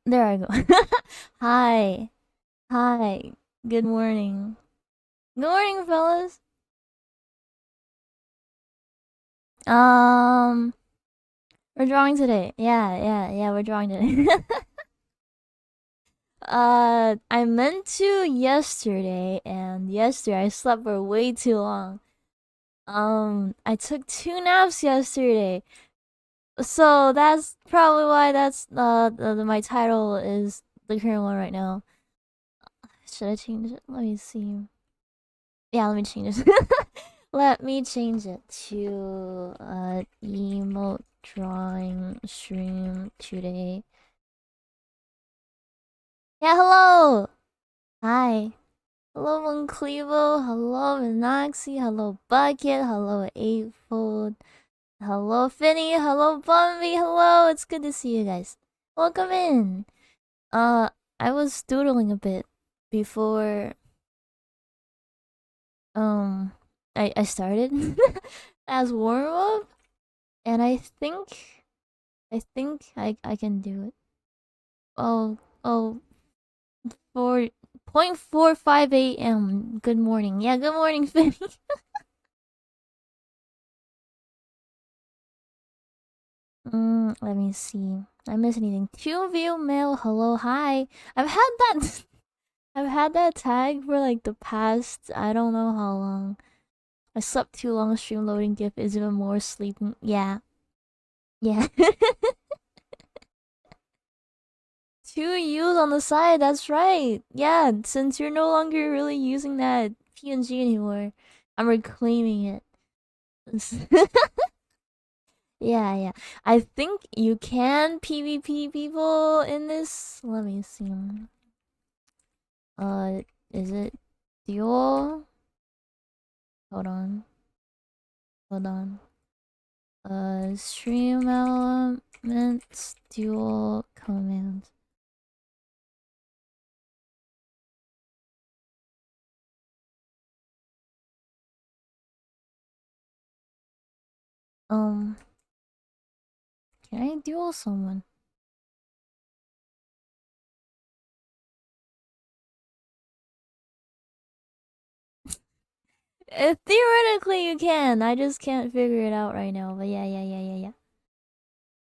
There I go. Hi. Hi. Good morning. Good morning, fellas. Um, we're drawing today. Yeah, we're drawing today. I meant to yesterday, and yesterday I slept for way too long. I took 2 naps yesterday. So that's probably why that's my title is the current one right now. Should I change it? Let me see. Yeah, let me change it. Let me change it to emote drawing stream today. Yeah, hello. Hi. Hello, Monclevo. Hello, Minoxy. Hello, Bucket. Hello, Eightfold. Hello, Finny. Hello, Bumby. Hello. It's good to see you guys. Welcome in. Uh, I was doodling a bit before um I started as warm up, and I think I can do it. Oh, oh, 4:45 a.m. Good morning. Yeah, good morning, Finny. Let me see. I miss anything. Two view mail. Hello, hi. I've had that. I've had that tag for like the past. I don't know how long. I slept too long. Stream loading gif is even more sleeping. Yeah, yeah. Two U's on the side. That's right. Yeah, since you're no longer really using that PNG anymore, I'm reclaiming it. Yeah, yeah. I think you can PvP people in this. Let me see. Uh, is it dual? Hold on. Hold on. Stream elements dual command. Um, can I dual someone? Theoretically, you can. I just can't figure it out right now. But yeah.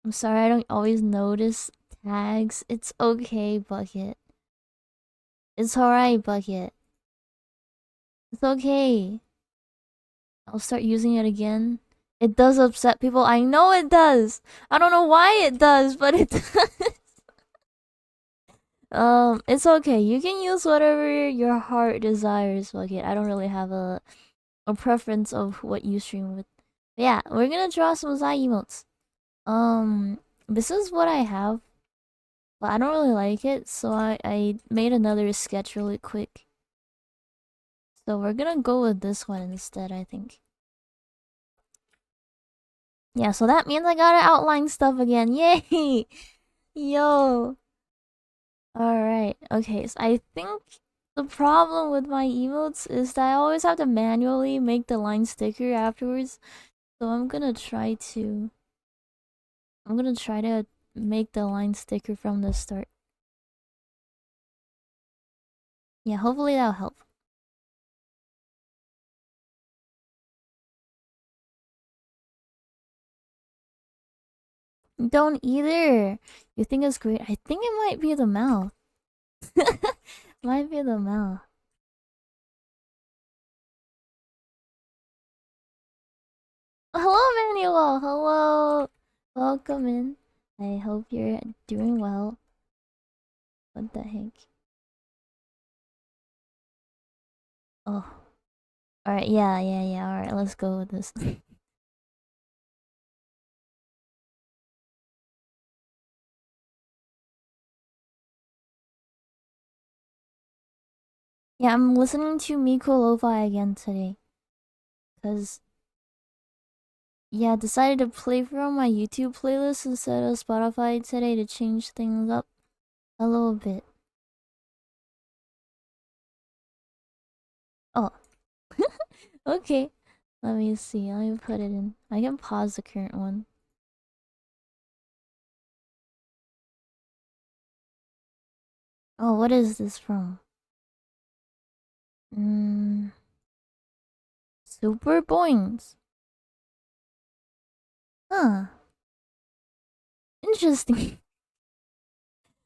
I'm sorry, I don't always notice tags. It's okay, Bucket. It's alright, Bucket. It's okay. I'll start using it again. It does upset people. I know it does. I don't know why it does, but it does. It's okay. You can use whatever your heart desires, Bucket. I don't really have a preference of what you stream with. But yeah, we're gonna draw some Zai emotes. This is what I have, but I don't really like it, so I made another sketch really quick. So we're gonna go with this one instead, I think. Yeah, so that means I gotta outline stuff again. Yay! Yo! Alright, okay, so I think the problem with my emotes is that I always have to manually make the line sticker afterwards. So I'm gonna try to make the line sticker from the start. Yeah, hopefully that'll help. Don't either. You think it's great? I think it might be the mouth. Might be the mouth. Hello, Manuel. Hello. Welcome in. I hope you're doing well. What the heck? Oh. Alright, yeah. Alright, let's go with this. Yeah, I'm listening to Miko Lo-Fi again today. Cause, yeah, I decided to play from my YouTube playlist instead of Spotify today to change things up a little bit. Oh. Okay. Let me see. Let me put it in. I can pause the current one. Oh, what is this from? Super Boings. Huh. Interesting.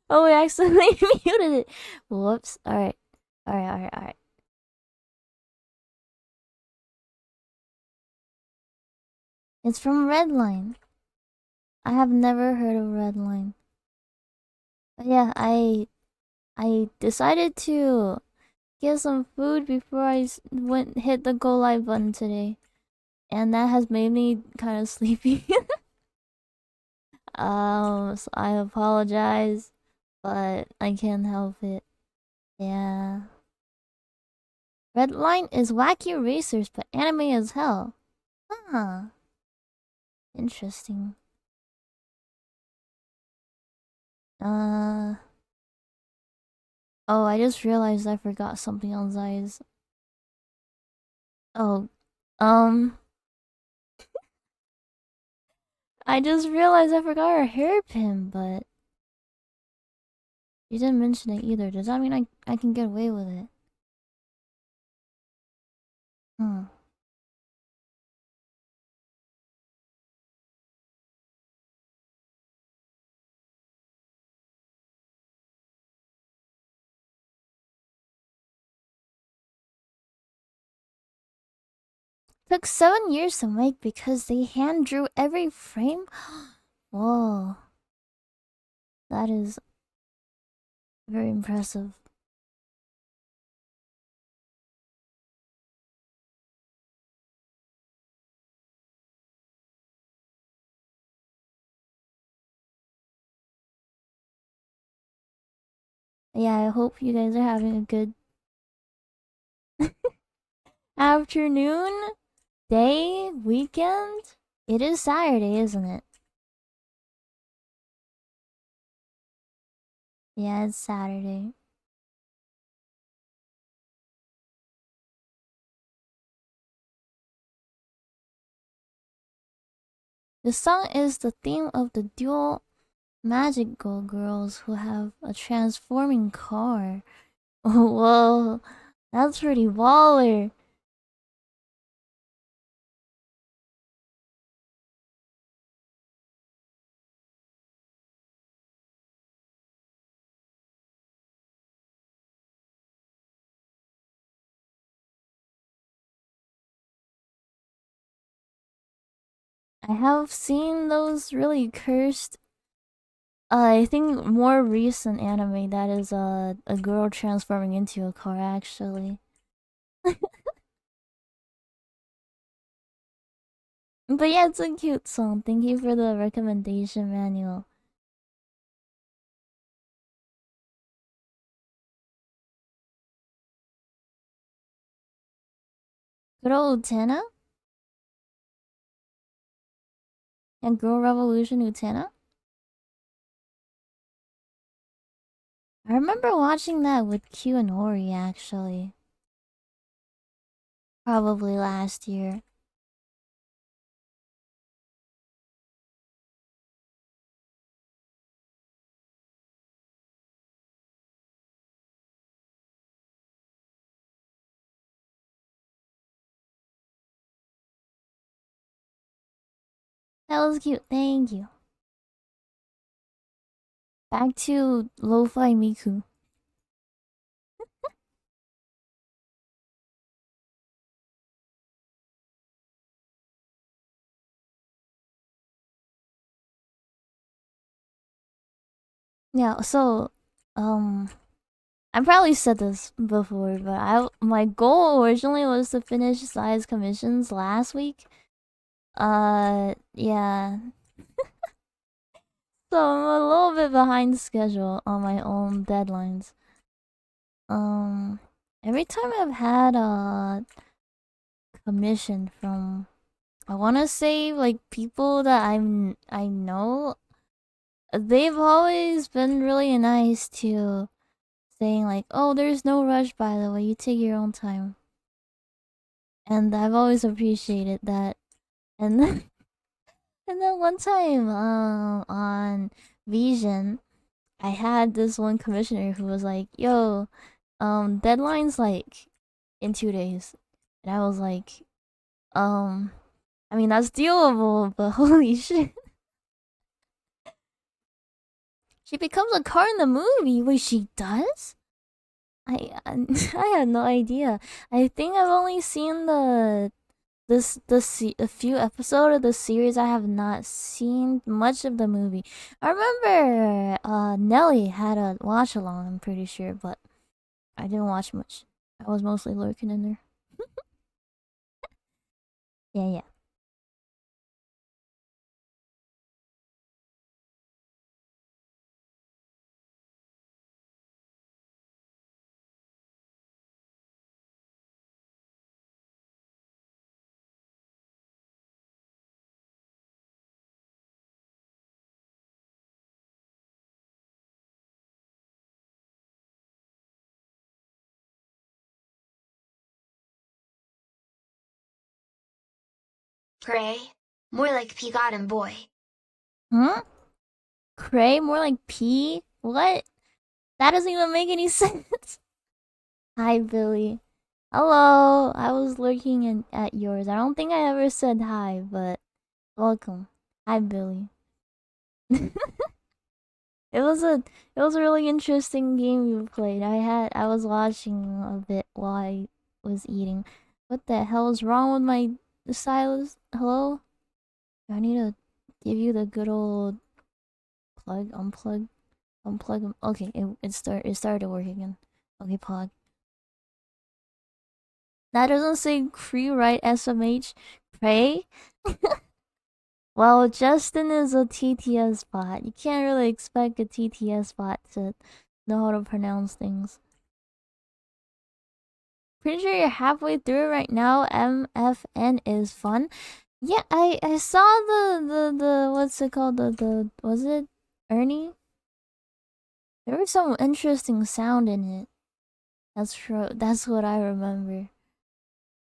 Oh, we accidentally muted it. Whoops. Alright. Alright. It's from Redline. I have never heard of Redline. But yeah, I decided to get some food before I went hit the go live button today, and that has made me kind of sleepy. So I apologize, but I can't help it. Yeah. Redline is wacky racers, but anime as hell. Huh. Interesting. Uh. Oh, I just realized I forgot something on Zai's. Oh. Um. I just realized I forgot her hairpin, but you didn't mention it either. Does that mean I can get away with it? Hmm. Took 7 years to make because they hand drew every frame? Whoa. That is very impressive. Yeah, I hope you guys are having a good afternoon, day, weekend. It is Saturday, isn't it? Yeah, it's Saturday. The song is the theme of the dual magical girls who have a transforming car. Whoa, that's pretty baller. I have seen those really cursed. I think more recent anime that is a girl transforming into a car actually. But yeah, it's a cute song. Thank you for the recommendation, Manuel. Good old Utena and Girl Revolution Utena. I remember watching that with Q and Ori actually. Probably last year. That was cute. Thank you. Back to Lo-Fi Miku. Yeah, so I probably said this before, but my goal originally was to finish size commissions last week. Yeah. So I'm a little bit behind schedule on my own deadlines. Um, every time I've had a commission from, I want to say like people that I know, they've always been really nice to saying like, "Oh, there's no rush, by the way. You take your own time." And I've always appreciated that. And then, and then one time, on Vision, I had this one commissioner who was like, "Yo, deadline's like in 2 days," and I was like, I mean that's doable, but holy shit, she becomes a car in the movie. Wait, she does? I had no idea. I think I've only seen a few episodes of the series. I have not seen much of the movie. I remember Nelly had a watch along, I'm pretty sure, but I didn't watch much. I was mostly lurking in there. Yeah, yeah. Pray, more like Peagotten boy. Hmm? Cray? More like P? What? That doesn't even make any sense. Hi, Billy. Hello. I was lurking at yours. I don't think I ever said hi, but welcome. Hi, Billy. It was a really interesting game you played. I was watching a bit while I was eating. What the hell is wrong with my stylus? Hello? Do I need to give you the good old plug, unplug. Okay, it started to work again. Okay, pog. That doesn't say free right SMH. Pray? Well, Justin is a TTS bot. You can't really expect a TTS bot to know how to pronounce things. Pretty sure you're halfway through right now. MFN is fun. Yeah, I saw the what's it called, the was it Ernie? There was some interesting sound in it. That's true. That's what I remember.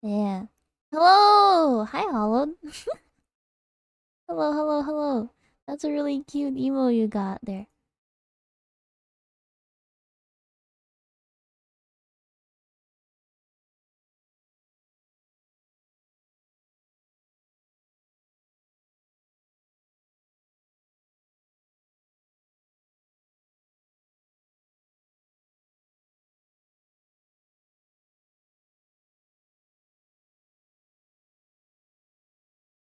Yeah. Hello! Hi, Hollow. Hello. That's a really cute emo you got there.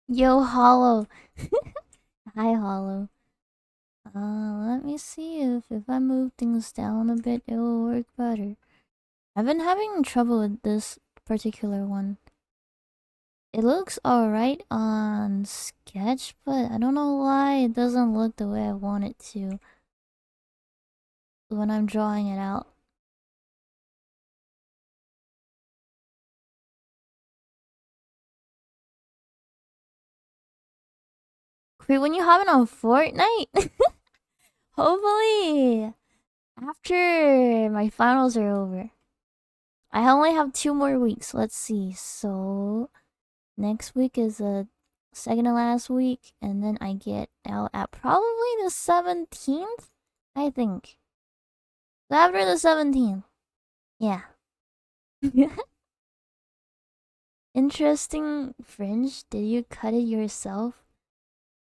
Yo, Hollow. Hi, Hollow. Let me see if I move things down a bit, it will work better. I've been having trouble with this particular one. It looks alright on Sketch, but I don't know why it doesn't look the way I want it to when I'm drawing it out. Wait, when you have it on Fortnite? Hopefully, after my finals are over. I only have 2 more weeks. Let's see. So next week is the second to last week, and then I get out at probably the 17th. I think. So after the 17th. Yeah. Interesting fringe. Did you cut it yourself?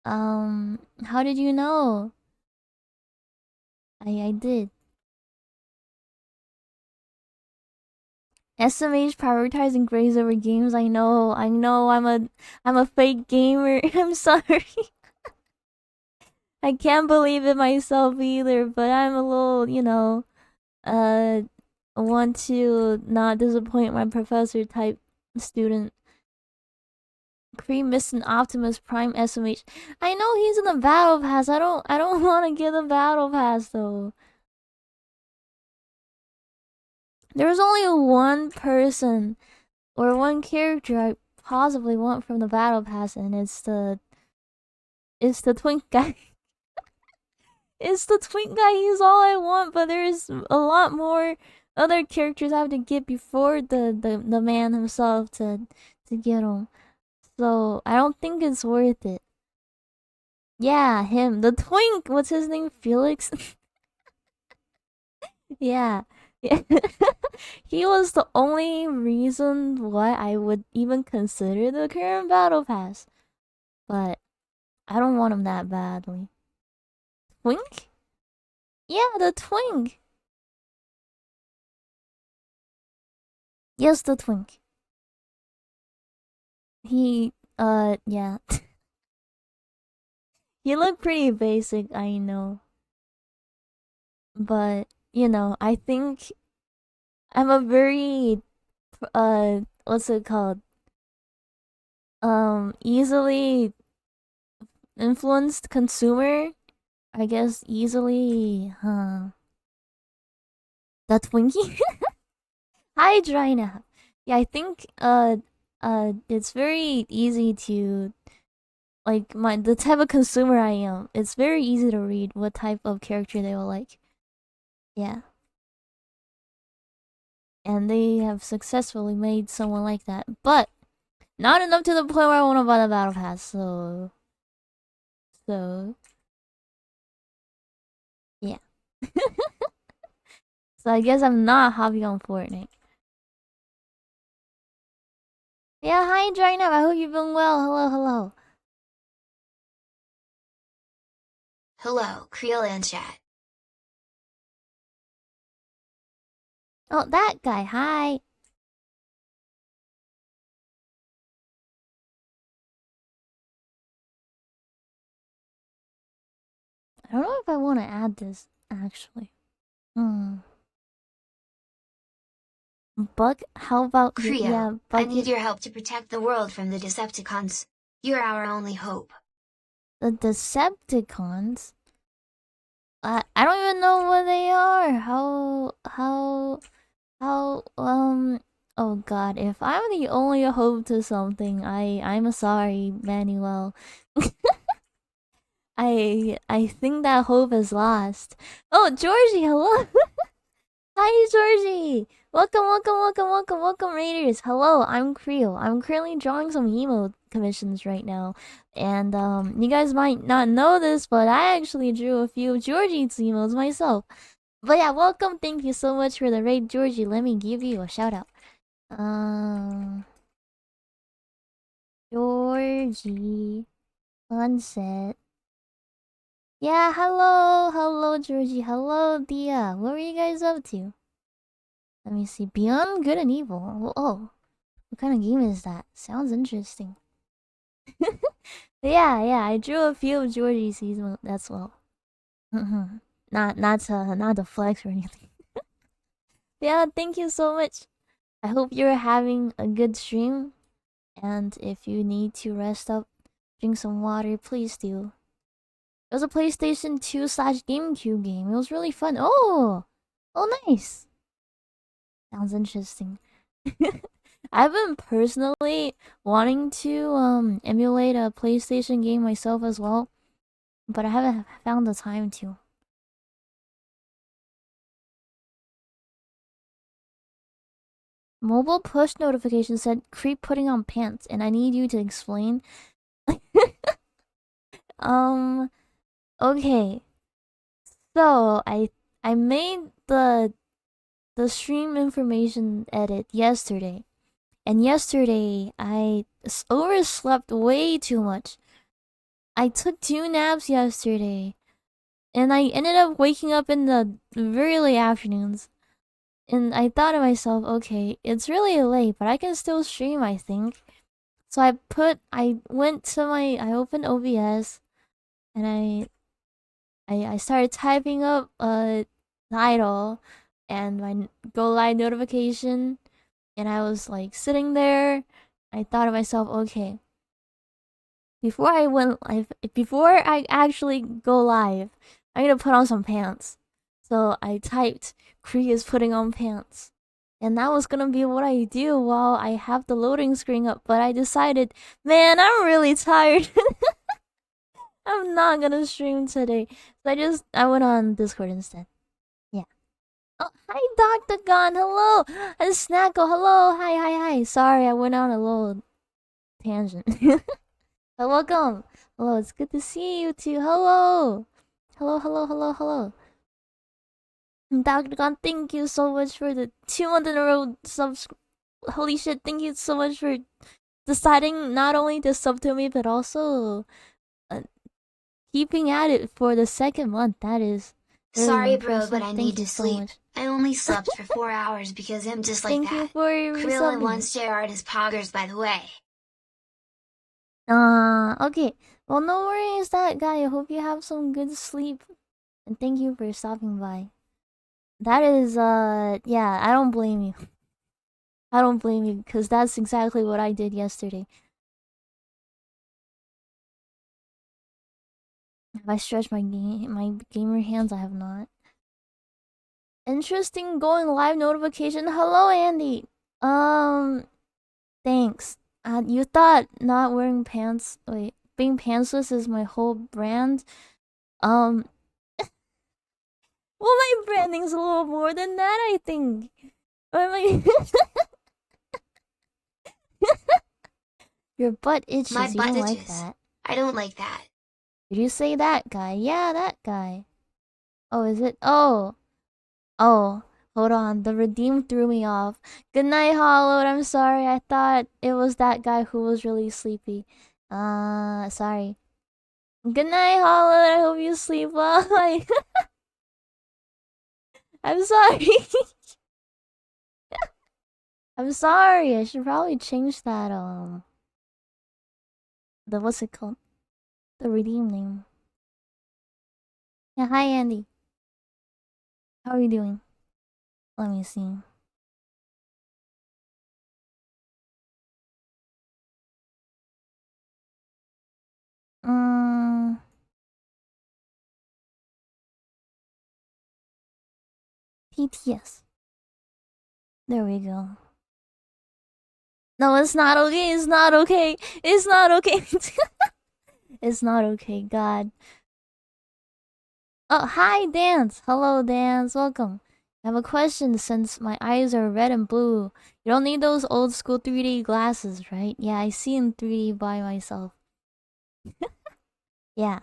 How did you know? I did. SMH prioritizing grades over games. I know. I'm a fake gamer. I'm sorry. I can't believe it myself either. But I'm a little, uh, want to not disappoint my professor type student. Cream missing Optimus Prime SMH. I know he's in the battle pass. I don't want to get the battle pass though. There's only one person or one character I possibly want from the battle pass, and it's the twink guy. It's the twink guy. He's all I want, but there's a lot more other characters I have to get before the man himself to get him. So I don't think it's worth it. Yeah, him, the twink. What's his name? Felix. Yeah. Yeah. He was the only reason why I would even consider the current battle pass. But I don't want him that badly. Twink? Yeah, the twink. Yes, the twink. Yeah. He looked pretty basic, I know. But, I think I'm a very, what's it called? Easily influenced consumer. I guess easily, that Twinkie? Hi, Drina. Yeah, I think, it's very easy to, like, the type of consumer I am. It's very easy to read what type of character they will like. Yeah. And they have successfully made someone like that. But not enough to the point where I want to buy the battle pass. So yeah. So I guess I'm not happy on Fortnite. Yeah, hi Drainab. I hope you've been well. Hello, hello. Hello, Creel and chat. Oh, that guy. Hi. I don't know if I want to add this actually. Hmm. Bug. How about you? Creo, Yeah, I Bug. need your help to protect the world from the Decepticons. You're our only hope. The Decepticons. I don't even know what they are. How oh god, if I'm the only hope to something, I'm sorry, Manuel. I think that hope is lost. Oh, Georgie, hello. Hi, Georgie. Welcome, Raiders. Hello, I'm Creel. I'm currently drawing some emo commissions right now, and you guys might not know this, but I actually drew a few of Georgie's emos myself. But yeah, welcome. Thank you so much for the raid, Georgie. Let me give you a shout out. Um, Georgie, Sunset. Yeah, hello, Georgie. Hello, Dia. What were you guys up to? Let me see. Beyond Good and Evil. Oh, what kind of game is that? Sounds interesting. Yeah. I drew a few of Georgie's season as well. Not to flex or anything. Yeah, thank you so much. I hope you're having a good stream. And if you need to rest up, drink some water, please do. It was a PlayStation 2 slash GameCube game. It was really fun. Oh, nice. Sounds interesting. I've been personally wanting to emulate a PlayStation game myself as well, but I haven't found the time to. Mobile push notification said creep putting on pants, and I need you to explain. um, okay. So I made the stream information edit yesterday. And yesterday I overslept way too much. I took 2 naps yesterday. And I ended up waking up in the very late afternoons. And I thought to myself, okay, it's really late, but I can still stream, I think. So I opened OBS and I started typing up a title and my go live notification, and I was like sitting there. I thought to myself, okay, before I went live, before I actually go live, I'm gonna put on some pants. So I typed, Kree is putting on pants. And that was gonna be what I do while I have the loading screen up, but I decided, man, I'm really tired. I'm not gonna stream today. So I went on Discord instead. Yeah. Oh, hi, Dr. Gon. Hello. And Snackle. Hello. Hi. Sorry, I went on a little tangent. Welcome. Hello, it's good to see you too. Hello. Hello. Dr. Gon, thank you so much for the 2 month in a row subs. Holy shit, thank you so much for deciding not only to sub to me, but also uh, keeping at it for the 2nd month. That is very Sorry, bro, but impressive. I Thank need you to so sleep. much. I only slept for 4 hours because I'm just like Thank you that. for Krillin resubbing. wants JR his poggers, by the way. Okay. Well, no worries, that guy. I hope you have some good sleep. And thank you for stopping by. That is, yeah, I don't blame you. I don't blame you, because that's exactly what I did yesterday. Have I stretched my gamer hands? I have not. Interesting going live notification. Hello, Andy. Thanks. You thought not wearing pants, wait, being pantsless is my whole brand? Um, well, my branding's a little more than that, I think. Your butt itches. My You butt don't like itches. that. I don't like that. Did you say that guy? Yeah, that guy. Oh, is it? Oh. Oh. Hold on. The redeem threw me off. Good night, Hollowed. I'm sorry. I thought it was that guy who was really sleepy. Sorry. Good night, Hollowed. I hope you sleep well. I'm sorry. I'm sorry. I should probably change that, what's it called? The redeem name. Yeah, hi, Andy. How are you doing? Let me see. Um, PTS. There we go. No, it's not okay. It's not okay. It's not okay. It's not okay. God. Oh, hi, Dance. Hello, Dance. Welcome. I have a question since my eyes are red and blue. You don't need those old school 3D glasses, right? Yeah, I see in 3D by myself. Yeah.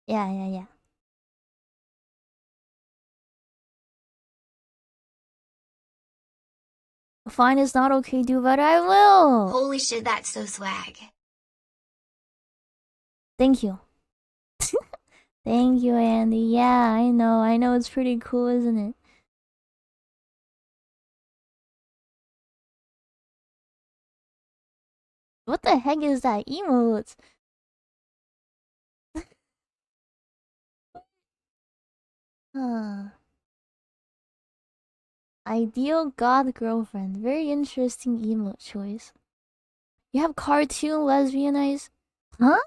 Yeah. Fine is not okay, do better. I will. Holy shit, that's so swag. Thank you. Thank you, Andy. Yeah, I know. I know it's pretty cool, isn't it? What the heck is that emote? Huh. Ideal god girlfriend. Very interesting emote choice. You have cartoon lesbian eyes? Huh?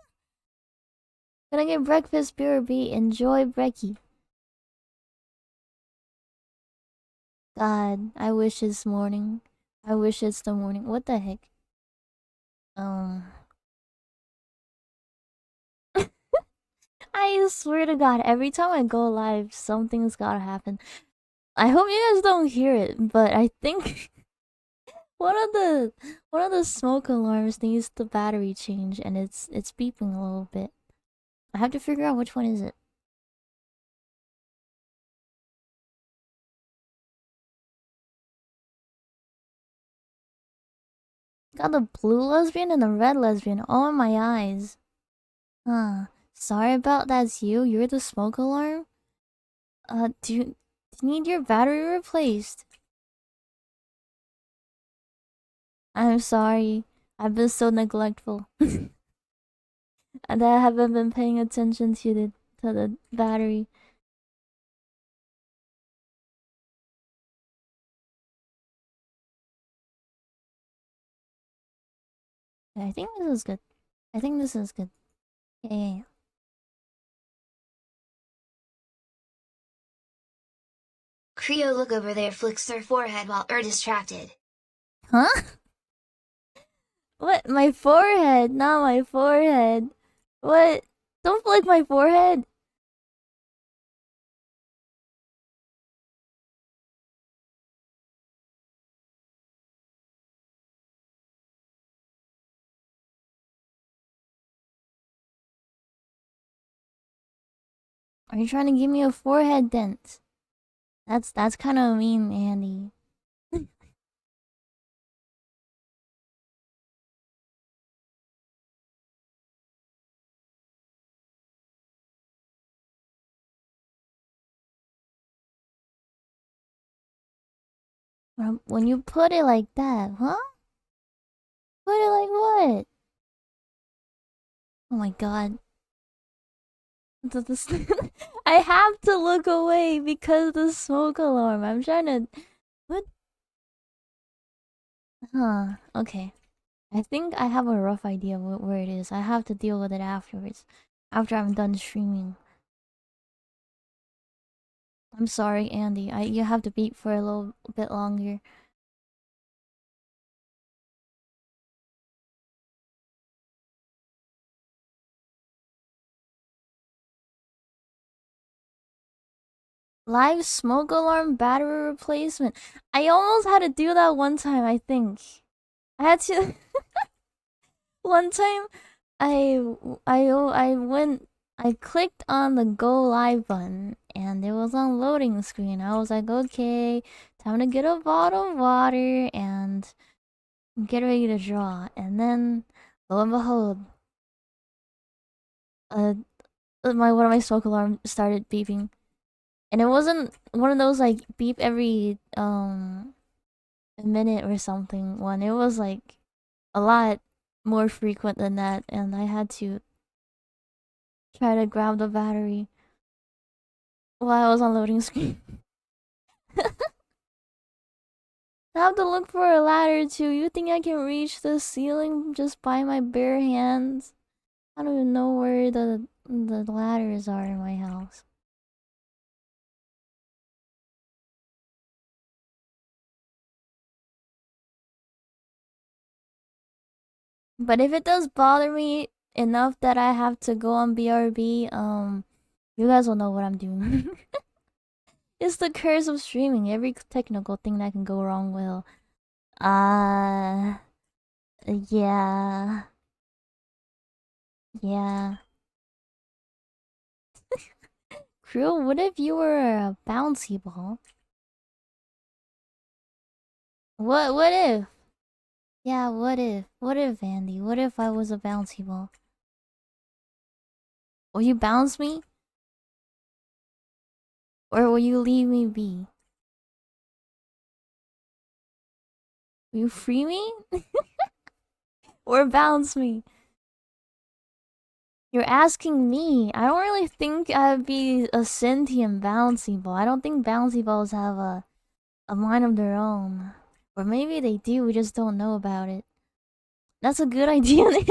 Gonna get breakfast, BRB. Enjoy brekkie. God, I wish it's morning. I wish it's the morning. What the heck? Um. I swear to God, every time I go live, something's gotta happen. I hope you guys don't hear it, but I think one of the smoke alarms needs the battery change, and it's beeping a little bit. I have to figure out which one is it. Got the blue lesbian and the red lesbian all in my eyes. Huh. Sorry about that's you. You're the smoke alarm. Do you need your battery replaced? I'm sorry. I've been so neglectful. And I haven't been paying attention to the battery. I think this is good. I think this is good. Yeah. Creo look over there flicks her forehead while distracted. Huh? What? My forehead? Not my forehead. What? Don't flick my forehead. Are you trying to give me a forehead dent? That's kind of mean, Andy. When you put it like that, huh? Put it like what? Oh my god. I have to look away because the smoke alarm. I'm trying to. What? Huh. Okay. I think I have a rough idea of where it is. I have to deal with it afterwards. After I'm done streaming. I'm sorry, Andy. You have to beat for a little bit longer. Live smoke alarm battery replacement. I almost had to do that one time, I think. I had to one time I went I clicked on the go live button and it was on loading screen. I was like, okay, time to get a bottle of water and get ready to draw. And then lo and behold, uh my one of my smoke alarm started beeping. And it wasn't one of those like beep every a minute or something one. It was like a lot more frequent than that, and I had to try to grab the battery while I was on loading screen. I have to look for a ladder too. You think I can reach the ceiling just by my bare hands? I don't even know where the ladders are in my house. But if it does bother me enough that I have to go on BRB, you guys will know what I'm doing. It's the curse of streaming. Every technical thing that can go wrong will. Uh, yeah. Yeah. Crew, what if you were a bouncy ball? What if? Yeah, what if? What if, Andy? What if I was a bouncy ball? Will you bounce me? Or will you leave me be? Will you free me? Or bounce me? You're asking me. I don't really think I'd be a sentient bouncy ball. I don't think bouncy balls have a mind of their own. Or maybe they do, we just don't know about it. That's a good idea, Andy.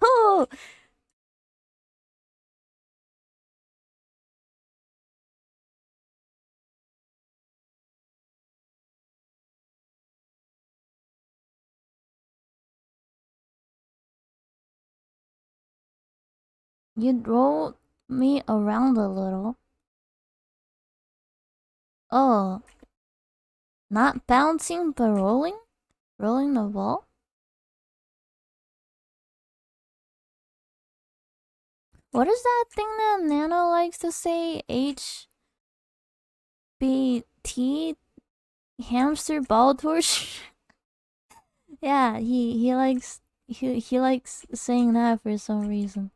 No! You'd roll me around a little. Oh, not bouncing but rolling? Rolling the ball? What is that thing that Nano likes to say? HBT? Hamster ball torch? Yeah, he likes saying that for some reason.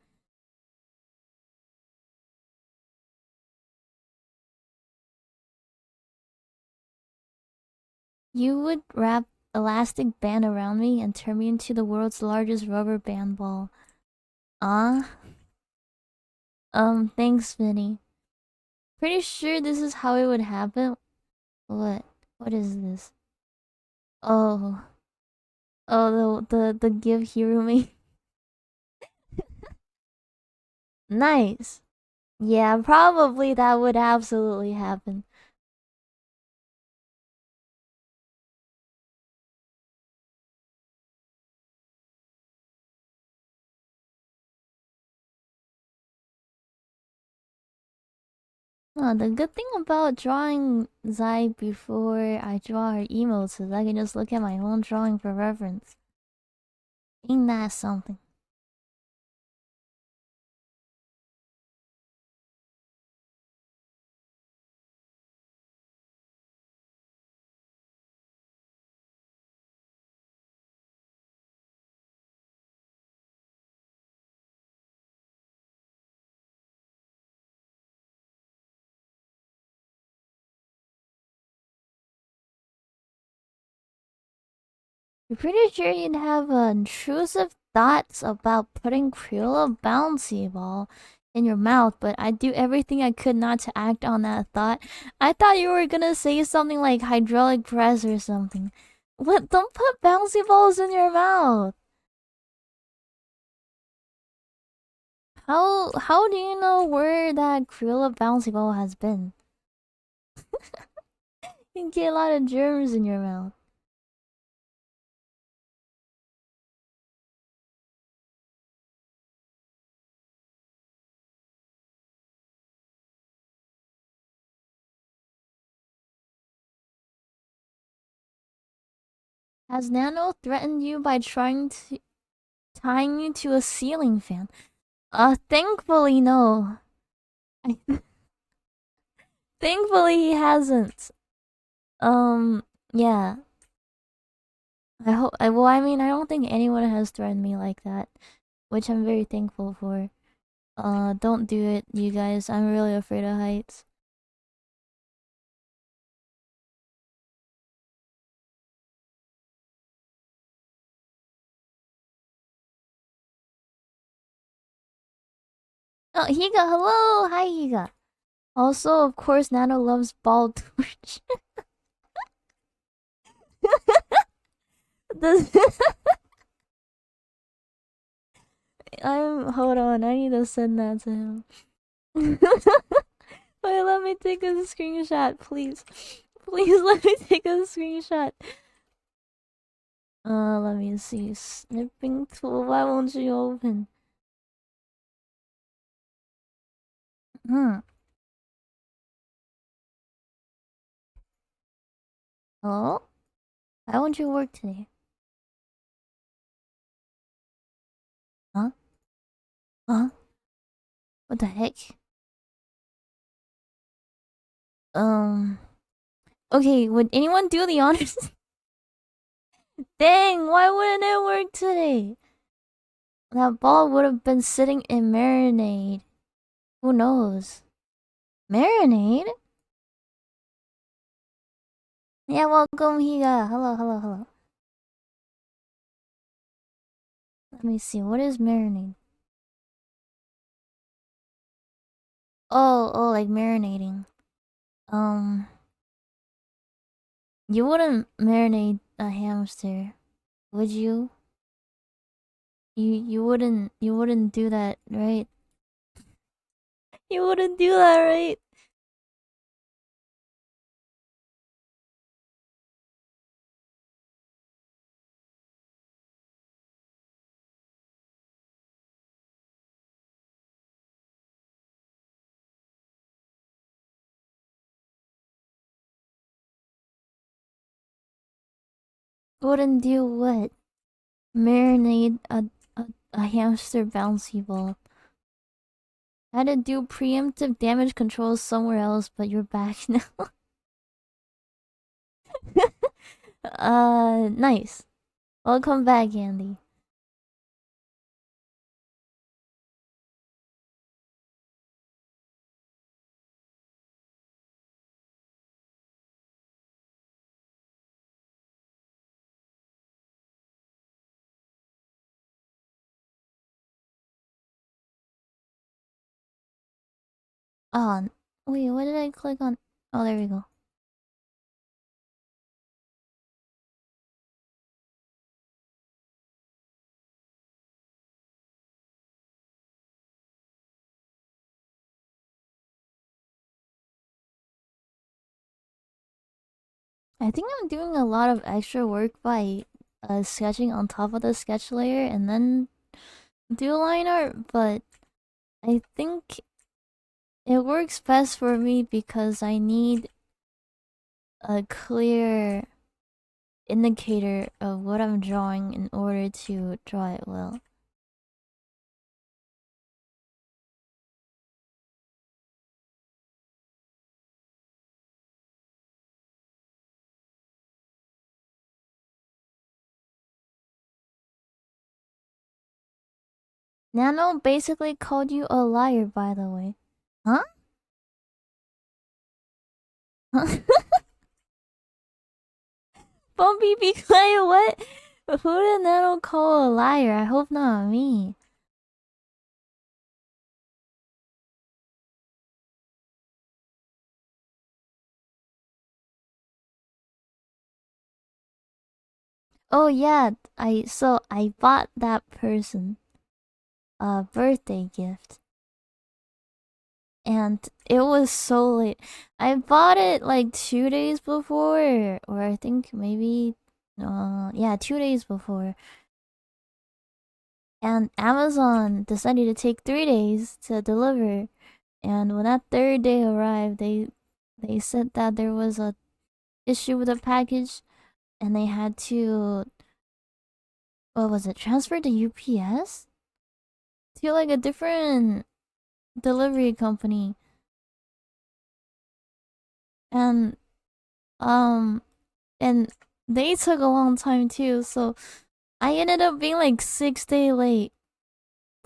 You would wrap elastic band around me and turn me into the world's largest rubber band ball. Ah, thanks, Vinny. Pretty sure this is how it would happen. What? What is this? Oh, oh, the give Hirumi. Nice. Yeah, probably that would absolutely happen. The good thing about drawing Zai before I draw her emotes is I can just look at my own drawing for reference. Ain't that something? You're pretty sure you'd have intrusive thoughts about putting Cruella Bouncy Ball in your mouth, but I do everything I could not to act on that thought. I thought you were gonna say something like hydraulic press or something. What? Don't put bouncy balls in your mouth. How do you know where that Cruella Bouncy Ball has been? You can get a lot of germs in your mouth. Has Nano threatened you by tying you to a ceiling fan? Thankfully no. Thankfully he hasn't. Yeah. I hope. Well, I mean, I don't think anyone has threatened me like that, which I'm very thankful for. Don't do it, you guys. I'm really afraid of heights. Oh, Higa, hello! Hi, Higa. Also, of course, Nano loves ball torch. Hold on, I need to send that to him. Wait, let me take a screenshot, please. Please let me take a screenshot. Let me see. Snipping tool, why won't you open? Hmm. Hello? Why won't you work today? Huh? Huh? What the heck? Okay, would anyone do the honors? Dang, why wouldn't it work today? That ball would have been sitting in marinade. Who knows? Marinade? Yeah, welcome here. Hello, hello, hello. Let me see, what is marinade? Oh, like marinating. You wouldn't marinate a hamster, would you? You wouldn't do that, right? You wouldn't do that, right? Wouldn't do what? Marinate a hamster bouncy ball. Had to do preemptive damage control somewhere else, but you're back now. Nice. Welcome back, Andy. Oh, wait, what did I click on? Oh, there we go. I think I'm doing a lot of extra work by sketching on top of the sketch layer and then do line art, but I think it works best for me because I need a clear indicator of what I'm drawing in order to draw it well. Nano basically called you a liar, by the way. Huh? Huh? Bumpy, be quiet, what? Who did Nano call a liar? I hope not me. Oh yeah, I bought that person a birthday gift. And it was so late. I bought it like 2 days before, or I think maybe, yeah, 2 days before. And Amazon decided to take 3 days to deliver. And when that third day arrived, they said that there was a issue with the package, and they had to, what was it, transfer to UPS to like a different delivery company. And um and they took a long time too, so I ended up being like 6 days late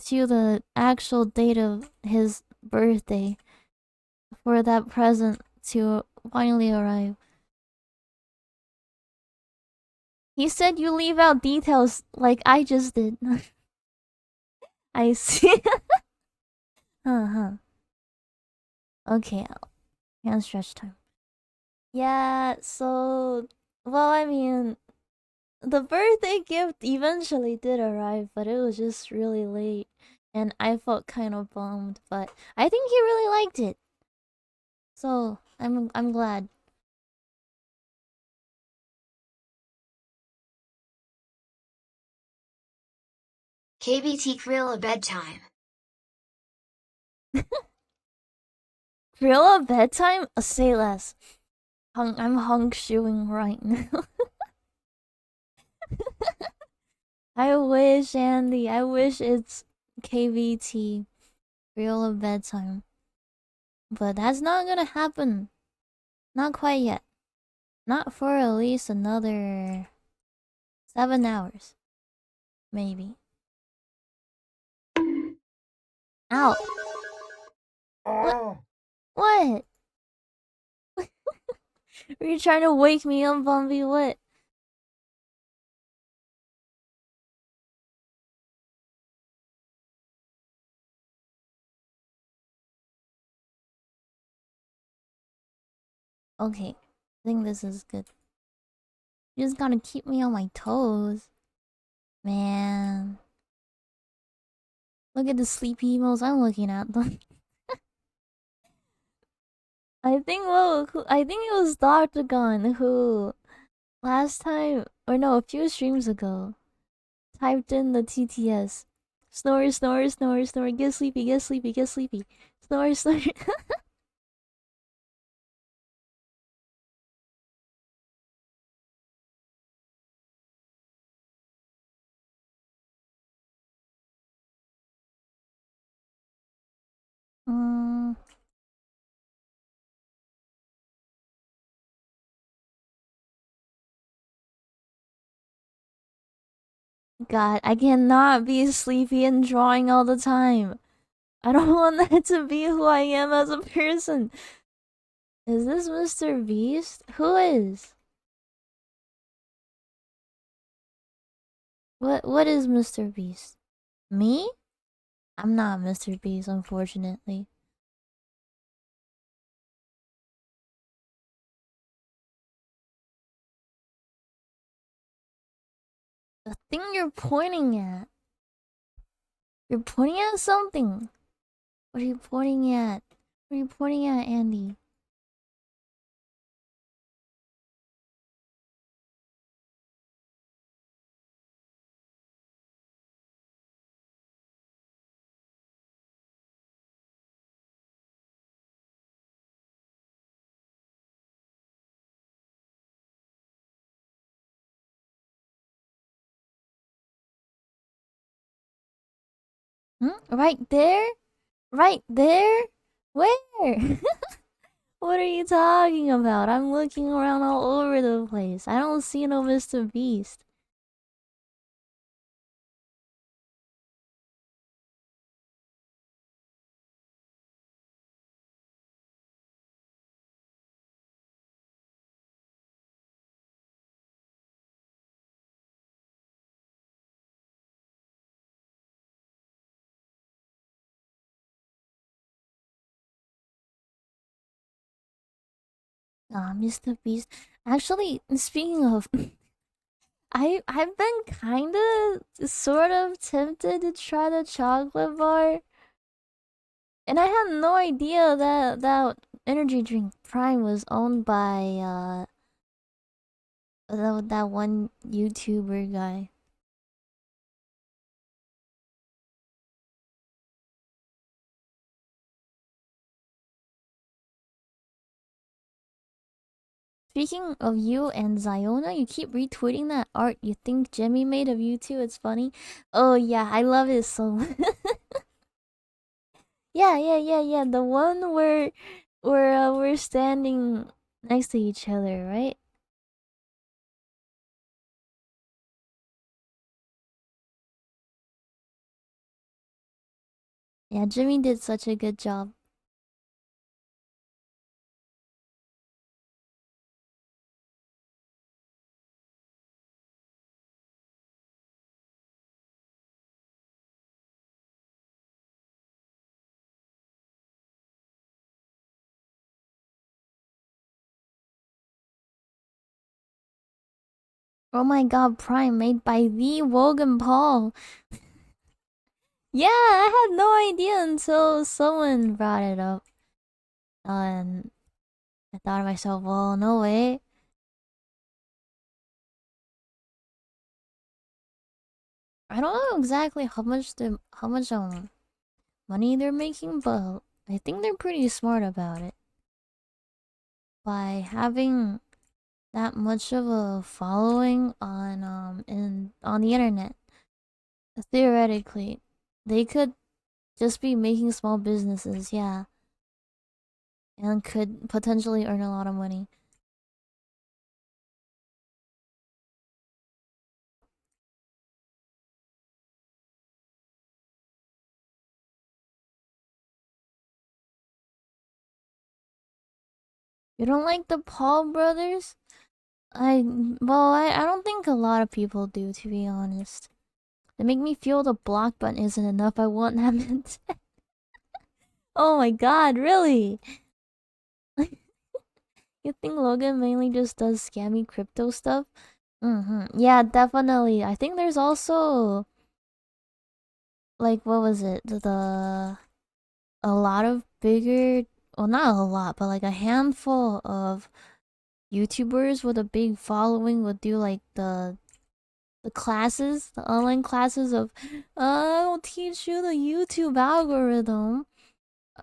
to the actual date of his birthday for that present to finally arrive. He said you leave out details like I just did. I see. Huh. Okay, hand stretch time. Yeah, so, well, I mean, the birthday gift eventually did arrive, but it was just really late. And I felt kind of bummed, but I think he really liked it. So, I'm glad. KBT Krilla bedtime. Real bedtime? Say less. I'm hunk shoeing right now. I wish, Andy. I wish it's KVT. Real bedtime. But that's not gonna happen. Not quite yet. Not for at least another 7 hours. Maybe. Ow. What? What? Are you trying to wake me up, Bumby? What? Okay. I think this is good. You just gotta keep me on my toes. Man. Look at the sleepy emos. I'm looking at them. I think it was Dr. Gun who last time, or no, a few streams ago, typed in the TTS. Snore, snore, snore, snore. Get sleepy, get sleepy, get sleepy. Snore, snore. Mm, God, I cannot be sleepy and drawing all the time. I don't want that to be who I am as a person. Is this Mr. Beast? Who is? What is Mr. Beast? Me? I'm not Mr. Beast, unfortunately. The thing you're pointing at. You're pointing at something. What are you pointing at? What are you pointing at, Andy? Hmm? Right there? Right there? Where? What are you talking about? I'm looking around all over the place. I don't see no Mr. Beast. Mr. Beast. Actually, speaking of, I've been kinda sort of tempted to try the chocolate bar. And I had no idea that that energy drink Prime was owned by that one YouTuber guy. Speaking of you and Ziona, you keep retweeting that art you think Jimmy made of you two. It's funny. Oh yeah, I love it so. Yeah. The one where we're standing next to each other, right? Yeah, Jimmy did such a good job. Oh my god, Prime made by the Wogan Paul. Yeah, I had no idea until someone brought it up. And I thought to myself, well, no way. I don't know exactly how much money they're making, but I think they're pretty smart about it. By having that much of a following on the internet, theoretically, they could just be making small businesses, yeah, and could potentially earn a lot of money. You don't like the Paul brothers? I don't think a lot of people do, to be honest. They make me feel the block button isn't enough. I want them instead. Oh my god, really? You think Logan mainly just does scammy crypto stuff? Yeah, definitely. I think there's also like what was it? A lot of bigger, well, not a lot, but like a handful of YouTubers with a big following would do like the classes, the online classes of, I'll teach you the YouTube algorithm.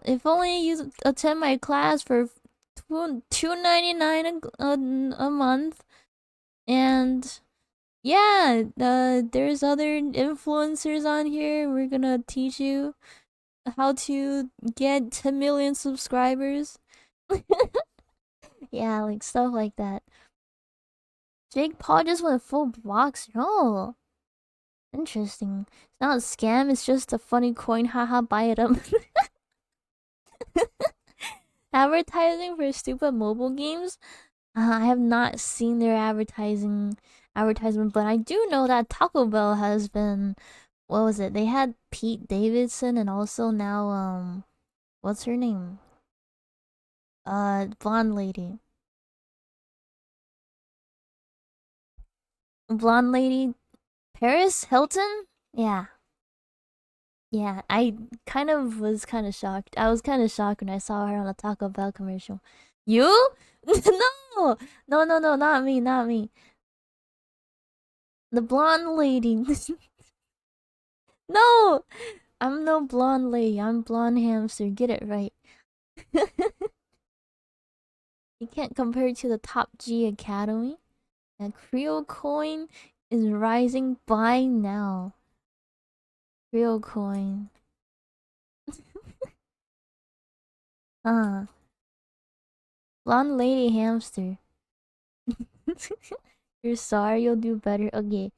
If only you attend my class for $2.99 a month, and yeah, there's other influencers on here. We're gonna teach you how to get 10 million subscribers. Yeah, like stuff like that. Jake Paul just went full box. No, interesting. It's not a scam. It's just a funny coin. Haha, buy it up. Advertising for stupid mobile games. I have not seen their advertisement, but I do know that Taco Bell has been. What was it? They had Pete Davidson and also now what's her name? Blonde lady. Blonde lady. Paris Hilton. Yeah, yeah. I kind of shocked. I was kind of shocked when I saw her on a Taco Bell commercial. You? No, no, not me, not me. The blonde lady. No, I'm no blonde lady. I'm blonde hamster. Get it right. You can't compare it to the top G Academy. And Creo Coin is rising by now. Creo Coin. Uh, blonde lady hamster. You're sorry, you'll do better. Okay.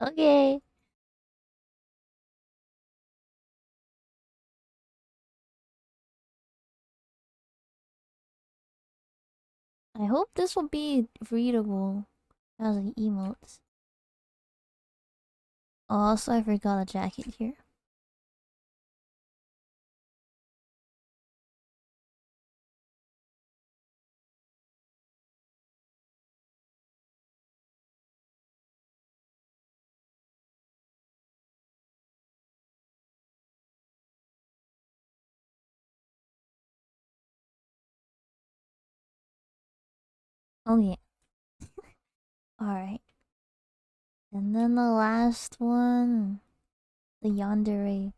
Okay. I hope this will be readable as an emotes. Oh, also, I forgot a jacket here. Okay. Alright. And then the last one. The yandere.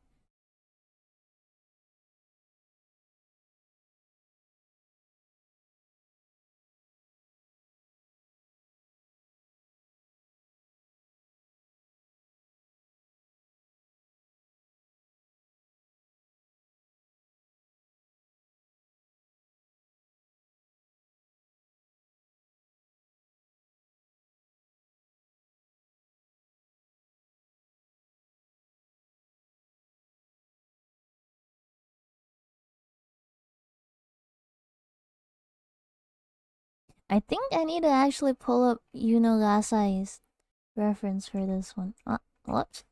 I think I need to actually pull up Yuno Gasai's reference for this one. What?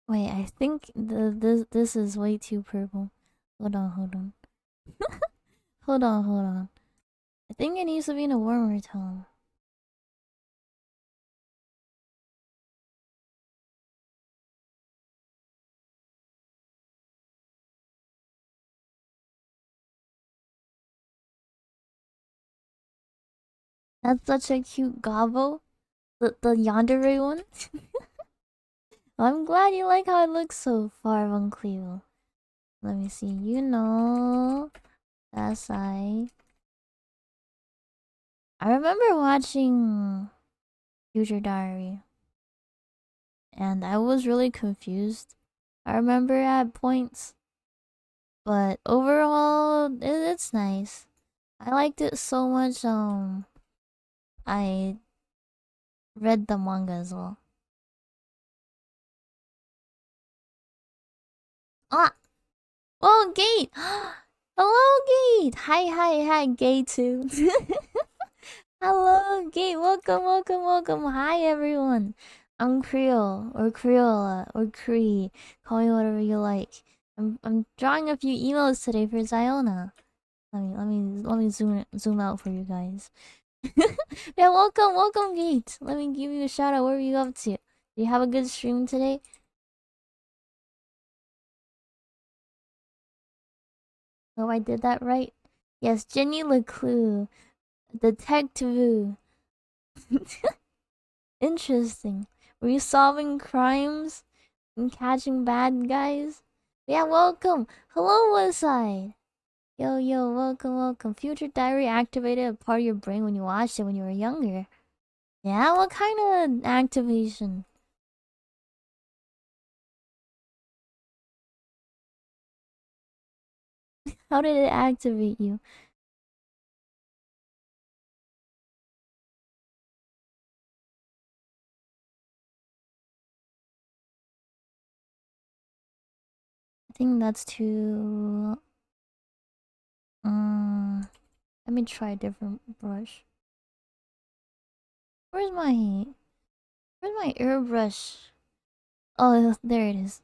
Wait, I think this is way too purple. Hold on, hold on. Hold on, hold on. I think it needs to be in a warmer tone. That's such a cute gobbo. The yandere one. I'm glad you like how it looks so far, Von Cleo. Let me see. Yuno Gasai. I remember watching Future Diary, and I was really confused. I remember at points, but overall, it's nice. I liked it so much. I read the manga as well. Ah, oh, Gate. Hello, Gate. Hi, Gate too. Hello, Gate. Welcome. Hi, everyone. I'm Creole or Creola or Cree. Call me whatever you like. I'm drawing a few emails today for Ziona. Let me zoom out for you guys. Yeah, welcome, Gate. Let me give you a shout out. What were you up to? Did you have a good stream today? Oh, I did that right. Yes, Jenny Leclue, Detective. Interesting. Were you solving crimes and catching bad guys? Yeah, welcome. Hello, Westside. Yo, welcome. Future Diary activated a part of your brain when you watched it when you were younger. Yeah, what kind of activation? How did it activate you? I think that's too. Let me try a different brush. Where's my airbrush? Oh, there it is.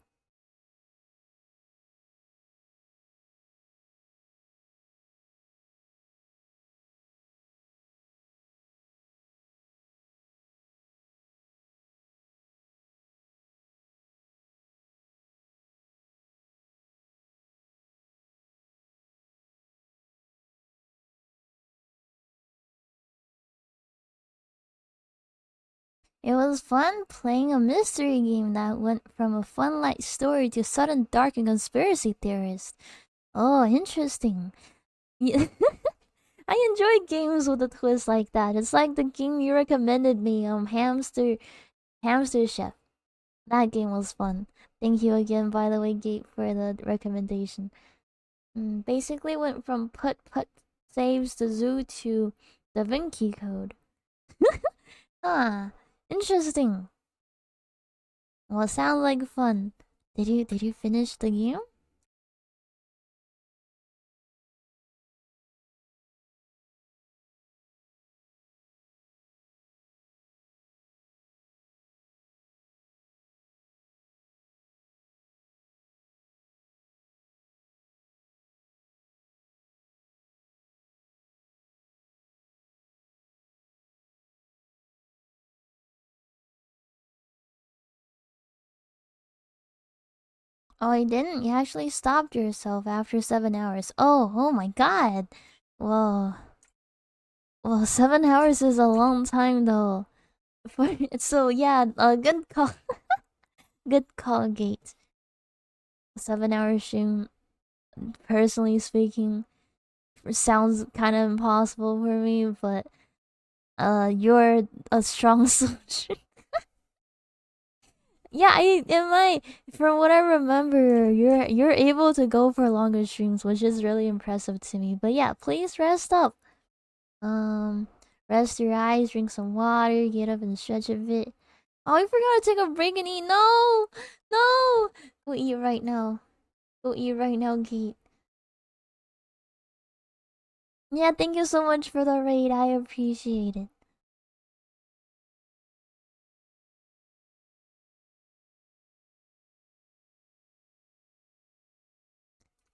It was fun playing a mystery game that went from a fun light story to sudden dark and conspiracy theorist. Oh, interesting. Yeah. I enjoy games with a twist like that. It's like the game you recommended me, Hamster Chef. That game was fun. Thank you again, by the way, Gate, for the recommendation. Basically went from Put Saves the Zoo to Da Vinci Code. Ah, interesting. Well, sounds like fun. Did you finish the game? Oh, I didn't. You actually stopped yourself after 7 hours. Oh my god. Well, 7 hours is a long time though. So yeah, good call. Good call, Gate. 7 hour stream, personally speaking, sounds kind of impossible for me, but you're a strong solution. Yeah, from what I remember, you're able to go for longer streams, which is really impressive to me. But yeah, please rest up. Um, rest your eyes, drink some water, get up and stretch a bit. Oh, I forgot to take a break and eat. No, no, go eat right now. Go eat right now, Kate. Yeah, thank you so much for the raid. I appreciate it.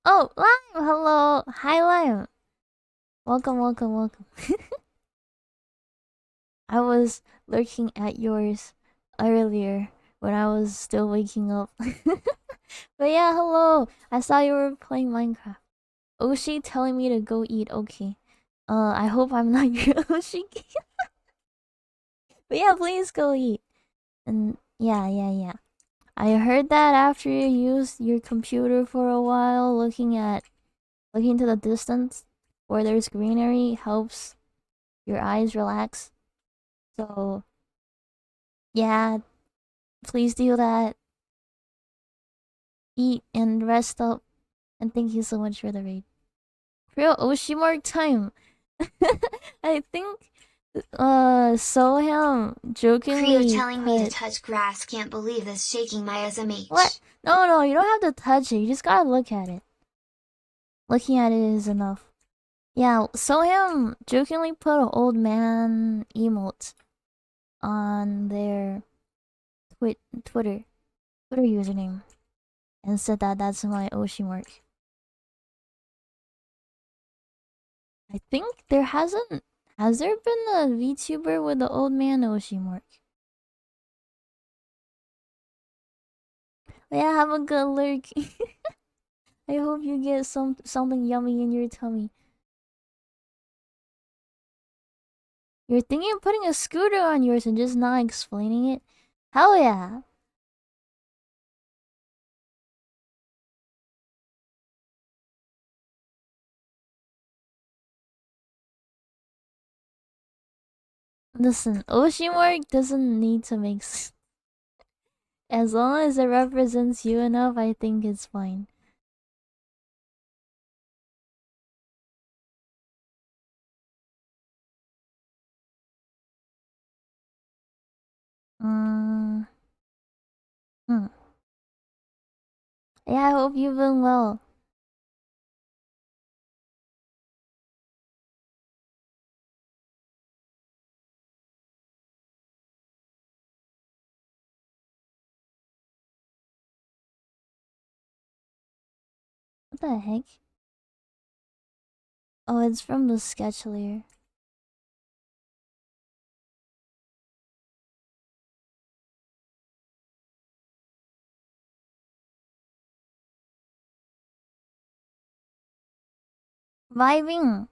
Oh, Lime, hello, hi Lime. Welcome, welcome, welcome. I was lurking at yours earlier when I was still waking up. But yeah, hello. I saw you were playing Minecraft. Oshi telling me to go eat. Okay. I hope I'm not your Oshi. But yeah, please go eat. And yeah. I heard that after you used your computer for a while, looking to the distance where there's greenery helps your eyes relax. So yeah, please do that. Eat and rest up. And thank you so much for the raid. Real Oshimar time. I think Soham Creo jokingly telling me to put touch grass, can't believe this, shaking my what? SMH. No, you don't have to touch it. You just gotta look at it. Looking at it is enough. Yeah, Soham jokingly put an old man emote on their Twitter username and said that that's my Oshi mark. I think there hasn't. Has there been a VTuber with the old man Oshi mark? Yeah, have a good lurk. I hope you get something yummy in your tummy. You're thinking of putting a scooter on yours and just not explaining it? Hell yeah! Listen, Oshimorg doesn't need to make as long as it represents you enough, I think it's fine. Mm, hmm. Yeah, I hope you've been well. What the heck? Oh, it's from the Sketchlier. Vibing!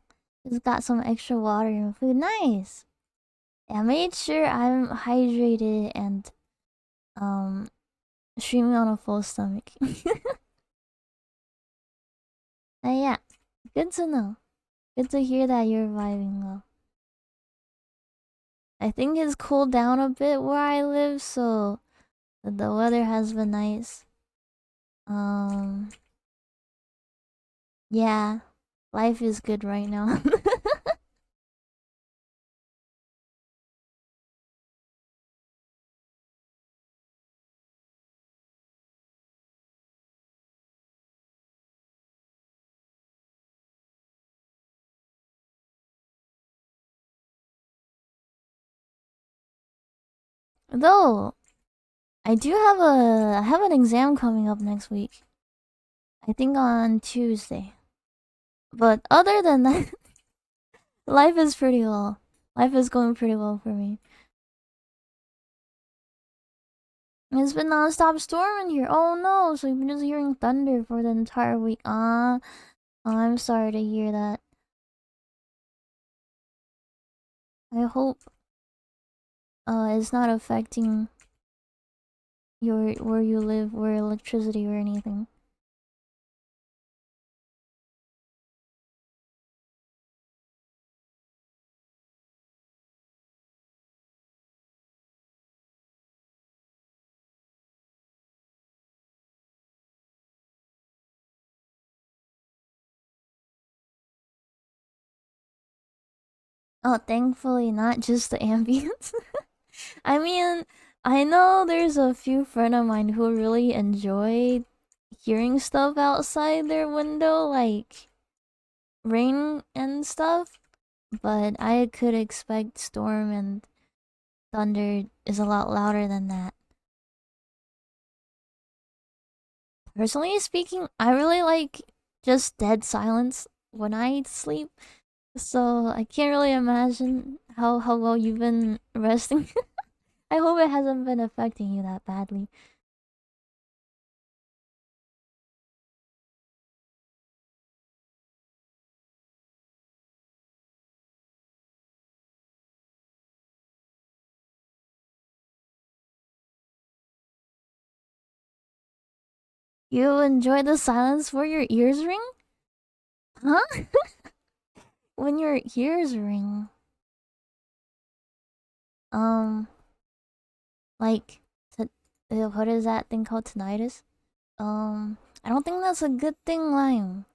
Just got some extra water and food. Nice! I made sure I'm hydrated and um streaming on a full stomach. Yeah, good to know. Good to hear that you're vibing well. I think it's cooled down a bit where I live, so the weather has been nice. Um, yeah, life is good right now. Though I have an exam coming up next week. I think on Tuesday. But other than that, life is pretty well. Life is going pretty well for me. It's been non-stop storming here. Oh no, so you've been just hearing thunder for the entire week. I'm sorry to hear that. I hope it's not affecting your where you live, where electricity or anything. Oh, thankfully not just the ambience. I mean, I know there's a few friend of mine who really enjoy hearing stuff outside their window, like rain and stuff. But I could expect storm and thunder is a lot louder than that. Personally speaking, I really like just dead silence when I sleep. So I can't really imagine how well you've been resting. I hope it hasn't been affecting you that badly. You enjoy the silence where your ears ring? Huh? When your ears ring. Um, like, what is that thing called, tinnitus? I don't think that's a good thing, Lime.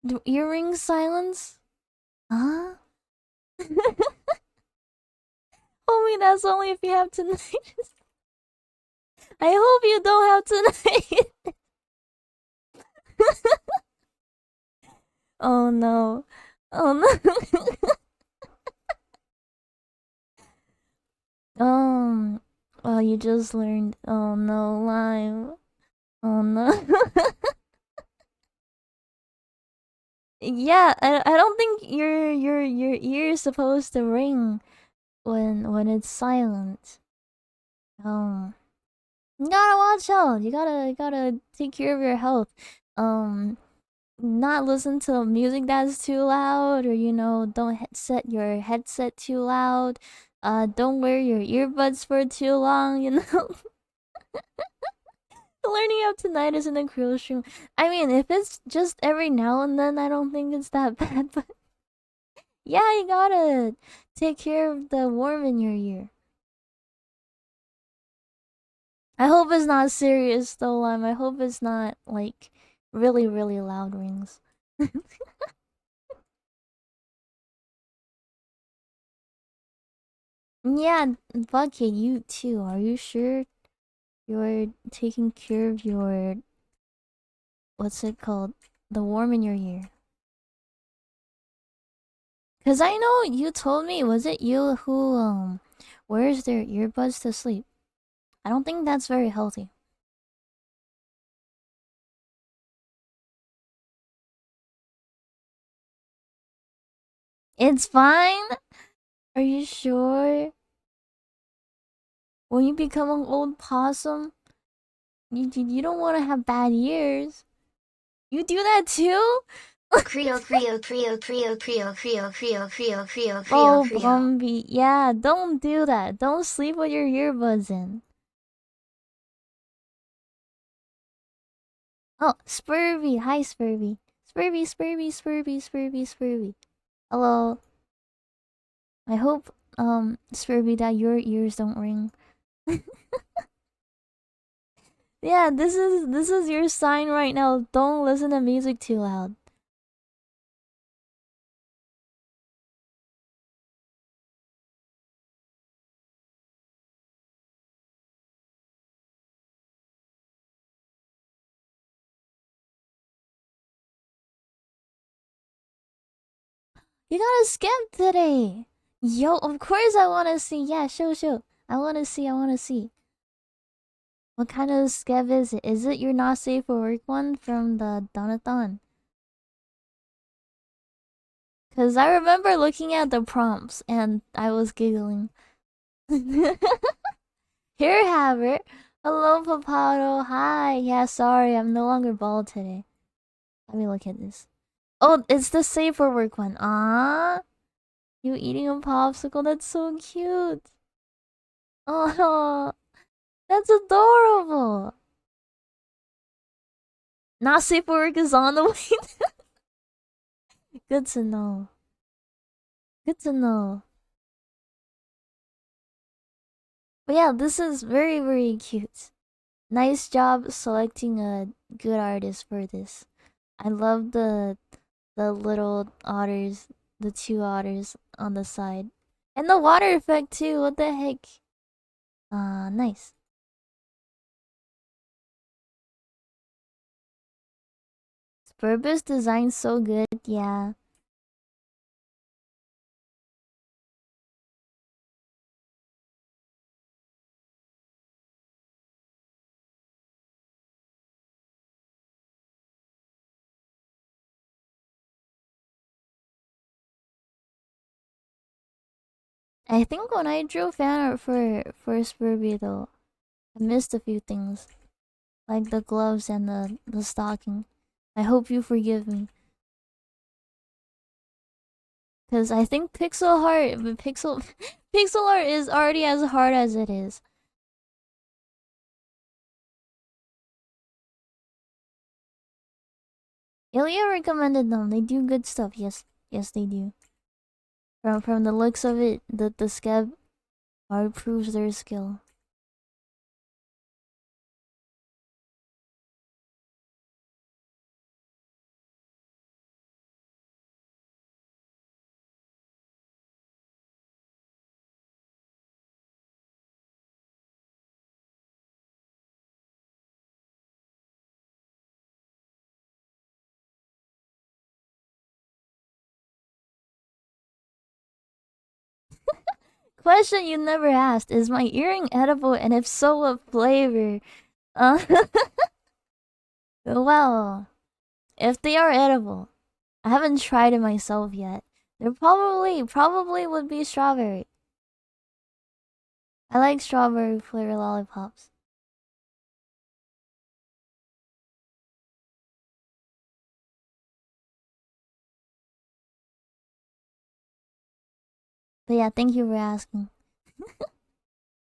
Do earring silence? Huh? Homie, that's only if you have tinnitus. I hope you don't have tinnitus. Oh no. Oh no. Well, you just learned. Oh no, Lime. Oh no. Yeah, I don't think your ear is supposed to ring when it's silent. Um, you gotta watch out. You gotta take care of your health. Um, not listen to music that's too loud, or don't set your headset too loud. Don't wear your earbuds for too long. Learning up tonight isn't a cruel stream. I mean, if it's just every now and then, I don't think it's that bad. But yeah, you gotta take care of the worm in your ear. I hope it's not serious though, Lime. I hope it's not like really, really loud rings. Yeah, Bucket, you too. Are you sure you're taking care of your what's it called? The worm in your ear? Cause I know you told me, was it you who wears their earbuds to sleep? I don't think that's very healthy. It's fine. Are you sure? When you become an old possum, you don't want to have bad ears. You do that too? Creo, Creo, Creo, Creo, Creo, Creo, Creo, Creo, Creo, Creo, Oh, Creo. Bumby. Yeah, don't do that. Don't sleep with your earbuds in. Oh, Spurvy. Hi, Spurvy. Spurvy, Spurvy, Spurvy, Spurvy, Spurvy. Hello. I hope, Spurvy, that your ears don't ring. Yeah, this is your sign right now. Don't listen to music too loud. You got a skip today. Yo, of course I wanna see. Yeah, show. I wanna see. What kind of skev is it? Is it your not safe for work one from the Donathon? Cause I remember looking at the prompts and I was giggling. Here, have it. Hello, Papado. Hi. Yeah, sorry, I'm no longer bald today. Let me look at this. Oh, it's the safe for work one. Ah, you eating a popsicle? That's so cute. Oh, that's adorable. Not safe for work is on the way. Good to know. Good to know. But yeah, this is very, very cute. Nice job selecting a good artist for this. I love the little otters, the two otters on the side. And the water effect too, what the heck? Nice. Spurbus design so good, yeah. I think when I drew fan art for Spurby though, I missed a few things. Like the gloves and the stocking. I hope you forgive me. Cause I think pixel art but pixel art is already as hard as it is. Ilya recommended them. They do good stuff. Yes, yes they do. From the looks of it, the scab art proves their skill. Question you never asked: is my earring edible, and if so, what flavor? Uh, well, if they are edible, I haven't tried it myself yet. They're probably would be strawberry. I like strawberry flavor lollipops. But yeah, thank you for asking.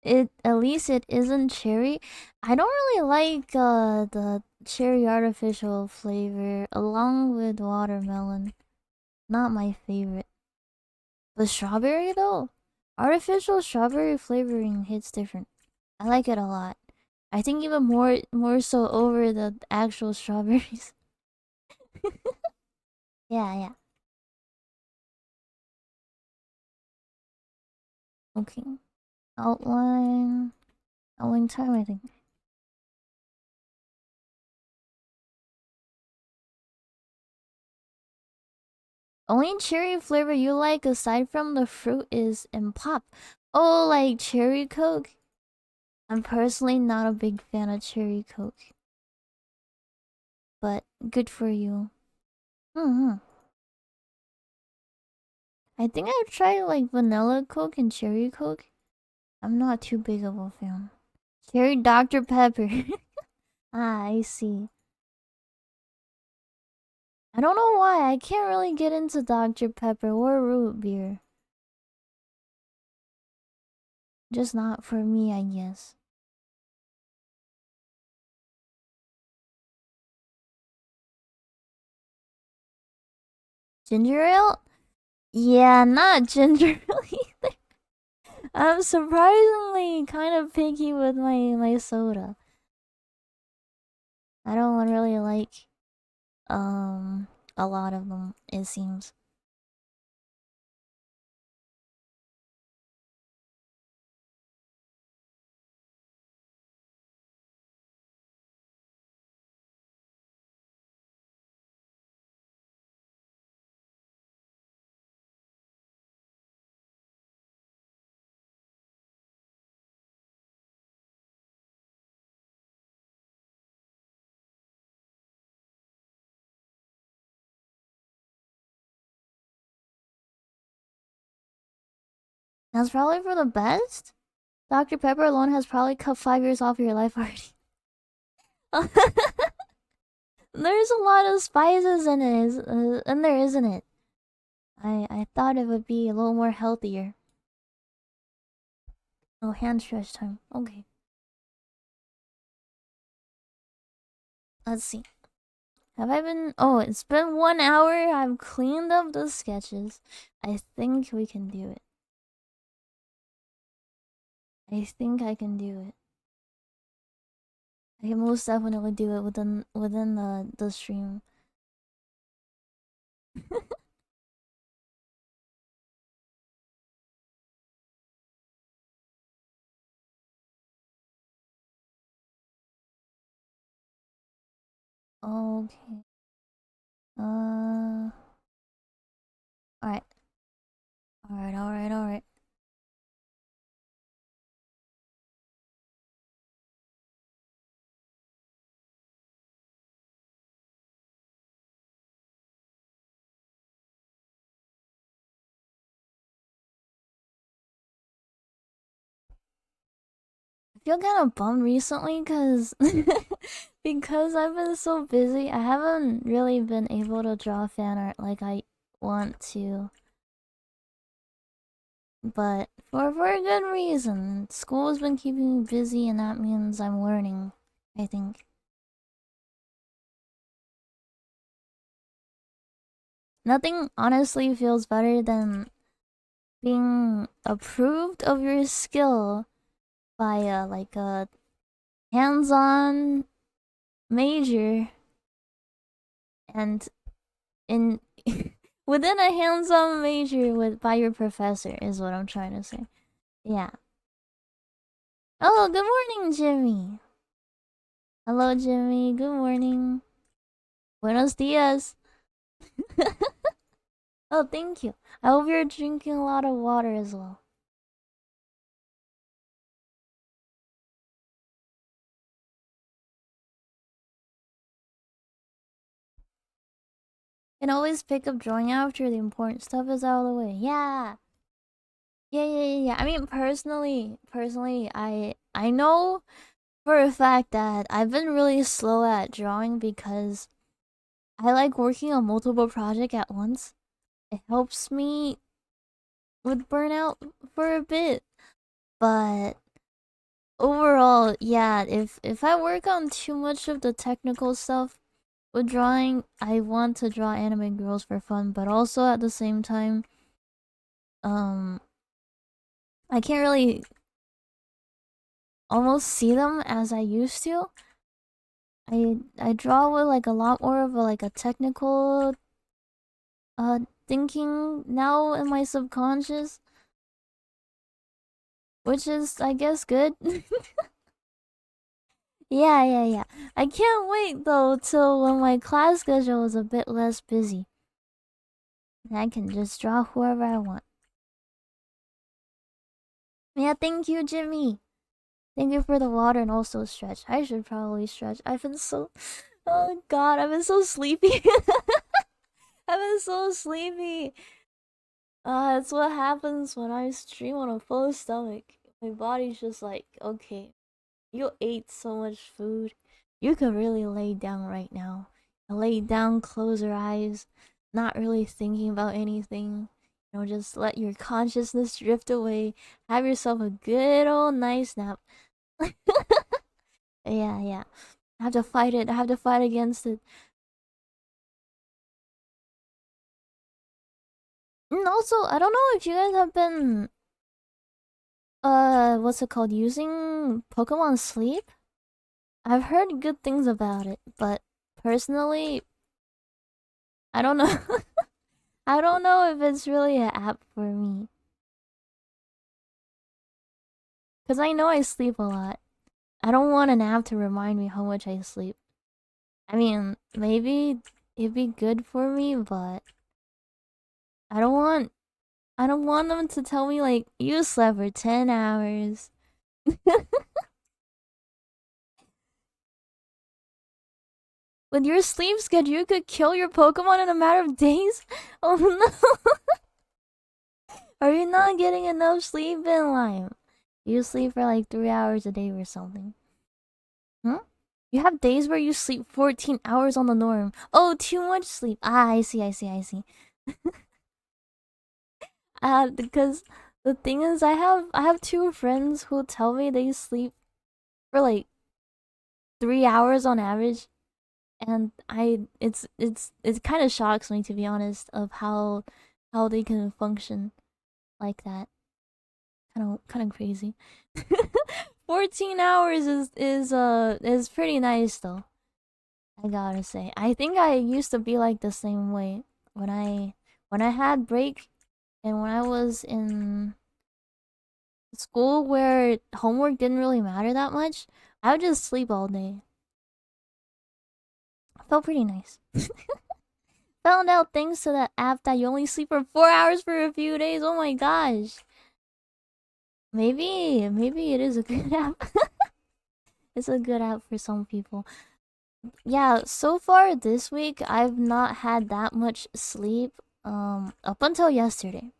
It at least it isn't cherry. I don't really like the cherry artificial flavor along with watermelon. Not my favorite. But strawberry though, artificial strawberry flavoring hits different. I like it a lot. I think even more so over the actual strawberries. Yeah, yeah. Okay. Outline. Outline time, I think. Only cherry flavor you like aside from the fruit is in pop. Oh, like cherry coke? I'm personally not a big fan of cherry coke, but good for you. Mm-hmm. I think I've tried like vanilla coke and cherry coke. I'm not too big of a fan. Cherry Dr. Pepper. Ah, I see. I don't know why. I can't really get into Dr. Pepper or root beer. Just not for me, I guess. Ginger ale? Yeah, not ginger ale either. I'm surprisingly kind of picky with my soda. I don't really like um a lot of them, it seems. That's probably for the best. Dr. Pepper alone has probably cut 5 years off your life already. There's a lot of spices in it, and there isn't it. I thought it would be a little more healthier. Oh, hand stretch time. Okay. Let's see. Have I been... Oh, it's been 1 hour. I've cleaned up the sketches. I think we can do it. I think I can do it. I can most definitely do it within the stream. Okay. Alright. Alright. I feel kind of bummed recently because because I've been so busy. I haven't really been able to draw fan art like I want to. But for a good reason. School has been keeping me busy, and that means I'm learning, I think. Nothing honestly feels better than being approved of your skill by like a hands-on major, and in within a hands-on major with by your professor is what I'm trying to say. Yeah. Oh, good morning, Jimmy. Hello, Jimmy. Good morning. Buenos dias. Oh, thank you. I hope you're drinking a lot of water as well. Can always pick up drawing after the important stuff is out of the way. Yeah. Yeah. I mean, personally, I know for a fact that I've been really slow at drawing because I like working on multiple projects at once. It helps me with burnout for a bit, but overall, yeah, if I work on too much of the technical stuff with drawing, I want to draw anime girls for fun, but also at the same time, um, I can't really almost see them as I used to. I draw with like a lot more of a technical thinking now in my subconscious, which is I guess good. Yeah. I can't wait though till when my class schedule is a bit less busy. And I can just draw whoever I want. Yeah, thank you, Jimmy. Thank you for the water and also stretch. I should probably stretch. I've been so... Oh god, I've been so sleepy. I've been so sleepy. It's what happens when I stream on a full stomach. My body's just like, okay, you ate so much food. You could really lay down right now. Lay down, close your eyes, not really thinking about anything. You know, just let your consciousness drift away. Have yourself a good old nice nap. Yeah. I have to fight it. I have to fight against it. And also, I don't know if you guys have been what's it called, using Pokemon Sleep? I've heard good things about it, but personally, I don't know. I don't know if it's really an app for me. Cause I know I sleep a lot. I don't want an app to remind me how much I sleep. I mean, maybe it'd be good for me, but I don't want them to tell me like you slept for 10 hours. With your sleep schedule, you could kill your Pokemon in a matter of days? Oh no! Are you not getting enough sleep in life? You sleep for like 3 hours a day or something. Hmm? You have days where you sleep 14 hours on the norm. Oh, too much sleep. Ah, I see, I see, I see. Because the thing is, I have two friends who tell me they sleep for like 3 hours on average, and it kind of shocks me, to be honest, of how they can function like that. Kind of crazy. 14 hours is pretty nice though. I gotta say. I think I used to be like the same way when I had break and when I was in school where homework didn't really matter that much. I would just sleep all day. Felt pretty nice. Found out thanks to that app that you only sleep for 4 hours for a few days. Oh my gosh. Maybe it is a good app. It's a good app for some people. Yeah, so far this week I've not had that much sleep. Up until yesterday.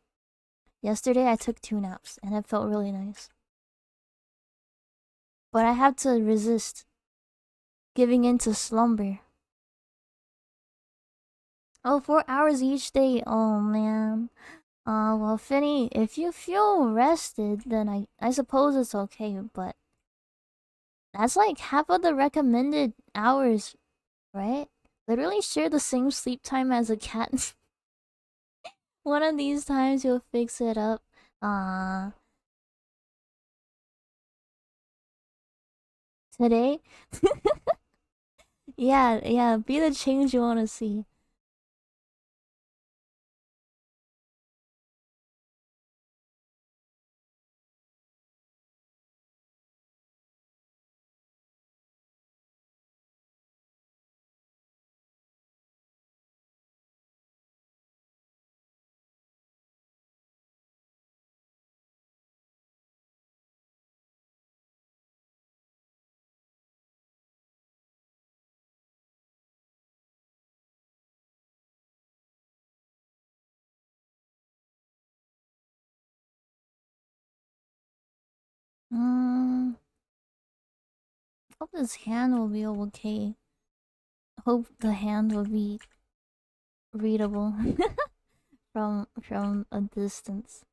Yesterday I took 2 naps and it felt really nice. But I had to resist giving in to slumber. Oh, 4 hours each day. Oh man. Well, Finny, if you feel rested, then I suppose it's okay, but that's like half of the recommended hours, right? Literally share the same sleep time as a cat. One of these times you'll fix it up. Uh, Today? Yeah, yeah, be the change you want to see. Mm, hope this hand will be okay. Hope the hand will be readable from a distance.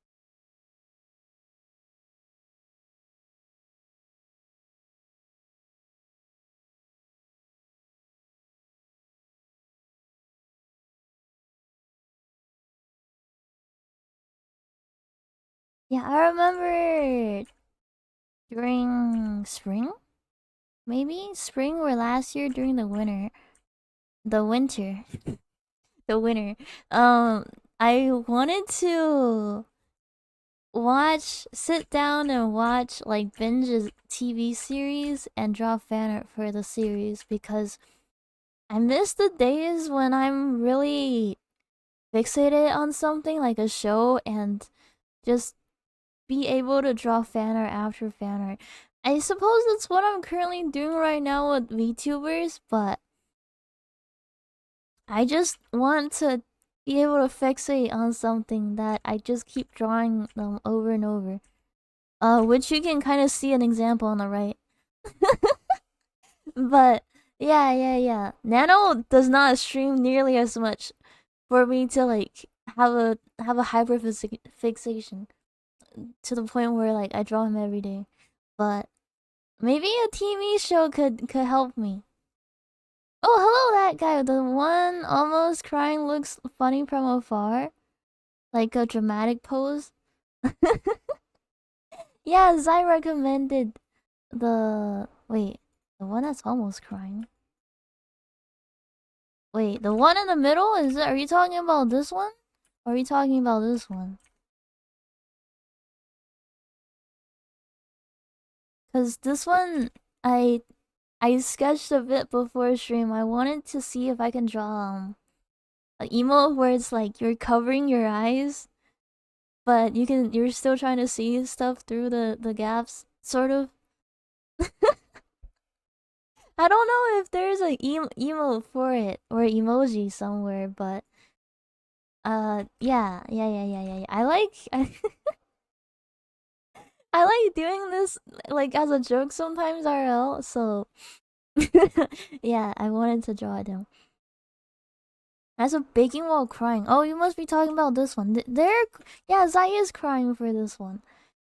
Yeah, I remember during spring, maybe spring or last year during the winter, the winter. Um, I wanted to sit down and watch like binge a TV series and draw fan art for the series because I miss the days when I'm really fixated on something like a show and just be able to draw fan art after fan art. I suppose that's what I'm currently doing right now with VTubers, but I just want to be able to fixate on something that I just keep drawing them over and over. Which you can kind of see an example on the right. But yeah, yeah, yeah. Nano does not stream nearly as much for me to like have a fixation to the point where like I draw him every day. But maybe a TV show could help me. Oh, hello, that guy. The one almost crying looks funny from afar, like a dramatic pose. Yeah, Zai recommended the one that's almost crying. Wait, the one in the middle? Are you talking about this one? Or are you talking about this one? Cause this one I I sketched a bit before stream. I wanted to see if I can draw an emote where it's like you're covering your eyes, but you're still trying to see stuff through the gaps, sort of. I don't know if there's a emote for it or emoji somewhere, but yeah. I like I like doing this like as a joke sometimes, RL. So yeah, I wanted to draw it down. As a baking while crying. Oh, you must be talking about this one. Yeah, Zai is crying for this one.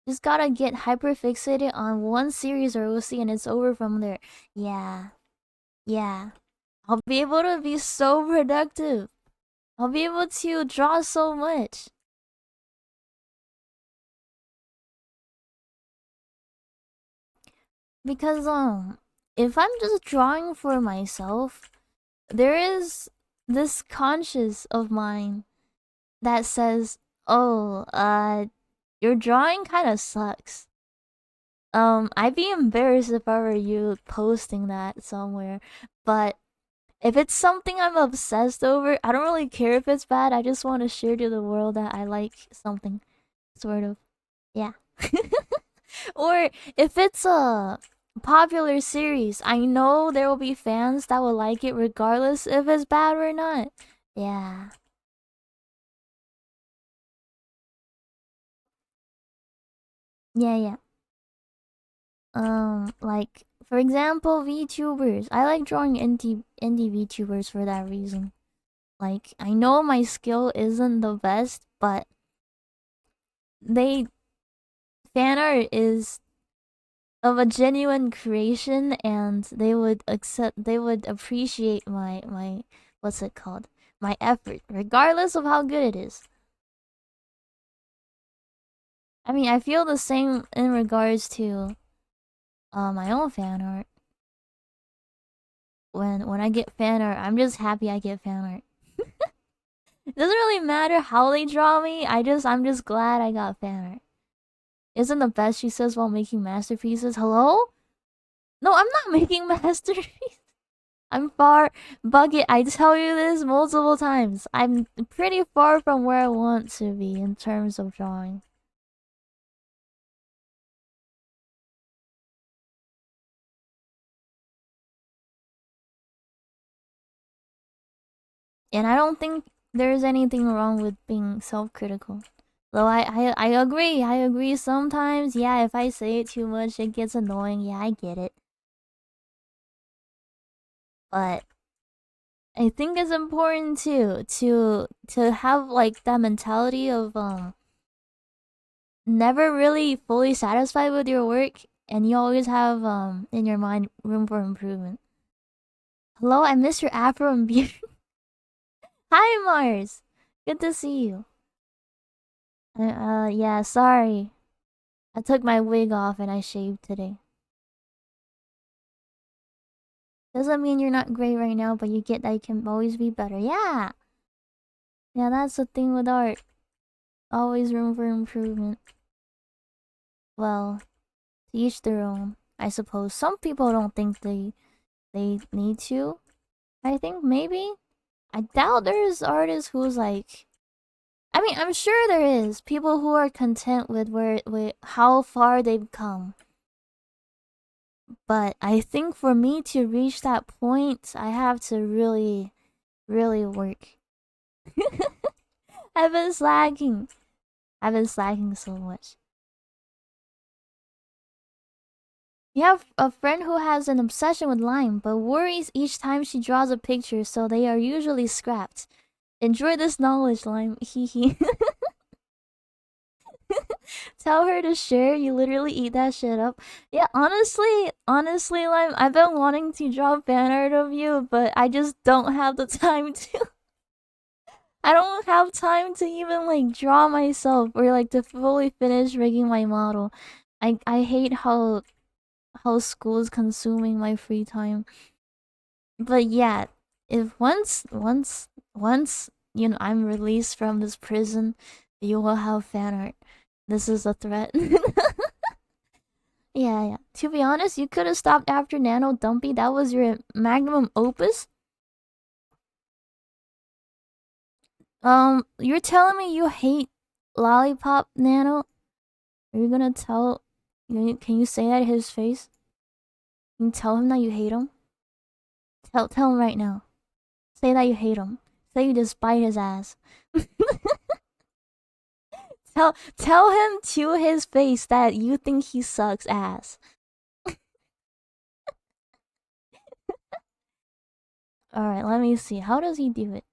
Just gotta get hyper fixated on one series or we'll see and it's over from there. Yeah. Yeah. I'll be able to be so productive. I'll be able to draw so much. Because if I'm just drawing for myself, there is this conscious of mine that says, "Oh, your drawing kind of sucks." I'd be embarrassed if I were you posting that somewhere, but if it's something I'm obsessed over, I don't really care if it's bad. I just want to share to the world that I like something, sort of. Yeah. Or if it's a popular series, I know there will be fans that will like it regardless if it's bad or not. Yeah. Yeah, yeah. Like for example, VTubers. I like drawing indie VTubers for that reason. Like I know my skill isn't the best, but they fan art is of a genuine creation and they would appreciate my what's it called? My effort, regardless of how good it is. I mean, I feel the same in regards to my own fan art. When I get fan art, I'm just happy I get fan art. It doesn't really matter how they draw me. I'm just glad I got fan art. Isn't the best, she says, while making masterpieces. Hello? No, I'm not making masterpieces. I'm far. Bucket, I tell you this multiple times. I'm pretty far from where I want to be in terms of drawing. And I don't think there's anything wrong with being self-critical. Though I agree. I agree sometimes. Yeah, if I say it too much, it gets annoying. Yeah, I get it. But I think it's important too to have like that mentality of never really fully satisfied with your work and you always have in your mind room for improvement. Hello, I miss your afro and beard. Hi Mars. Good to see you. Yeah, sorry. I took my wig off and I shaved today. Doesn't mean you're not great right now, but you get that you can always be better. Yeah. Yeah, that's the thing with art. Always room for improvement. Well, to each their own, I suppose. Some people don't think they need to. I think maybe. I doubt there's artists who's like. I mean, I'm sure there is people who are content with how far they've come. But I think for me to reach that point, I have to really, really work. I've been slacking. I've been slacking so much. You have a friend who has an obsession with lime, but worries each time she draws a picture, so they are usually scrapped. Enjoy this knowledge, lime. Hee hee. Tell her to share. You literally eat that shit up. Yeah, honestly, lime. I've been wanting to draw fan art of you, but I just don't have the time to. I don't have time to even like draw myself or like to fully finish rigging my model. I hate how school is consuming my free time. But yeah, if once you know I'm released from this prison, you will have fan art. This is a threat. Yeah, yeah. To be honest, you could have stopped after Nano Dumpy. That was your magnum opus. You're telling me you hate Lollipop Nano? Are you gonna tell? Can you say that to his face? Can you tell him that you hate him? Tell him right now. Say that you hate him. Say you despise his ass. Tell him to his face that you think he sucks ass. Alright, let me see. How does he do it?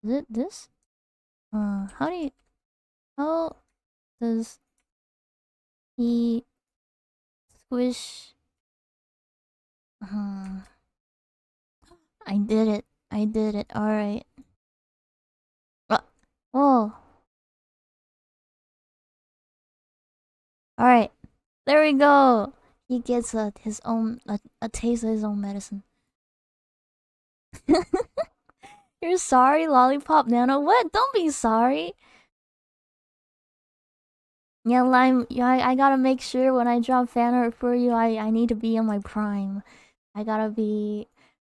Is it this? How do you... How does he squish... I did it. I did it. Alright. Whoa. Alright. There we go. He gets his own... a taste of his own medicine. You're sorry, Lollipop Nano? What? Don't be sorry. Yeah, Lime, I gotta make sure when I drop fan art for you, I need to be in my prime. I gotta be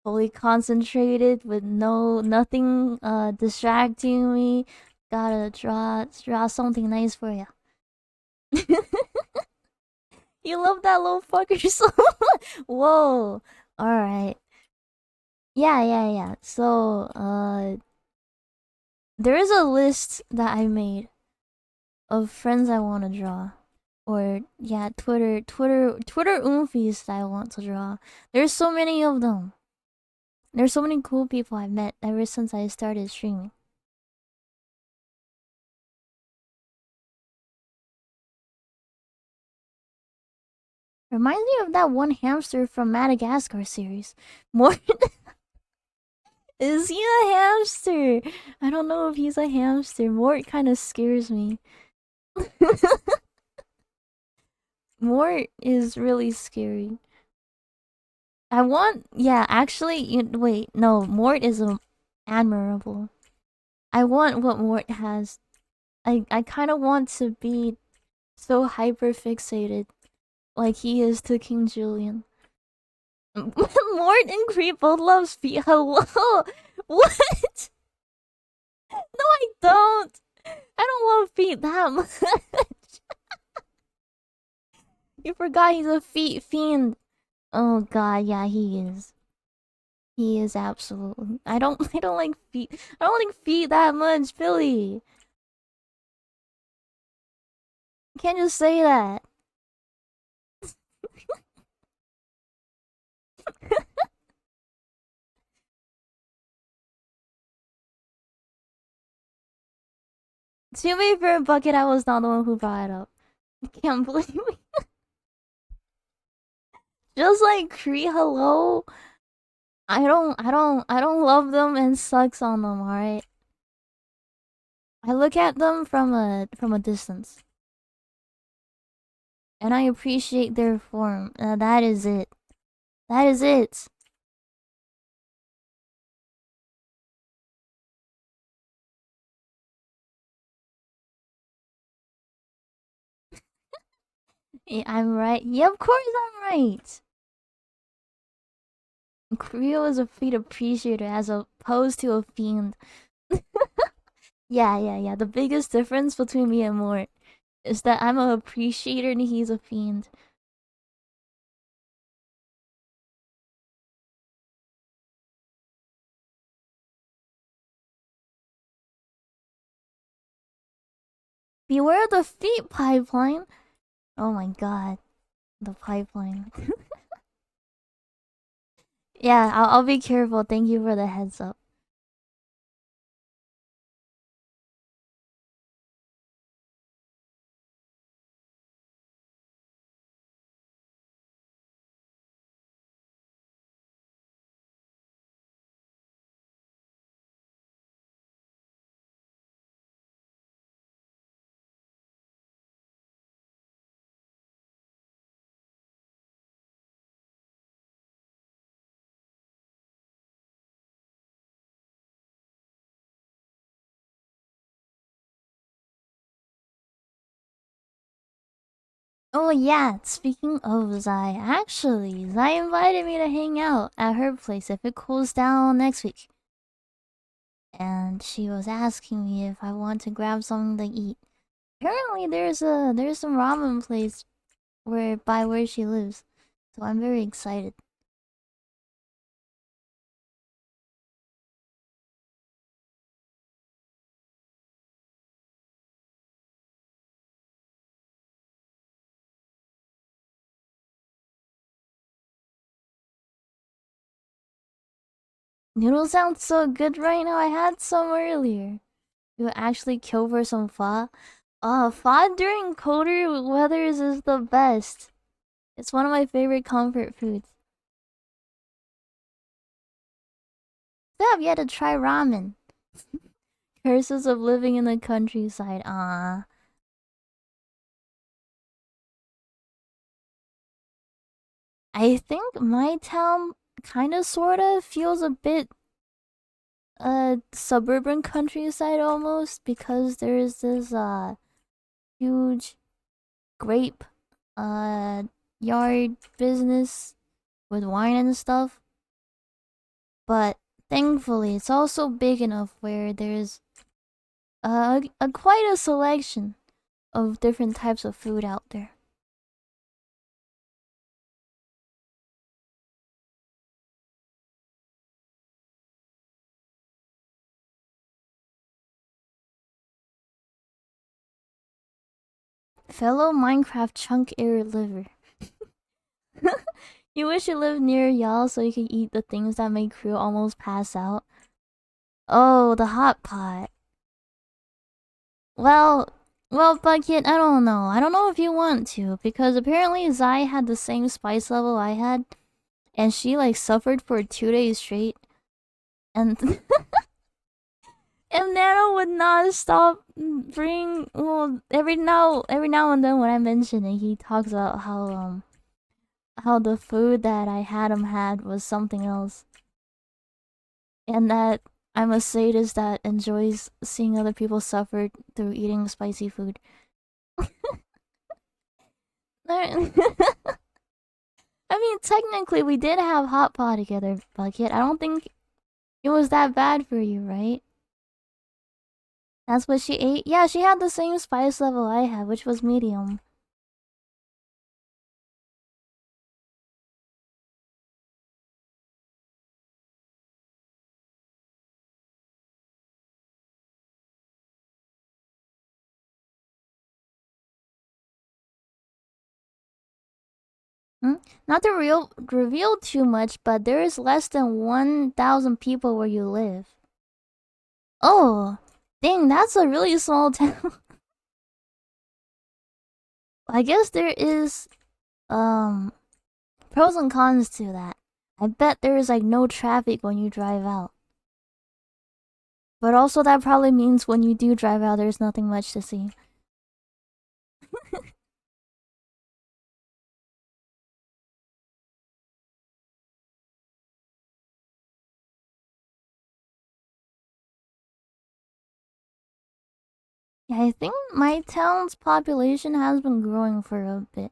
fully concentrated with nothing distracting me. Gotta draw something nice for you. You love that little fucker so much. Whoa. Alright. Yeah. So, there is a list that I made of friends I want to draw. Or, yeah, Twitter oomfies that I want to draw. There's so many of them. There's so many cool people I've met ever since I started streaming. Reminds me of that one hamster from Madagascar series. Mort. Is he a hamster? I don't know if he's a hamster. Mort kind of scares me. Mort is really scary. Actually, wait, no, Mort is admirable. I want what Mort has. I kind of want to be so hyper fixated like he is to King Julian. Mort and Creep both love feet. Hello? What? No, I don't. I don't love feet that much. You forgot he's a feet fiend. Oh god, yeah, he is. He is absolutely. I don't like feet. I don't like feet that much, Billy. You can't just say that. To be fair, Bucket, I was not the one who brought it up. I can't believe it. Just like Cree, hello. I don't love them and sucks on them. All right. I look at them from a distance, and I appreciate their form. That is it. That is it. Yeah, I'm right. Yeah, of course I'm right. Creo is a feat appreciator as opposed to a fiend. Yeah. The biggest difference between me and Mort is that I'm a appreciator and he's a fiend. Beware the feet pipeline. Oh my god, the pipeline. Yeah, I'll be careful. Thank you for the heads up. Oh yeah, speaking of Zai, actually, Zai invited me to hang out at her place if it cools down next week. And she was asking me if I want to grab something to eat. Apparently there's some ramen place where she lives. So I'm very excited. Noodles sound so good right now. I had some earlier. You actually kill for some pho? Pho during colder weathers is the best. It's one of my favorite comfort foods. Still have yet to try ramen. Curses of living in the countryside. I think my town kind of sort of feels a bit suburban countryside almost because there's this huge grape uh yard business with wine and stuff. But thankfully it's also big enough where there's a quite a selection of different types of food out there. Fellow Minecraft chunk air liver. You wish you lived near y'all so you could eat the things that make crew almost pass out. Oh, the hot pot. Well, Bucket, I don't know. I don't know if you want to, because apparently Zai had the same spice level I had, and she like suffered for 2 days straight. And and Nano would not stop bring well every now and then when I mention it, he talks about how the food that I had was something else. And that I'm a sadist that enjoys seeing other people suffer through eating spicy food. I mean, technically, we did have hot pot together, Bucket. I don't think it was that bad for you, right? That's what she ate? Yeah, she had the same spice level I had, which was medium. Hmm? Not to reveal too much, but there is less than 1,000 people where you live. Oh, dang, that's a really small town. I guess there is um pros and cons to that. I bet there is like no traffic when you drive out. But also that probably means when you do drive out there's nothing much to see. Yeah, I think my town's population has been growing for a bit.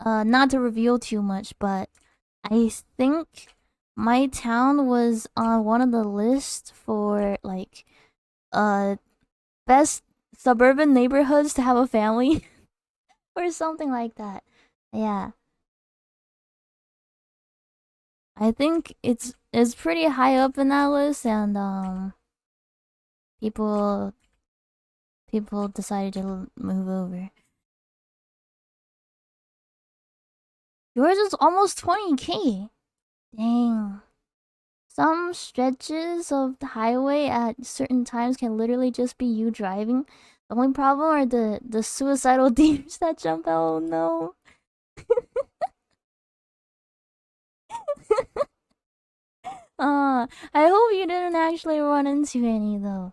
Not to reveal too much, but I think my town was on one of the lists for like uh best suburban neighborhoods to have a family or something like that. Yeah. I think it's pretty high up in that list and people people decided to move over. Yours is almost 20K. Dang. Some stretches of the highway at certain times can literally just be you driving. The only problem are the suicidal deers that jump out. Oh no. I hope you didn't actually run into any though.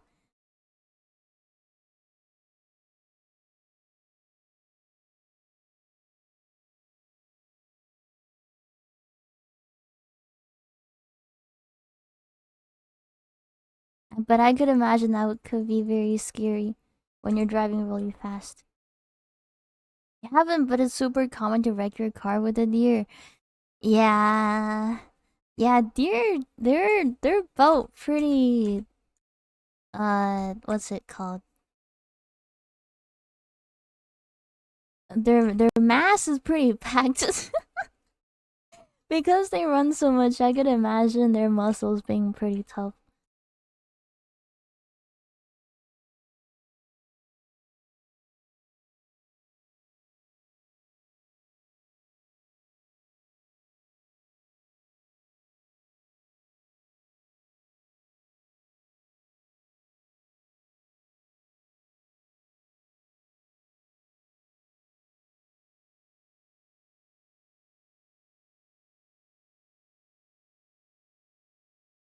But I could imagine could be very scary when you're driving really fast. You haven't, but it's super common to wreck your car with a deer. Yeah. Yeah, deer they're both pretty what's it called? Their mass is pretty packed. Because they run so much, I could imagine their muscles being pretty tough.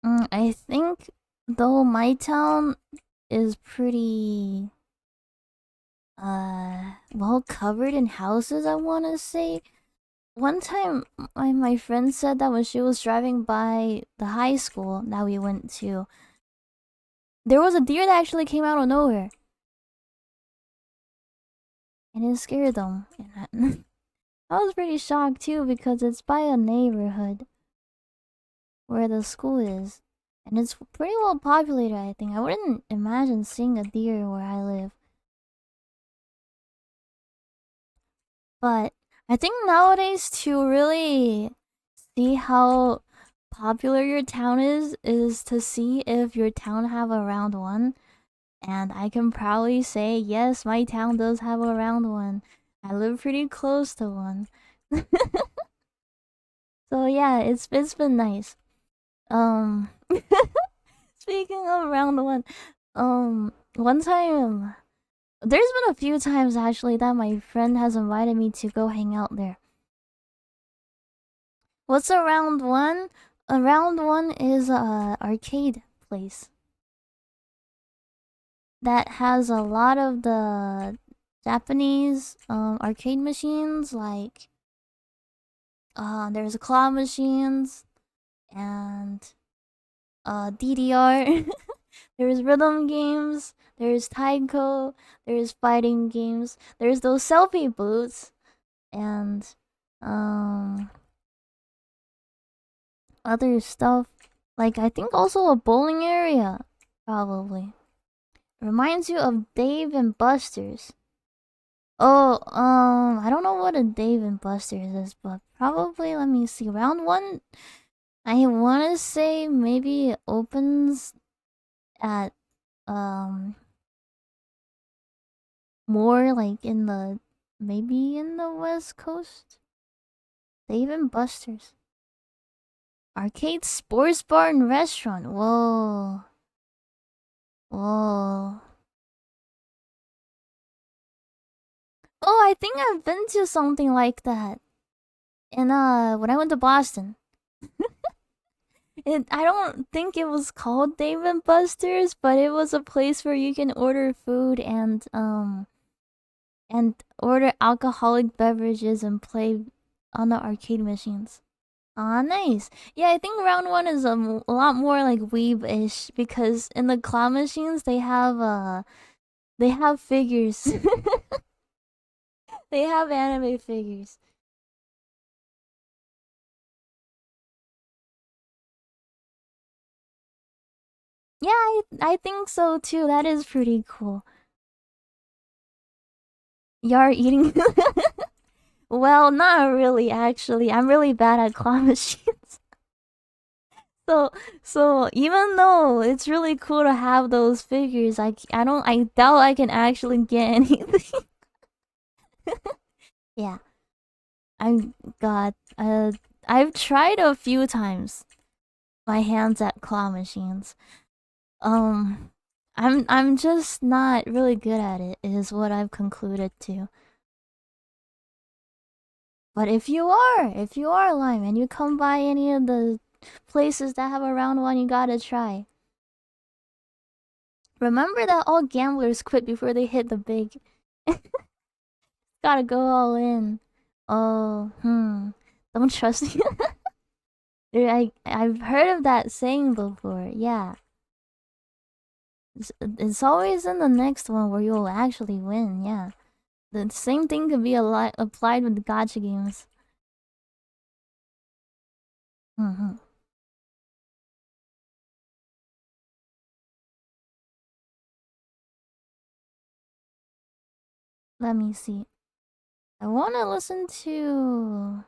I think though my town is pretty well covered in houses, I want to say. One time my friend said that when she was driving by the high school that we went to, there was a deer that actually came out of nowhere. And it scared them. And I was pretty shocked too because it's by a neighborhood where the school is. And it's pretty well populated, I think. I wouldn't imagine seeing a deer where I live. But I think nowadays to really see how popular your town is to see if your town have a round one. And I can proudly say, yes, my town does have a round one. I live pretty close to one. So yeah, it's been nice. Um Speaking of round one, one time there's been a few times actually that my friend has invited me to go hang out there. What's a round one? A round one is a arcade place that has a lot of the Japanese arcade machines like there's claw machines and DDR. There's rhythm games, there's taiko, there's fighting games, there's those selfie booths, and um other stuff. Like I think also a bowling area, probably. Reminds you of Dave and Buster's. Oh, I don't know what a Dave and Buster's is, but probably let me see. Round one, I wanna say maybe it opens at um more like in the maybe in the West Coast. Dave and Buster's. Arcade, sports bar, and restaurant. Whoa. Whoa. Oh, I think I've been to something like that. In when I went to Boston. I don't think it was called Dave and Buster's, but it was a place where you can order food and order alcoholic beverages and play on the arcade machines. Ah, nice. Yeah, I think round one is a lot more like weeb-ish because in the claw machines they have figures. They have anime figures. Yeah, I think so too. That is pretty cool. You're eating. Well, not really actually. I'm really bad at claw machines. So so even though it's really cool to have those figures, I doubt I can actually get anything. Yeah. I got I've tried a few times my hands at claw machines. Um I'm just not really good at it is what I've concluded to. But if you are Lime and you come by any of the places that have a round one, you gotta try. Remember that all gamblers quit before they hit the big. Gotta go all in. Oh, don't trust me. I've heard of that saying before. Yeah, it's always in the next one where you'll actually win. Yeah, the same thing could be a lot applied with the gacha games. Hmm. Let me see. I want to listen to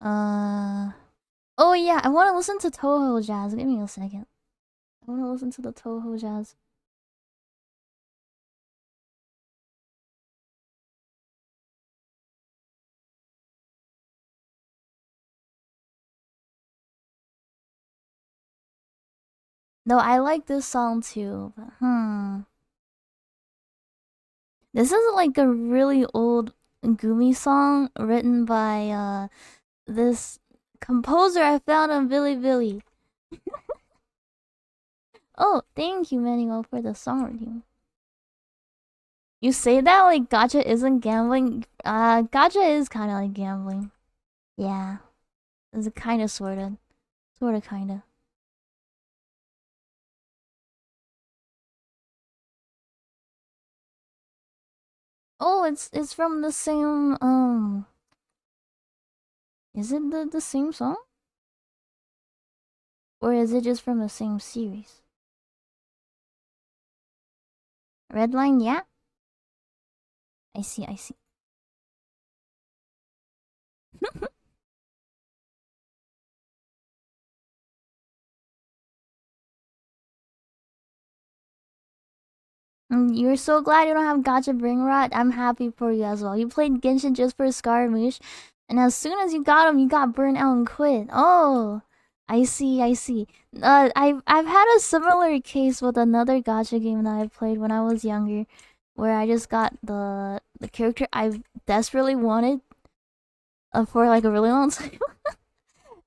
uh. Oh yeah, I want to listen to Toho Jazz. Give me a second. I want to listen to the Toho Jazz. No, I like this song too, but this is like a really old Gumi song written by this Composer I found on Bilibili. Oh, thank you, Manuel, for the song review. You say that like gacha isn't gambling. Gacha is kind of like gambling. Yeah, it's kind of, sort of, kind of. Oh, it's from the same. Is it the same song, or is it just from the same series? Redline, yeah. I see, I see. You're so glad you don't have Gacha Bring Rot. I'm happy for you as well. You played Genshin just for Scaramouche, and as soon as you got him, you got burnt out and quit. Oh, I see, I see. I've had a similar case with another Gacha game that I played when I was younger, where I just got the character I desperately wanted for like a really long time.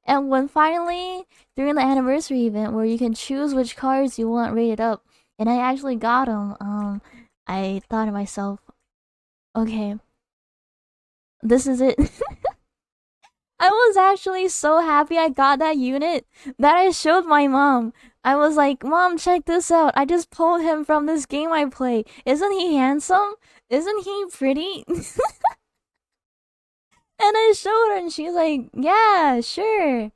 And when finally, during the anniversary event where you can choose which cards you want rated up, and I actually got them, I thought to myself, okay, this is it. I was actually so happy I got that unit that I showed my mom. I was like, Mom, check this out. I just pulled him from this game I play. Isn't he handsome? Isn't he pretty? And I showed her, and she's like, yeah, sure.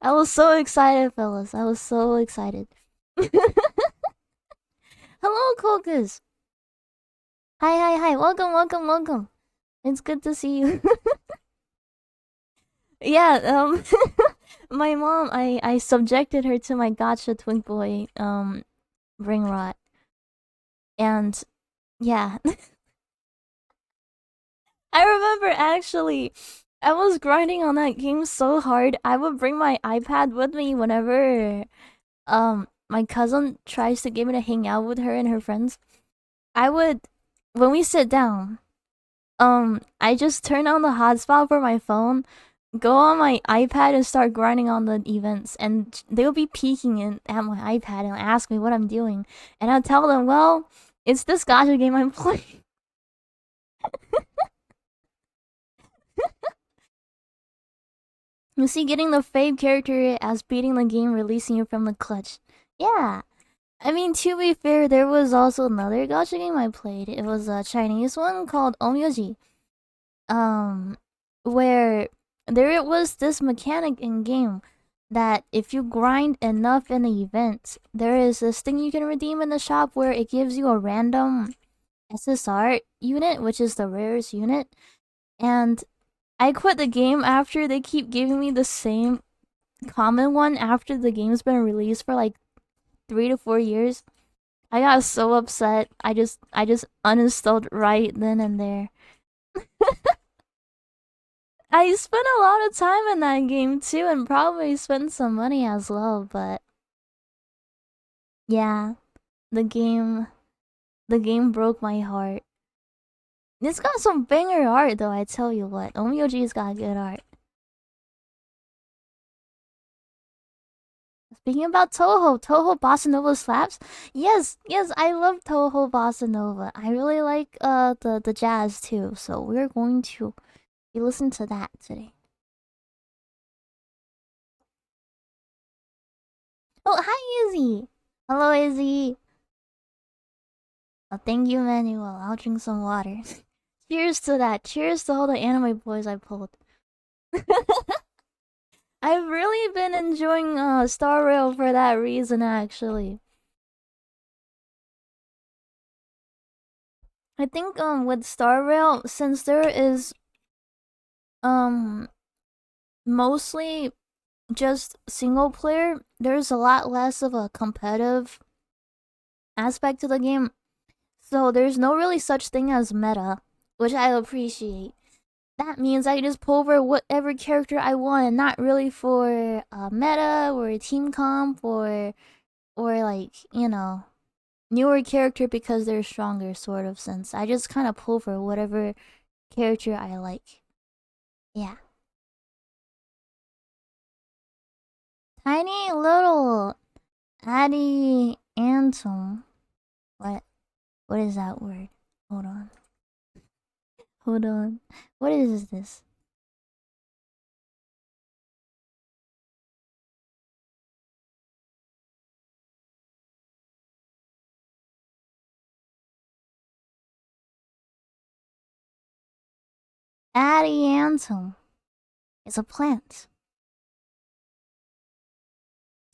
I was so excited, fellas. I was so excited. Hello, Cocos. Hi, hi, hi. Welcome, welcome, welcome. It's good to see you. Yeah, my mom, I subjected her to my Gacha Twink Boy, Ring Rot. And, yeah. I remember actually, I was grinding on that game so hard, I would bring my iPad with me whenever, my cousin tries to get me to hang out with her and her friends. I would, when we sit down, I just turn on the hotspot for my phone, go on my iPad and start grinding on the events, and they'll be peeking in at my iPad and ask me what I'm doing, and I'll tell them, well, it's this gacha game I'm playing. You see, getting the fave character as beating the game, releasing you from the clutch. Yeah. I mean, to be fair, there was also another gacha game I played. It was a Chinese one called Omyoji. Um, where there was this mechanic in game that if you grind enough in the event, there is this thing you can redeem in the shop where it gives you a random SSR unit, which is the rarest unit. And I quit the game after they keep giving me the same common one after the game's been released for like 3 to 4 years. I got so upset. I just uninstalled right then and there. I spent a lot of time in that game too, and probably spent some money as well, but yeah, the game the game broke my heart. It's got some banger art though, I tell you what. Omyoji's got good art. Speaking about Toho Bossa Nova slaps. Yes, yes, I love Toho Bossa Nova. I really like the jazz too, so we're going to be listening to that today. Oh, hi Izzy. Hello Izzy. Oh, thank you, Manuel. I'll drink some water. Cheers to that. Cheers to all the anime boys I pulled. I've really been enjoying Star Rail for that reason, actually. I think with Star Rail, since there is um mostly just single player, there's a lot less of a competitive aspect to the game. So there's no really such thing as meta, which I appreciate. That means I can just pull over whatever character I want, and not really for meta or a team comp or like, newer character because they're stronger, sort of sense. I just kind of pull for whatever character I like. Yeah. Tiny little Addy Anton. What? What is that word? Hold on. Hold on. What is this? Adiantum. It's a plant.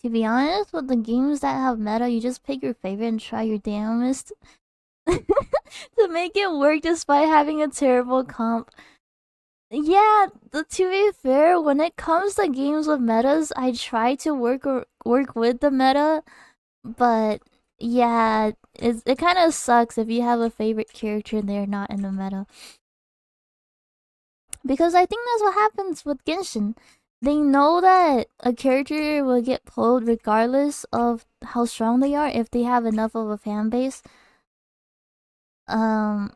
To be honest, with the games that have meta, you just pick your favorite and try your damnest to make it work despite having a terrible comp. Yeah, to be fair, when it comes to games with metas, I try to work with the meta, but yeah, it kind of sucks if you have a favorite character and they're not in the meta. Because I think that's what happens with Genshin. They know that a character will get pulled regardless of how strong they are if they have enough of a fan base. Um,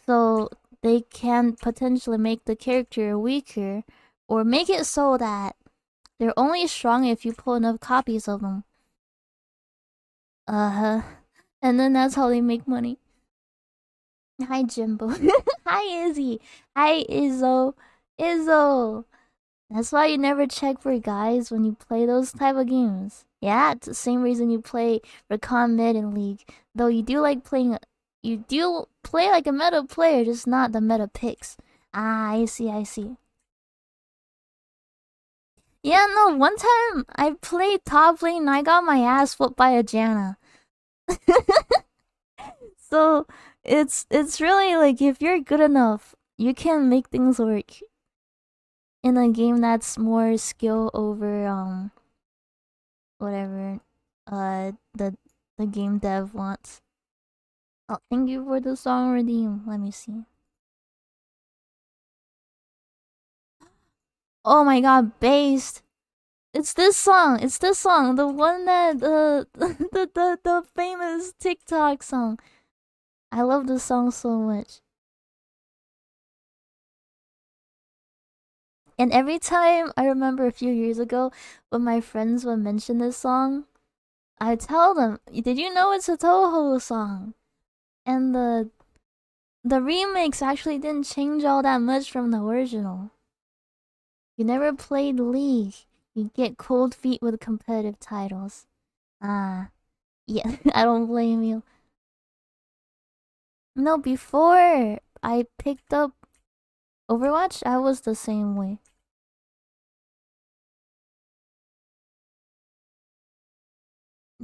so they can potentially make the character weaker or make it so that they're only strong if you pull enough copies of them. Uh-huh. And then that's how they make money. Hi, Jimbo. Hi, Izzy. Hi, Izzo. Izzo. That's why you never check for guys when you play those type of games. Yeah, it's the same reason you play Recon Mid in League. Though you do like playing, you do play like a meta player, just not the meta picks. Ah, I see, I see. Yeah, no, one time I played top lane and I got my ass whooped by a Janna. So it's really like if you're good enough, you can make things work in a game that's more skill over whatever the game dev wants. Oh, thank you for the song redeem. Let me see. Oh my god, based. It's this song. It's this song. The one that the famous TikTok song. I love this song so much. And every time I remember a few years ago when my friends would mention this song, I tell them, "Did you know it's a Toho song?" And the remix actually didn't change all that much from the original. You never played League. You get cold feet with competitive titles. Ah, yeah, I don't blame you. No, before I picked up Overwatch, I was the same way.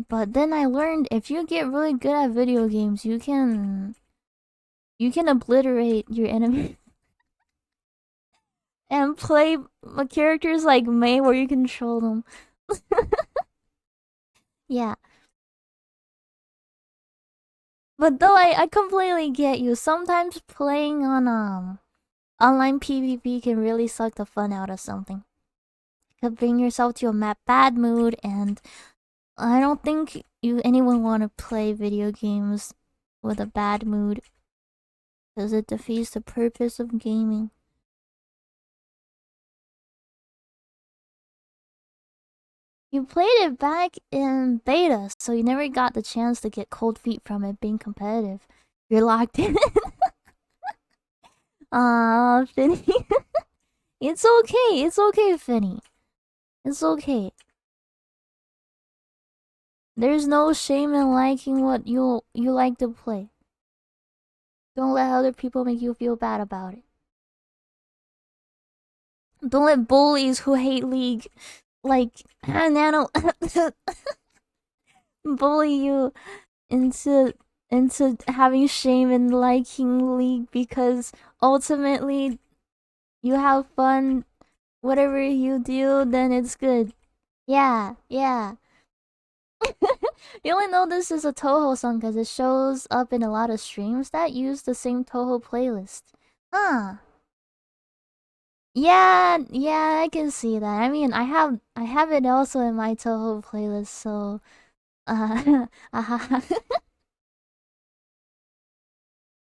But then I learned if you get really good at video games, you can obliterate your enemy and play characters like Mei where you control them. Yeah. But though I completely get you. Sometimes playing on online PvP can really suck the fun out of something. You could bring yourself to a bad mood, and I don't think anyone want to play video games with a bad mood because it defeats the purpose of gaming. You played it back in beta, so you never got the chance to get cold feet from it being competitive. You're locked in. Aw, Finny. It's okay. It's okay, Finny. It's okay. There's no shame in liking what you like to play. Don't let other people make you feel bad about it. Don't let bullies who hate League, like Nano, bully you into having shame in liking League because ultimately you have fun. Whatever you do, then it's good. Yeah, yeah. You only know this is a Toho song because it shows up in a lot of streams that use the same Toho playlist. Huh. Yeah, yeah, I can see that. I mean, I have it also in my Toho playlist, so uh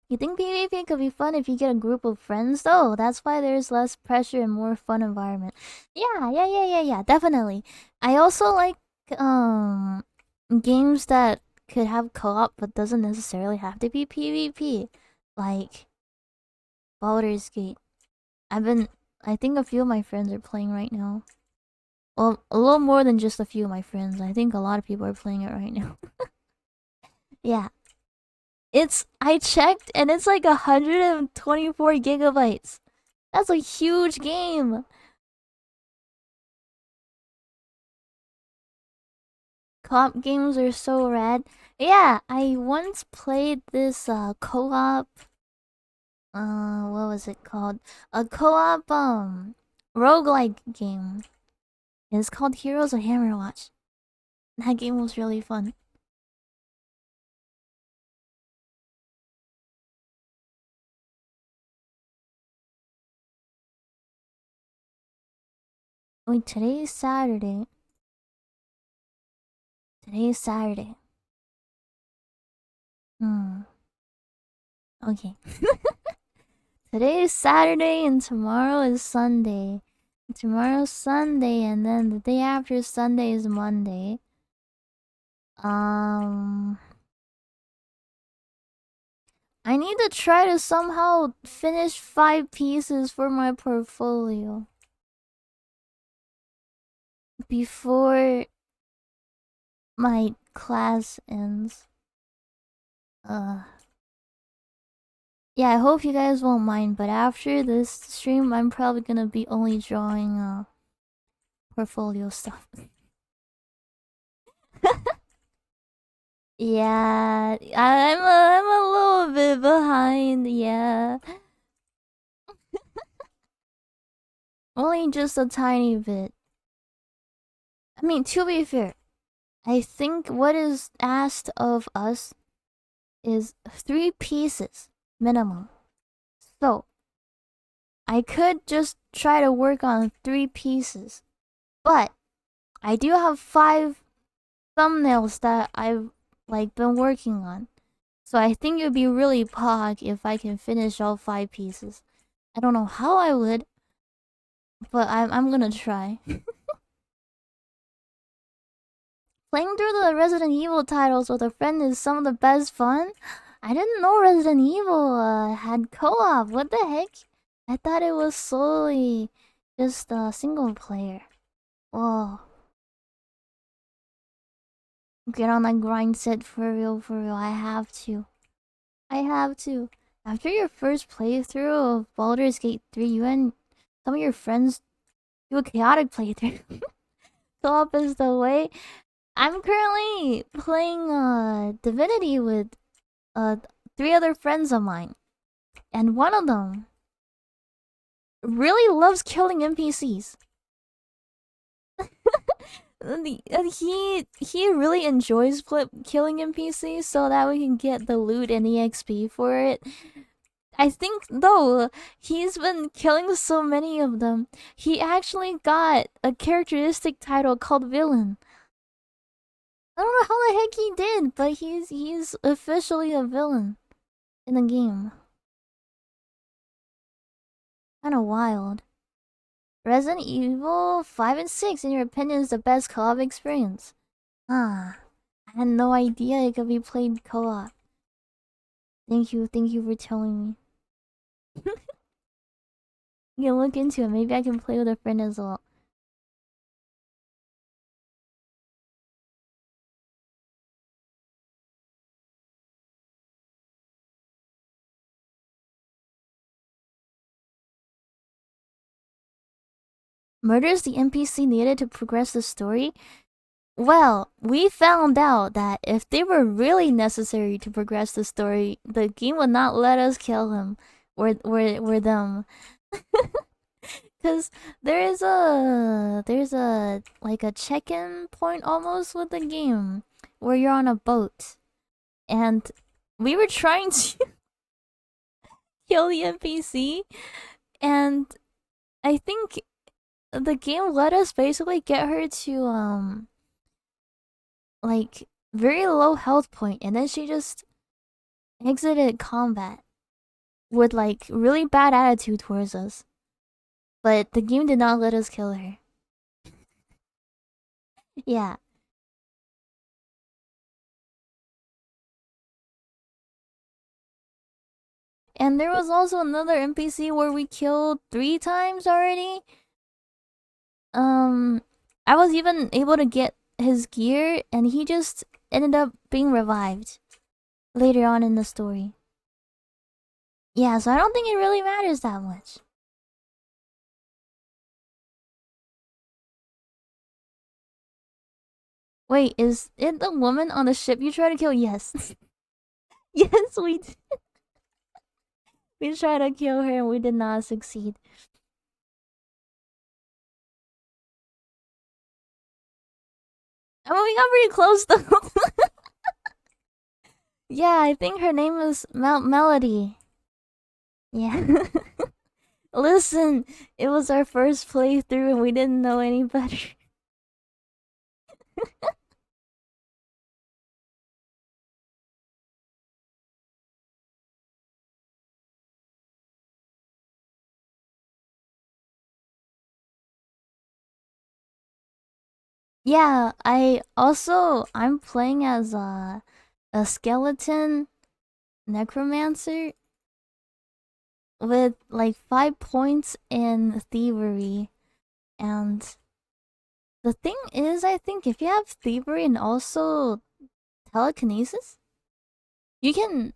You think PvP could be fun if you get a group of friends, though? That's why there's less pressure and more fun environment. Yeah, definitely. I also like um games that could have co-op but doesn't necessarily have to be PvP. Like Baldur's Gate. I think a few of my friends are playing right now. Well, a little more than just a few of my friends. I think a lot of people are playing it right now. Yeah. I checked and it's like 124 gigabytes. That's a huge game. Co-op games are so rad. Yeah, I once played this co-op what was it called? A co-op roguelike game. It's called Heroes of Hammerwatch. That game was really fun. Wait, today's Saturday. Today's Saturday. Okay. Today is Saturday and tomorrow is Sunday. Tomorrow's Sunday and then the day after Sunday is Monday. I need to try to somehow finish 5 pieces for my portfolio before my class ends. Yeah, I hope you guys won't mind, but after this stream, I'm probably gonna be only drawing portfolio stuff. Yeah, I'm a little bit behind, yeah. Only just a tiny bit. I mean, to be fair, I think what is asked of us is 3 pieces minimum. So, I could just try to work on 3 pieces. But I do have 5 thumbnails that I've been working on. So I think it would be really pog if I can finish all 5 pieces. I don't know how I would, but I'm gonna try. Playing through the Resident Evil titles with a friend is some of the best fun. I didn't know Resident Evil had co-op. What the heck? I thought it was solely just single player. Whoa. Get on that grind set for real, for real. I have to. I have to. After your first playthrough of Baldur's Gate 3, you and some of your friends do a chaotic playthrough. Co-op is the way. I'm currently playing Divinity with 3 other friends of mine. And one of them really loves killing NPCs. He really enjoys killing NPCs so that we can get the loot and EXP for it. I think though he's been killing so many of them, he actually got a characteristic title called villain. I don't know how the heck he did, but he's officially a villain in the game. Kinda wild. Resident Evil 5 and 6, in your opinion, is the best co-op experience? I had no idea it could be played co-op. Thank you for telling me. You can look into it, maybe I can play with a friend as well. Murders the NPC needed to progress the story? Well, we found out that if they were really necessary to progress the story, the game would not let us kill him or them. Cause there's a like a check-in point almost with the game where you're on a boat, and we were trying to kill the NPC, and I think the game let us basically get her to like very low health point, and then she just exited combat. with like really bad attitude towards us. But the game did not let us kill her. Yeah. And there was also another NPC where we killed 3 times already. Um, I was even able to get his gear, and he just ended up being revived later on in the story. Yeah, so I don't think it really matters that much. Wait, is it the woman on the ship you try to kill? Yes. Yes, we did. We tried to kill her and we did not succeed. I mean, we got pretty close though. Yeah, I think her name is Melody. Yeah. Listen, it was our first playthrough and we didn't know any better. Yeah, I'm playing as a skeleton necromancer with like 5 points in thievery. And the thing is, I think if you have thievery and also telekinesis, you can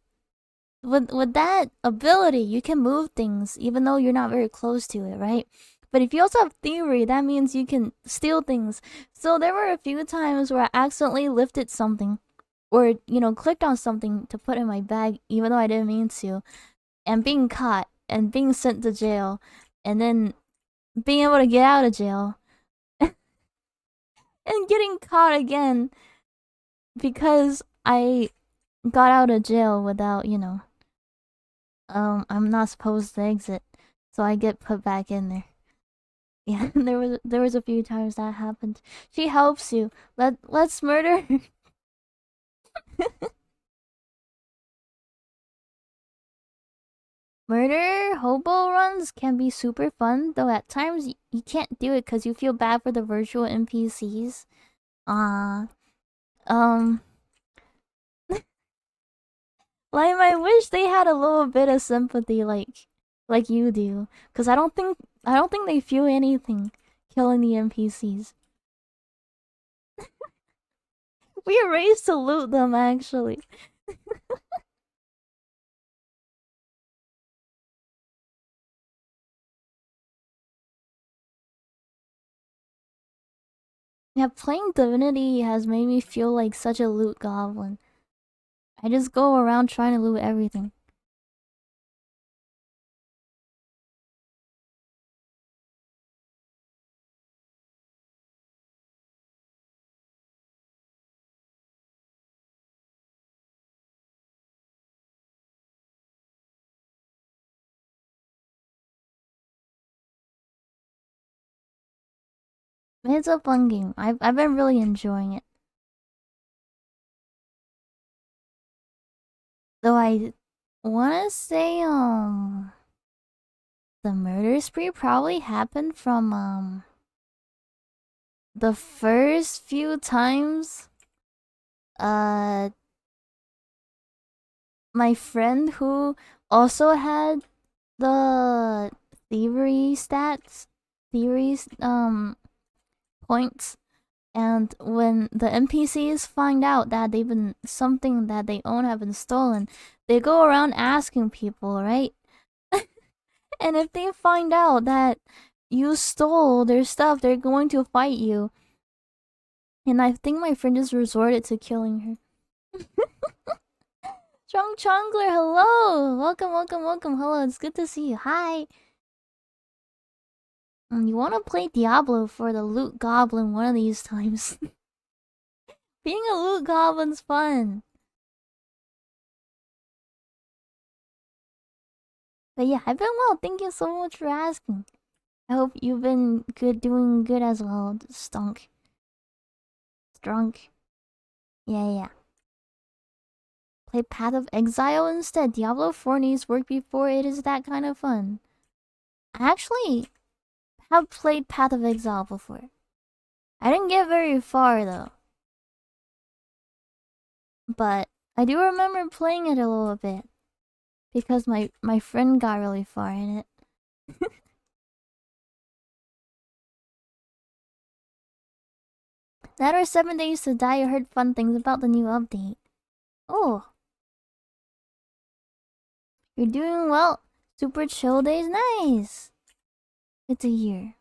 with that ability you can move things even though you're not very close to it, right? But if you also have thievery, that means you can steal things. So there were a few times where I accidentally lifted something or clicked on something to put in my bag even though I didn't mean to, and being caught and being sent to jail, and then being able to get out of jail and getting caught again because I got out of jail without, I'm not supposed to exit, so I get put back in there. Yeah, there was a few times that happened. She helps you. Let's murder. Murder hobo runs can be super fun, though at times you can't do it because you feel bad for the virtual NPCs. Uh um, like I wish they had a little bit of sympathy, like you do, because I don't think they feel anything killing the NPCs. We erased to loot them actually. Yeah, playing Divinity has made me feel like such a loot goblin. I just go around trying to loot everything. It's a fun game. I've been really enjoying it. Though I wanna say the murder spree probably happened from the first few times uh my friend who also had the thievery stats theories points, and when the NPCs find out that they've been something that they own have been stolen, they go around asking people, right? And if they find out that you stole their stuff, they're going to fight you. And I think my friend just resorted to killing her. Strong Chongler, hello! Welcome, welcome, welcome. Hello, it's good to see you. Hi. You want to play Diablo for the loot goblin one of these times. Being a loot goblin's fun. But yeah, I've been well. Thank you so much for asking. I hope you've been doing good as well. Stunk. Strunk. Yeah, yeah. play Path of Exile instead. Diablo 4 needs work before it is that kind of fun. I actually have played Path of Exile before. I didn't get very far though. But I do remember playing it a little bit. Because my friend got really far in it. That or 7 Days to Die. I heard fun things about the new update. Oh. You're doing well. Super chill days. Nice. Good to hear.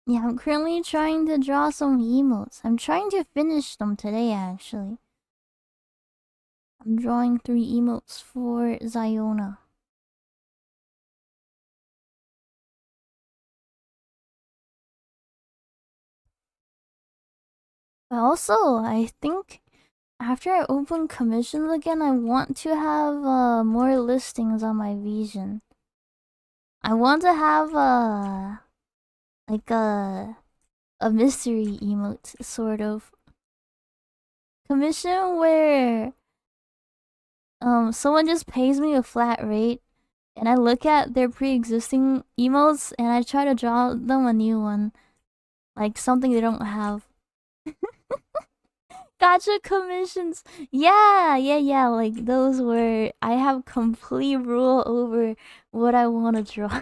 Yeah, I'm currently trying to draw some emotes. I'm trying to finish them today, actually. I'm drawing 3 emotes for Ziona. But also, I think after I open commissions again, I want to have more listings on my Vision. I want to have like a mystery emote sort of commission where someone just pays me a flat rate and I look at their pre-existing emotes and I try to draw them a new one, like something they don't have. Gotcha commissions. Yeah, like those where I have complete rule over what I want to draw.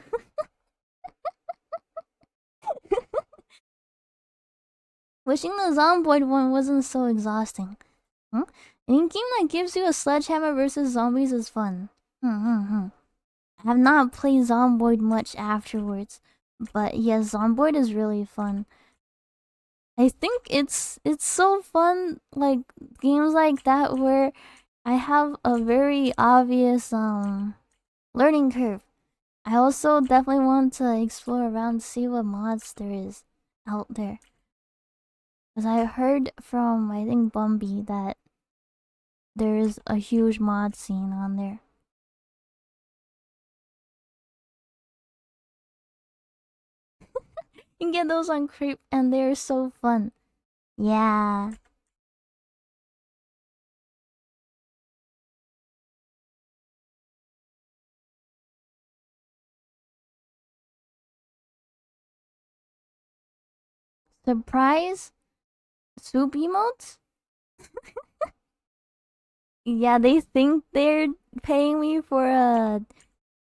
Wishing the Zomboid one wasn't so exhausting. Hmm? Any game that gives you a sledgehammer versus zombies is fun. I have not played Zomboid much afterwards, but yeah, Zomboid is really fun. I think it's so fun, like games like that where I have a very obvious learning curve. I also definitely want to explore around to see what mods there is out there. Because I heard from, I think, Bumby that there is a huge mod scene on there. You can get those on Creep and they're so fun. Yeah. Surprise? Soup emotes? Yeah, they think they're paying me for a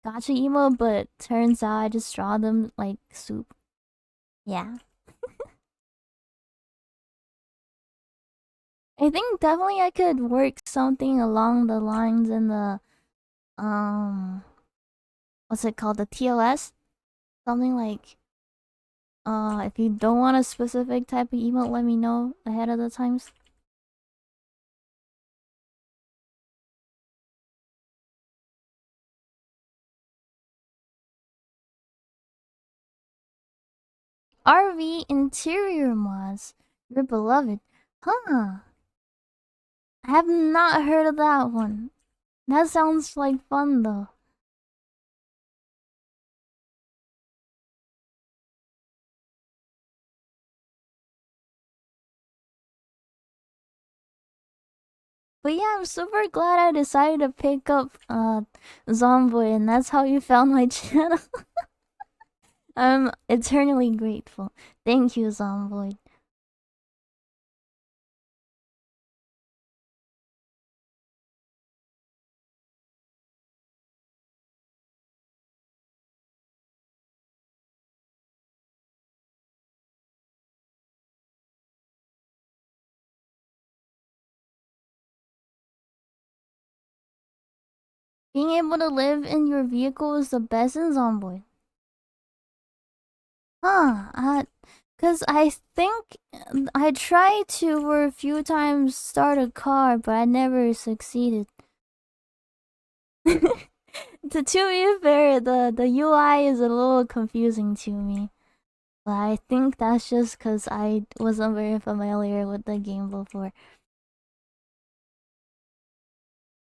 gotcha emote, but turns out I just draw them like soup. Yeah. I think definitely I could work something along the lines in the what's it called? The TLS? Something like if you don't want a specific type of emote, let me know ahead of the times. RV interior mods. Your beloved. Huh. I have not heard of that one. That sounds like fun though. But yeah, I'm super glad I decided to pick up Zomboid and that's how you found my channel. I'm eternally grateful. Thank you, Zomboid. Being able to live in your vehicle is the best in Zomboid. Huh, cause I think I tried to for a few times start a car, but I never succeeded. To be fair, the UI is a little confusing to me. But I think that's just because I wasn't very familiar with the game before.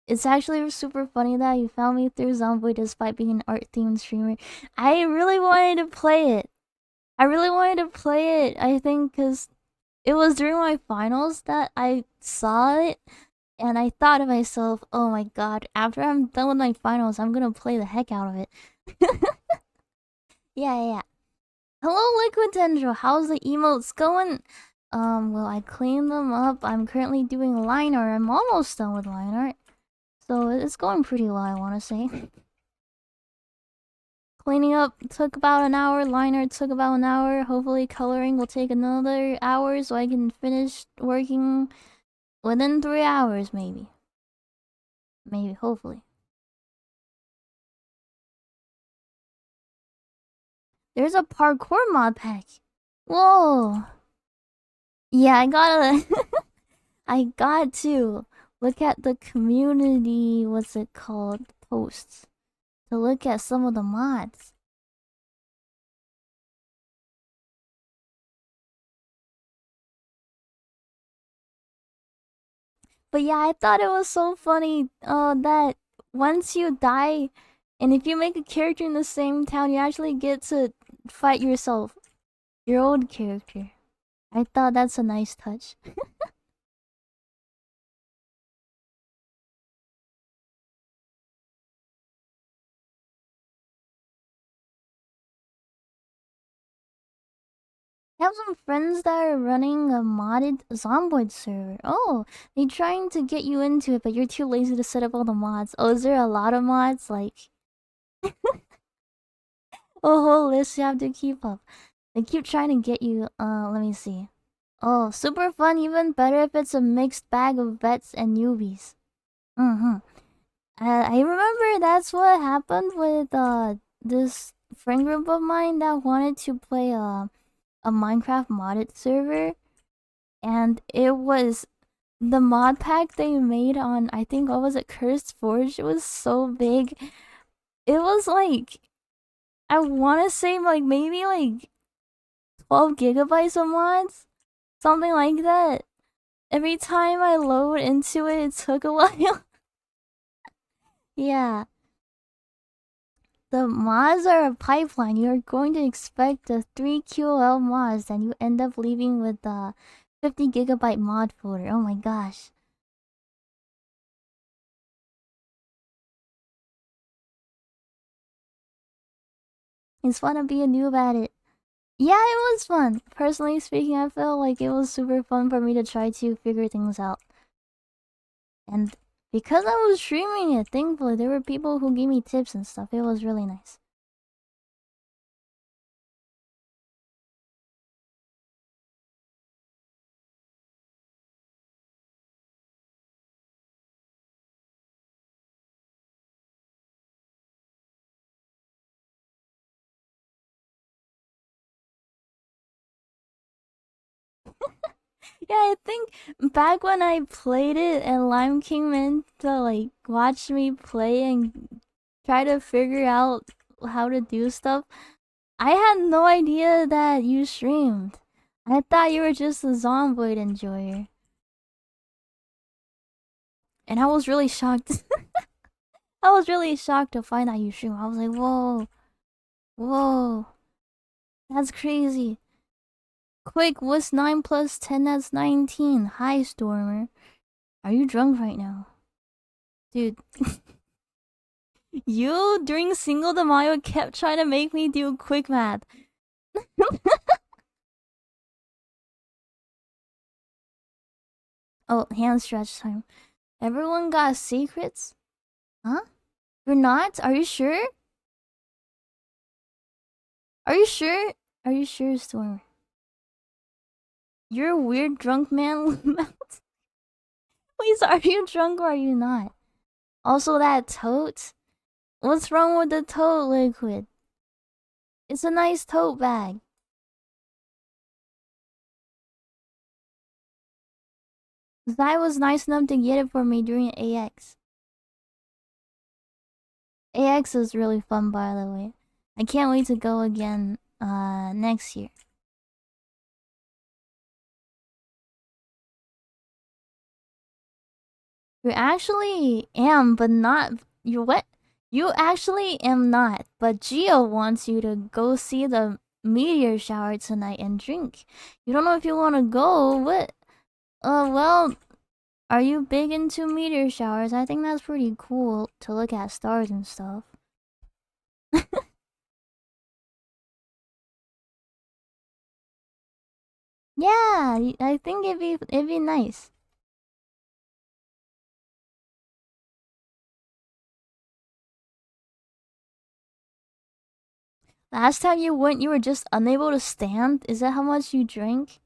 It's actually super funny that you found me through Zomboid despite being an art-themed streamer. I really wanted to play it. I think because it was during my finals that I saw it. And I thought to myself, oh my god, after I'm done with my finals, I'm gonna play the heck out of it. Yeah. Hello, Liquid Tendril. How's the emotes going? Well, I cleaned them up. I'm currently doing line art. I'm almost done with line art. So it's going pretty well, I want to say. Cleaning up took about an hour. Line art took about an hour. Hopefully coloring will take another hour so I can finish working within 3 hours, maybe. Maybe, hopefully. There's a parkour mod pack. Whoa. Yeah, I gotta... I got to look at the community, what's it called, posts. To look at some of the mods. But yeah, I thought it was so funny that once you die, and if you make a character in the same town, you actually get to fight yourself. Your old character. I thought that's a nice touch. I have some friends that are running a modded Zomboid server. Oh, they're trying to get you into it, but you're too lazy to set up all the mods. Oh, is there a lot of mods? Like, a whole list you have to keep up. They keep trying to get you, let me see. Oh, super fun, even better if it's a mixed bag of vets and newbies. Mm-hmm. I remember that's what happened with, this friend group of mine that wanted to play, a Minecraft modded server. And it was the mod pack they made on, I think, what was it, Cursed Forge? It was so big. It was like, I want to say like maybe like 12 gigabytes of mods, something like that. Every time I load into it, it took a while. Yeah, the mods are a pipeline. You're going to expect the 3 QOL mods, and you end up leaving with the 50 gigabyte mod folder. Oh my gosh. It's fun to be a noob at it. Yeah, it was fun. Personally speaking, I felt like it was super fun for me to try to figure things out. And because I was streaming it, thankfully, there were people who gave me tips and stuff. It was really nice. Yeah, I think back when I played it and Lime came in to like watch me play and try to figure out how to do stuff, I had no idea that you streamed. I thought you were just a Zomboid enjoyer. And I was really shocked. I was really shocked to find out you stream. I was like, whoa, whoa, that's crazy. Quick, what's 9 plus 10? That's 19. Hi, Stormer. Are you drunk right now? Dude. You, during Single de Mayo, kept trying to make me do quick math. Oh, hand stretch time. Everyone got secrets? Huh? You're not? Are you sure? Are you sure? Are you sure, Stormer? You're a weird drunk man. Please, are you drunk or are you not? Also, that tote? What's wrong with the tote, Liquid? It's a nice tote bag. Zai was nice enough to get it for me during AX. AX is really fun, by the way. I can't wait to go again next year. You actually am, but not. You what? You actually am not. But Geo wants you to go see the meteor shower tonight and drink. You don't know if you want to go. What? Well, are you big into meteor showers? I think that's pretty cool to look at stars and stuff. Yeah, I think it'd be nice. Last time you went, you were just unable to stand. Is that how much you drink?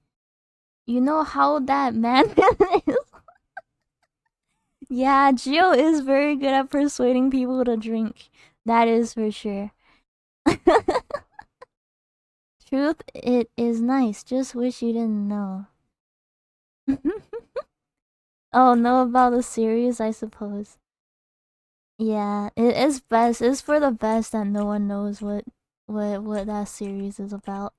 You know how that man is. Yeah, Gio is very good at persuading people to drink. That is for sure. Truth, it is nice. Just wish you didn't know. Oh, know about the series, I suppose. Yeah, it is best. It's for the best that no one knows what that series is about.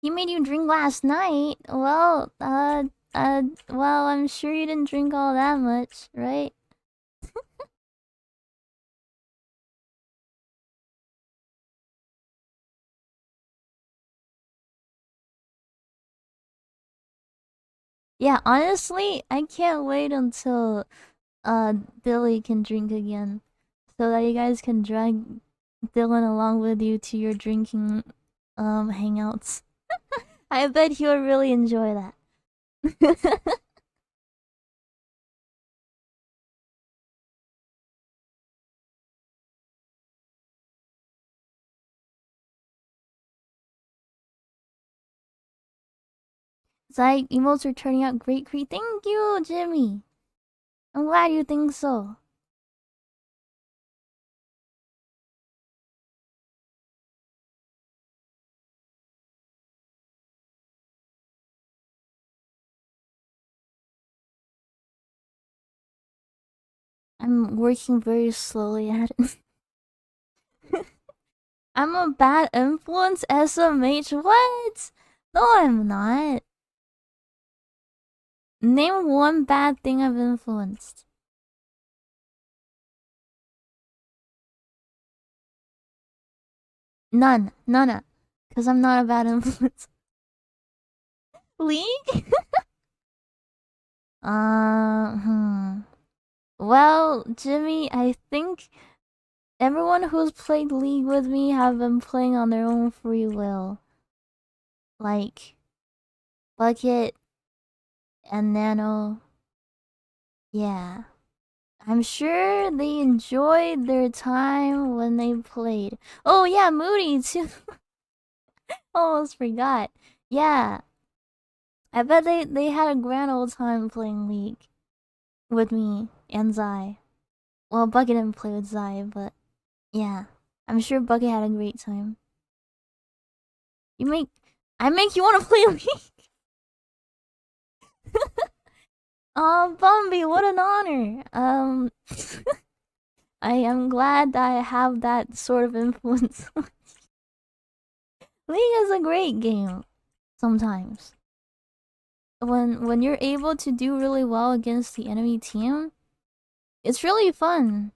He made you drink last night. Well, I'm sure you didn't drink all that much, right? Yeah, honestly, I can't wait until Billy can drink again, so that you guys can drag Dylan along with you to your drinking hangouts. I bet he would really enjoy that. Zyke, emotes are turning out great. Thank you, Jimmy. I'm glad you think so. I'm working very slowly at it. I'm a bad influence, SMH. What? No, I'm not. Name one bad thing I've influenced. None. None. Because I'm not a bad influence. League? Hmm. Well, Jimmy, I think everyone who's played League with me have been playing on their own free will. Like, Bucket and Nano. Yeah. I'm sure they enjoyed their time when they played. Oh, yeah, Moody, too. Almost forgot. Yeah. I bet they had a grand old time playing League with me and Zai. Well, Bucket didn't play with Zai, but yeah. I'm sure Bucket had a great time. I make you want to play League. Oh, Bumby, what an honor. I am glad that I have that sort of influence. League is a great game. Sometimes, when you're able to do really well against the enemy team, it's really fun.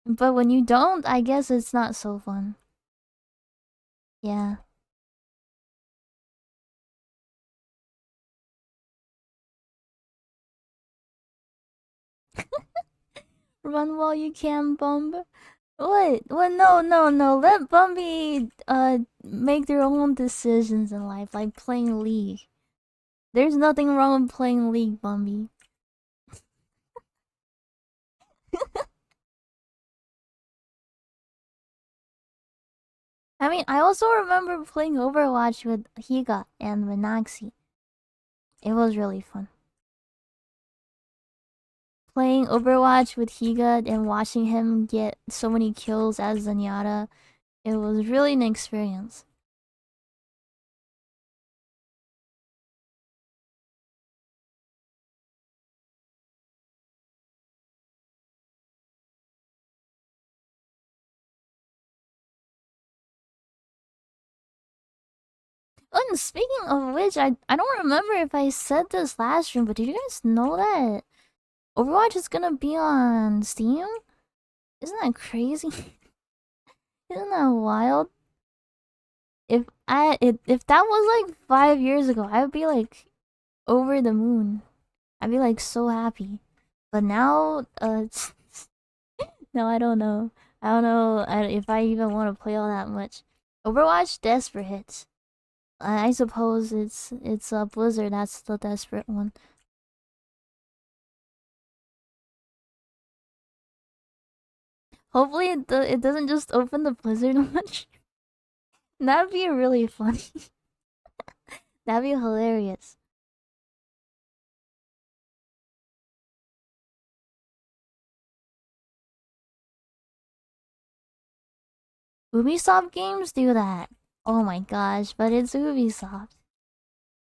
But when you don't, I guess it's not so fun. Yeah. Run while you can, Bumb. What? What? No, no, no. Let Bumby make their own decisions in life, like playing League. There's nothing wrong with playing League, Bumby. I mean, I also remember playing Overwatch with Higa and Manaxi. It was really fun. playing Overwatch with Higa and watching him get so many kills as Zenyatta. It was really an experience. Oh, and speaking of which, I don't remember if I said this last stream, but did you guys know that Overwatch is gonna be on Steam? Isn't that crazy? Isn't that wild? If that was like 5 years ago, I would be like over the moon. I'd be like so happy. But now, no, I don't know. I don't know if I even want to play all that much. Overwatch Desperate Hits. I suppose it's Blizzard. That's the desperate one. Hopefully it doesn't just open the Blizzard launch. That'd be really funny. That'd be hilarious. Ubisoft games do that. Oh my gosh, but it's Ubisoft.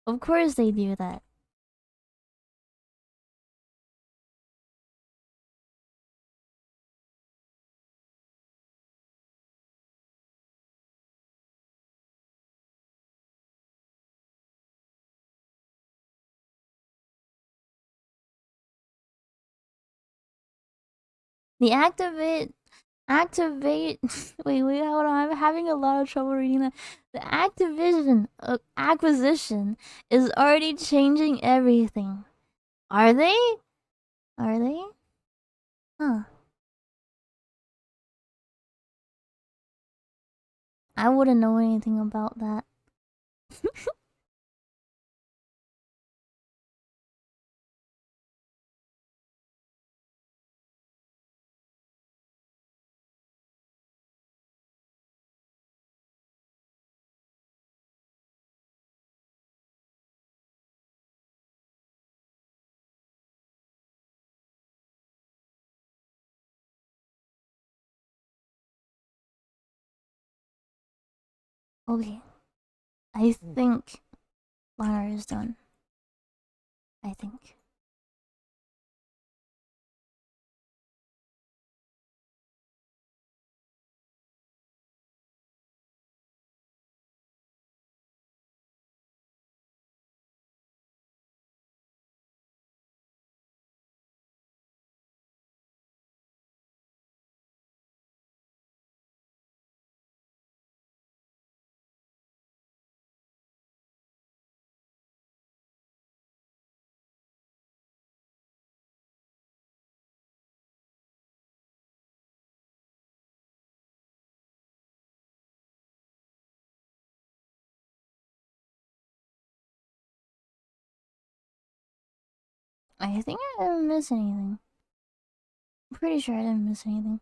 Of course they do that. The activate wait, hold on, I'm having a lot of trouble reading that. The Activision acquisition is already changing everything. Are they? Are they? Huh. I wouldn't know anything about that. Okay. I think Lana is done. I think. I think I didn't miss anything. I'm pretty sure I didn't miss anything.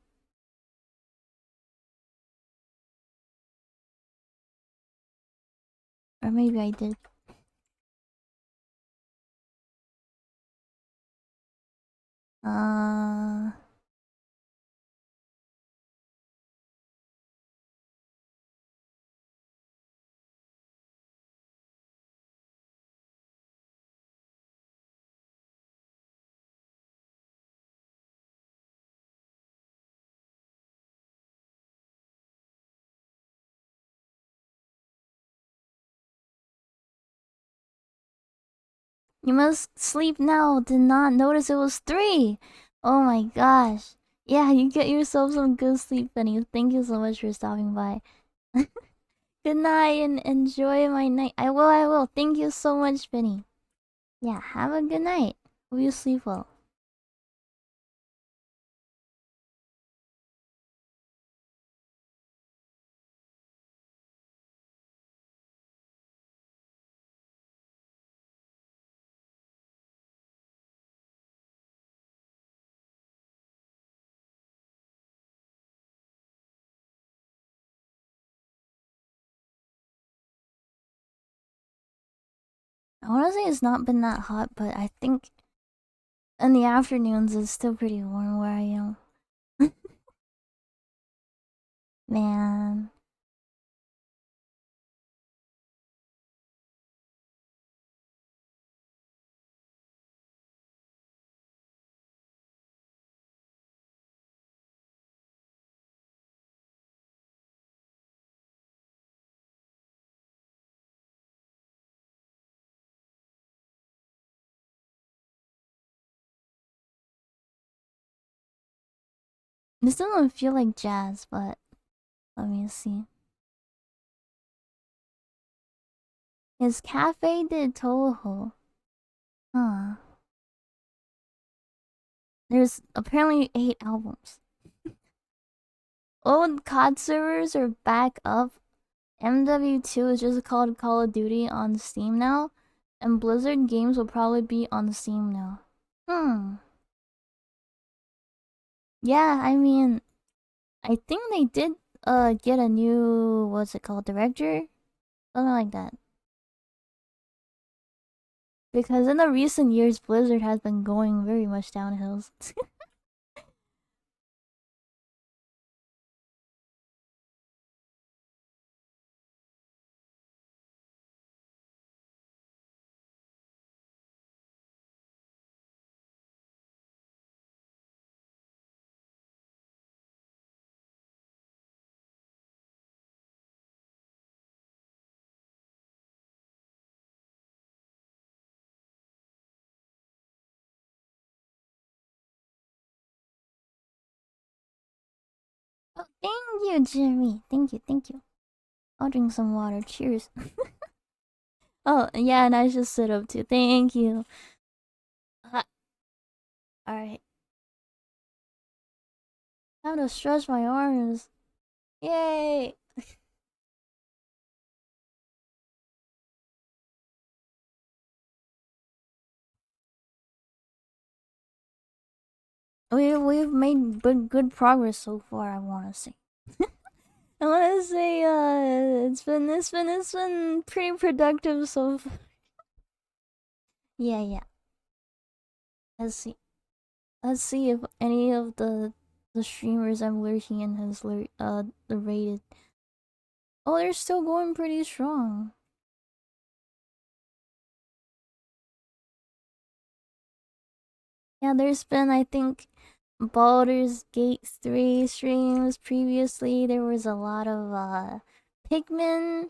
Or maybe I did. Uh You must sleep now. Did not notice it was 3. Oh my gosh. Yeah, you get yourself some good sleep, Benny. Thank you so much for stopping by. Good night and enjoy my night. I will. Thank you so much, Benny. Yeah, have a good night. Hope you sleep well. I wanna say it's not been that hot, but I think In the afternoons, it's still pretty warm where I am. Man. This doesn't feel like jazz, but let me see. It's Cafe de Toho. Huh. There's apparently 8 albums. Old COD servers are back up. MW2 is just called Call of Duty on Steam now. And Blizzard games will probably be on Steam now. Hmm. Yeah, I mean, I think they did get a new, what's it called, director? Something like that. Because in the recent years, Blizzard has been going very much downhill. Oh, thank you, Jimmy. Thank you, thank you. I'll drink some water. Cheers. Oh, yeah, and I should sit up too. Thank you. Alright. Time to stretch my arms. Yay! We've made good progress so far, I wanna say. I wanna say it's been pretty productive so far. Yeah, yeah. Let's see. Let's see if any of the streamers I'm lurking in has the rated. Oh, they're still going pretty strong. Yeah, there's been, I think, Baldur's Gate 3 streams previously. There was a lot of Pikmin. I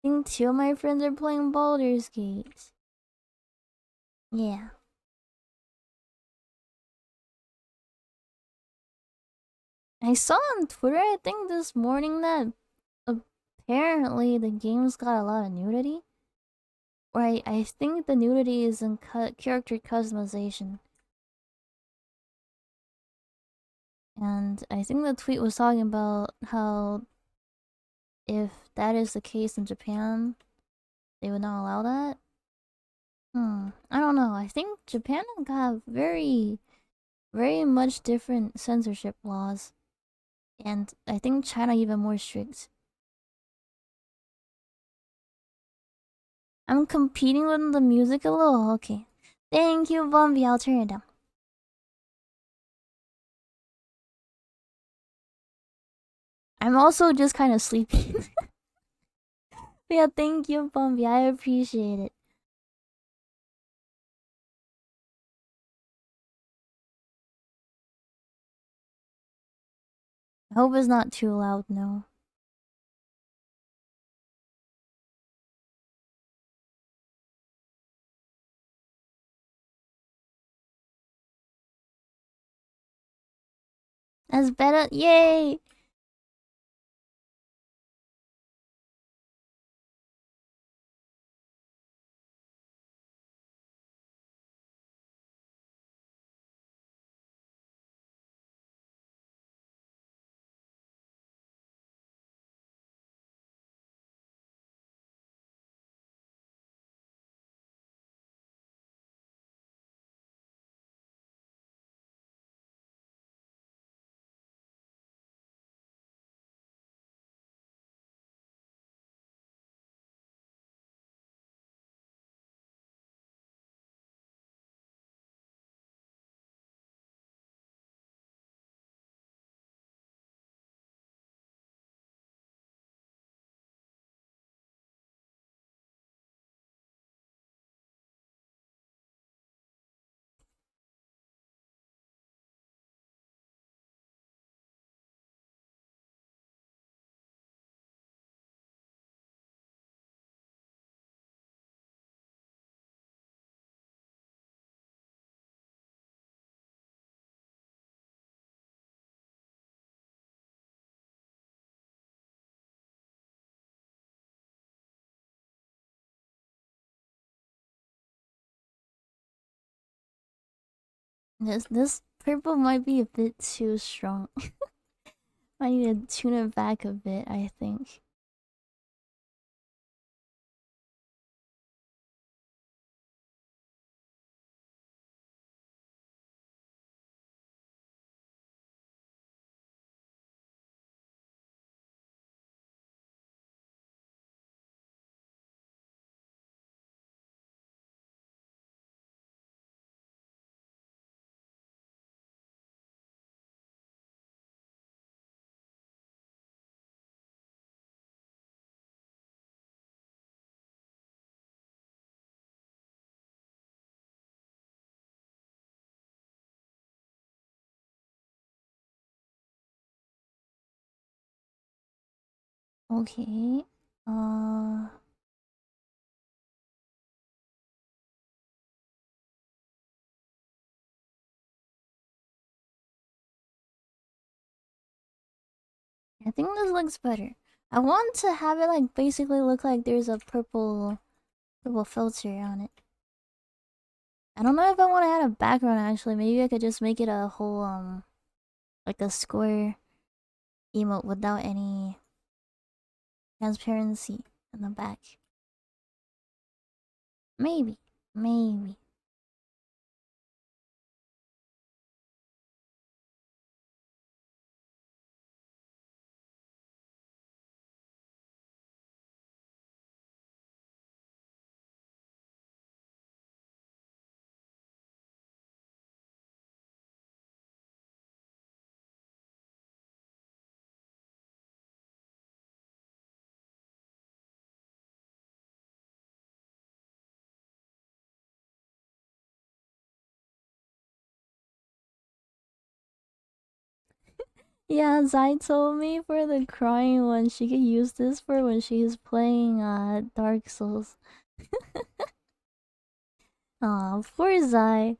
think 2 of my friends are playing Baldur's Gate. Yeah. I saw on Twitter, I think this morning, that apparently the game's got a lot of nudity. Or I think the nudity is in character customization. And I think the tweet was talking about how if that is the case in Japan, they would not allow that. I don't know. I think Japan have very much different censorship laws. And I think China even more strict. I'm competing with the music a little? Okay. Thank you, Bombi. I'll turn it down. I'm also just kind of sleepy. Yeah, thank you, Bombi. I appreciate it. I hope it's not too loud, no. That's better. Yay! This purple might be a bit too strong. I need to tune it back a bit, I think. Okay. I think this looks better. I want to have it like basically look like there's a purple filter on it. I don't know if I want to add a background actually. Maybe I could just make it a whole like a square emote without any transparency in the back. Maybe. Maybe. Yeah, Zai told me for the crying one, she could use this for when she's playing Dark Souls. Aw, poor Zai.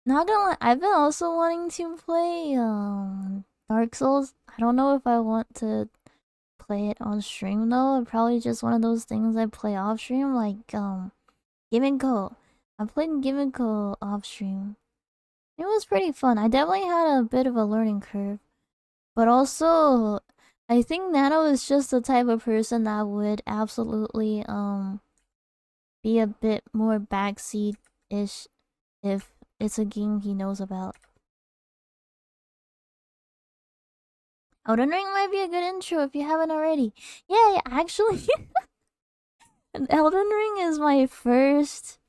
Not gonna lie, I've been also wanting to play Dark Souls. I don't know if I want to play it on stream though. Probably just one of those things I play off stream, like Gimmick. I played Gimmick off stream. It was pretty fun. I definitely had a bit of a learning curve. But also I think Nano is just the type of person that would absolutely be a bit more backseat-ish if it's a game he knows about. Elden Ring might be a good intro if you haven't already. Yeah, actually Elden Ring is my first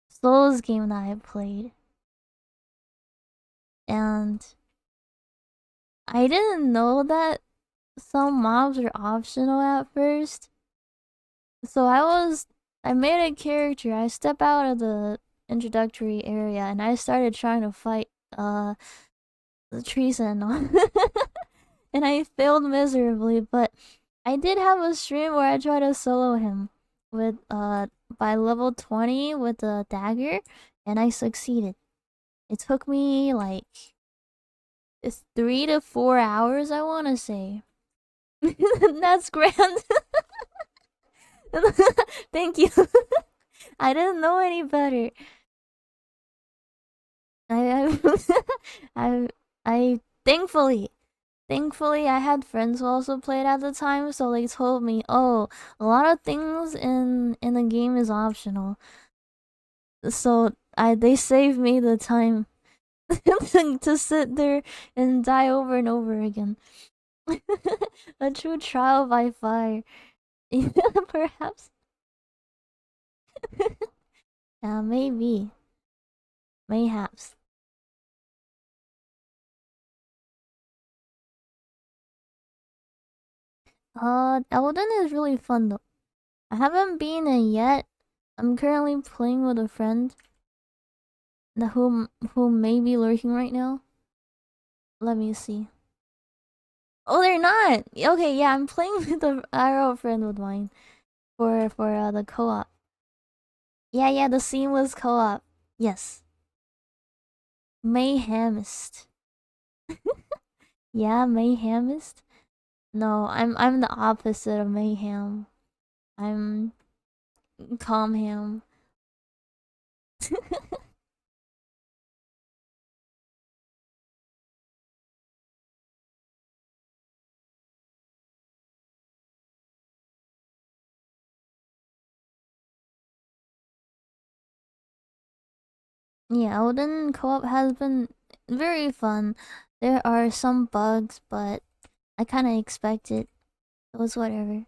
Souls game that I played. And I didn't know that some mobs are optional at first. So I made a character. I step out of the introductory area and I started trying to fight the tree sentinel. And I failed miserably, but I did have a stream where I tried to solo him with by level 20 with the dagger and I succeeded. It took me like it's 3 to 4 hours, I wanna say. That's grand. Thank you. I didn't know any better. I I I thankfully I had friends who also played at the time, so they told me, "Oh, a lot of things in the game is optional." So they saved me the time to sit there and die over and over again. A true trial by fire. Perhaps. Yeah, maybe. Mayhaps. Elden is really fun though. I haven't been in yet. I'm currently playing with a friend who may be lurking right now. Let me see. Oh, they're not. Okay, yeah, I'm playing with a IRL friend with mine for the co-op. Yeah, the seamless co-op. Yes, Mayhemist. Yeah, Mayhemist. No, I'm the opposite of Mayhem. I'm Calmham. Yeah, Elden co-op has been very fun. There are some bugs, but I kind of expect it. It was whatever.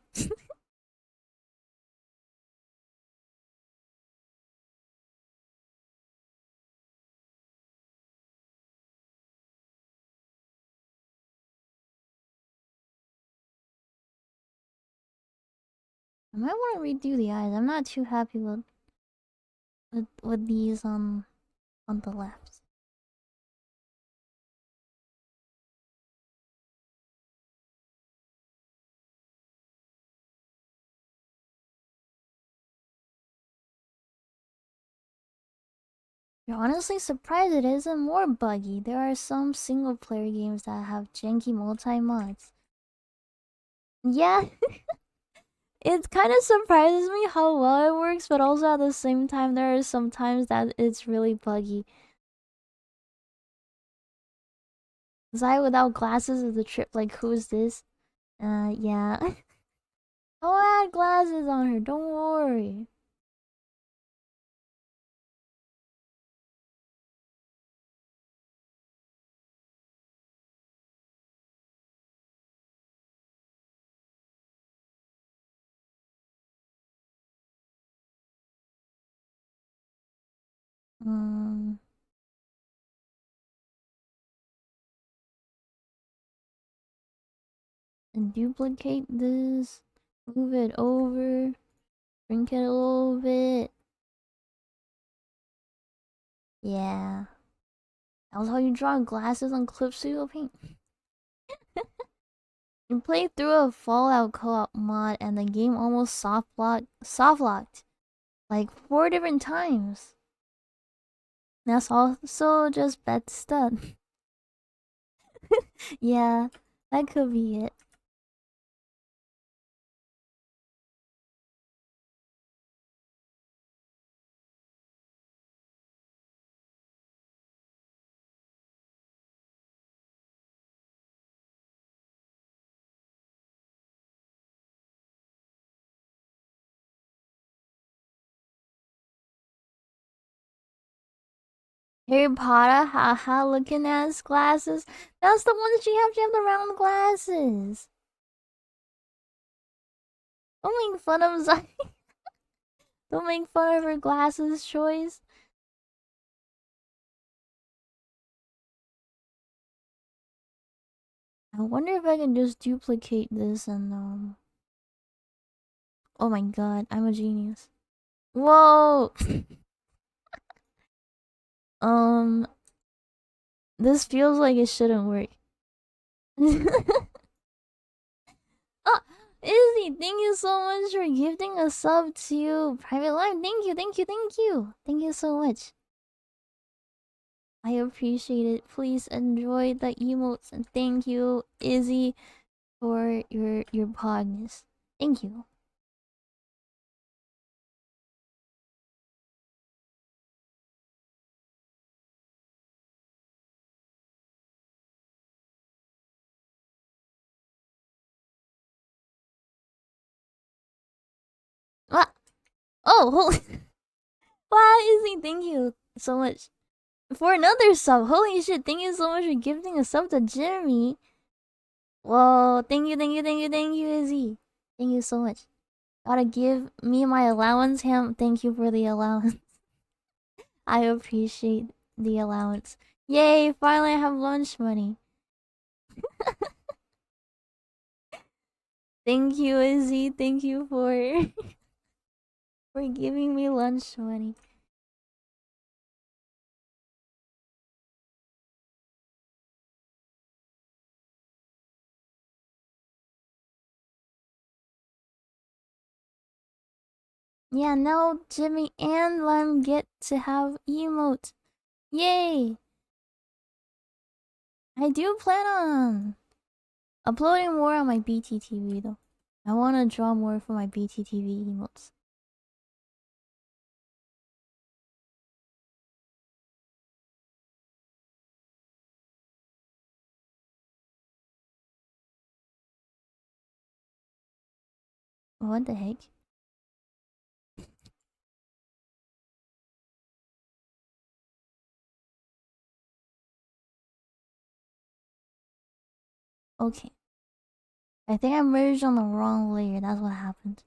I might want to redo the eyes. I'm not too happy with these on the left. You're honestly surprised it isn't more buggy. There are some single player games that have janky multi mods. Yeah, it kind of surprises me how well it works, but also at the same time, there are some times that it's really buggy. Zai without glasses is a trip. Like, who's this? Yeah. Oh, I had glasses on her. Don't worry. Um, and duplicate this. Move it over. Shrink it a little bit. Yeah. That was how you draw glasses on Clip Studio Paint. You played through a Fallout co-op mod and the game almost soft locked like 4 different times. That's also just bad stuff. Yeah, that could be it. Harry Potter, haha, looking at his glasses. That's the one that you have to have the round glasses. Don't make fun of Don't make fun of her glasses choice. I wonder if I can just duplicate this and oh my god, I'm a genius. Whoa! um, this feels like it shouldn't work. Oh, Izzy, thank you so much for gifting a sub to Private Live. Thank you, thank you, thank you. Thank you so much. I appreciate it. Please enjoy the emotes and thank you, Izzy, for your podness. Thank you. What? Oh, holy. Wow, Izzy, thank you so much for another sub. Holy shit, thank you so much for gifting a sub to Jeremy. Whoa, thank you, thank you, thank you, thank you, Izzy. Thank you so much. Gotta give me my allowance, Ham. Thank you for the allowance. I appreciate the allowance. Yay, finally I have lunch money. Thank you, Izzy. Thank you for for giving me lunch money. Yeah, now Jimmy and Lime get to have emotes. Yay! I do plan on uploading more on my BTTV though. I want to draw more for my BTTV emotes. What the heck? Okay. I think I merged on the wrong layer. That's what happened.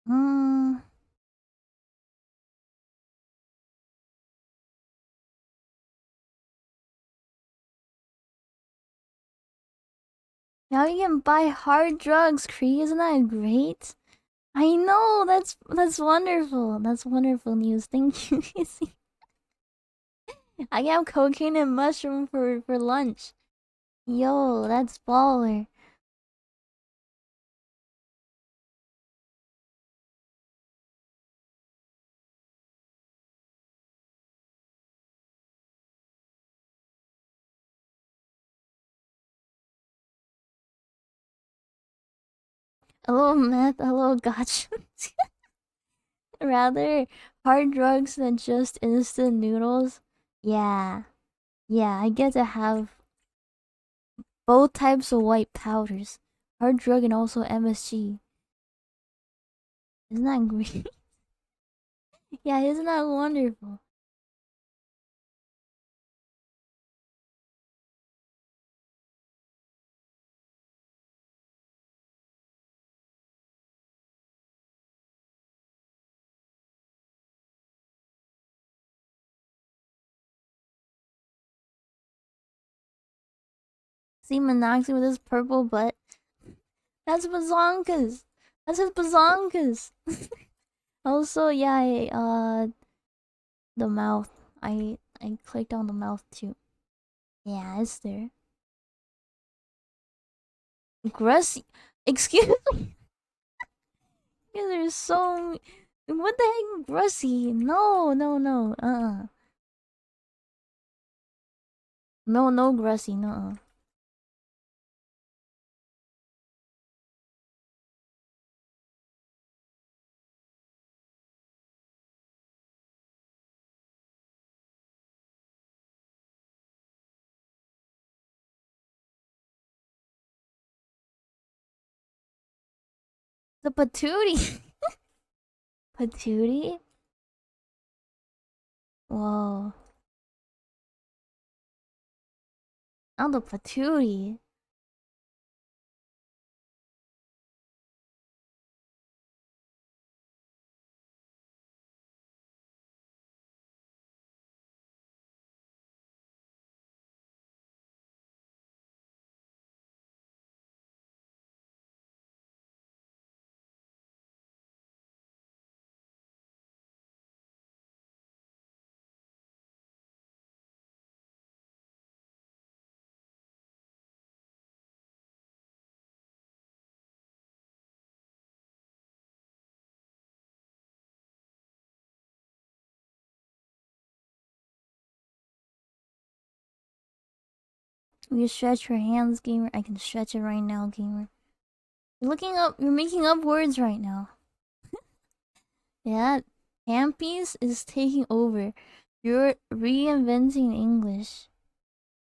Hmm. Now you can buy hard drugs, Cree. Isn't that great? I know. That's wonderful. That's wonderful news. Thank you, Kissy. I have cocaine and mushroom for lunch. Yo, that's baller. A little meth, a little gotcha. Rather hard drugs than just instant noodles. Yeah, yeah. I get to have both types of white powders, hard drug and also MSG. Isn't that great? Yeah, isn't that wonderful? See Monoxy with his purple butt. That's bazonkas. That's his bazonkas. Also, yeah, the mouth. I clicked on the mouth too. Yeah, it's there. Grussy. Excuse me. Yeah, there's so. What the heck, Grussy? No, no, no. No, no, Grussy. No. The patootie. Patootie? Whoa. Not the patootie. You stretch your hands, gamer. I can stretch it right now, gamer. You're looking up. You're making up words right now. Yeah, Hampies is taking over. You're reinventing English.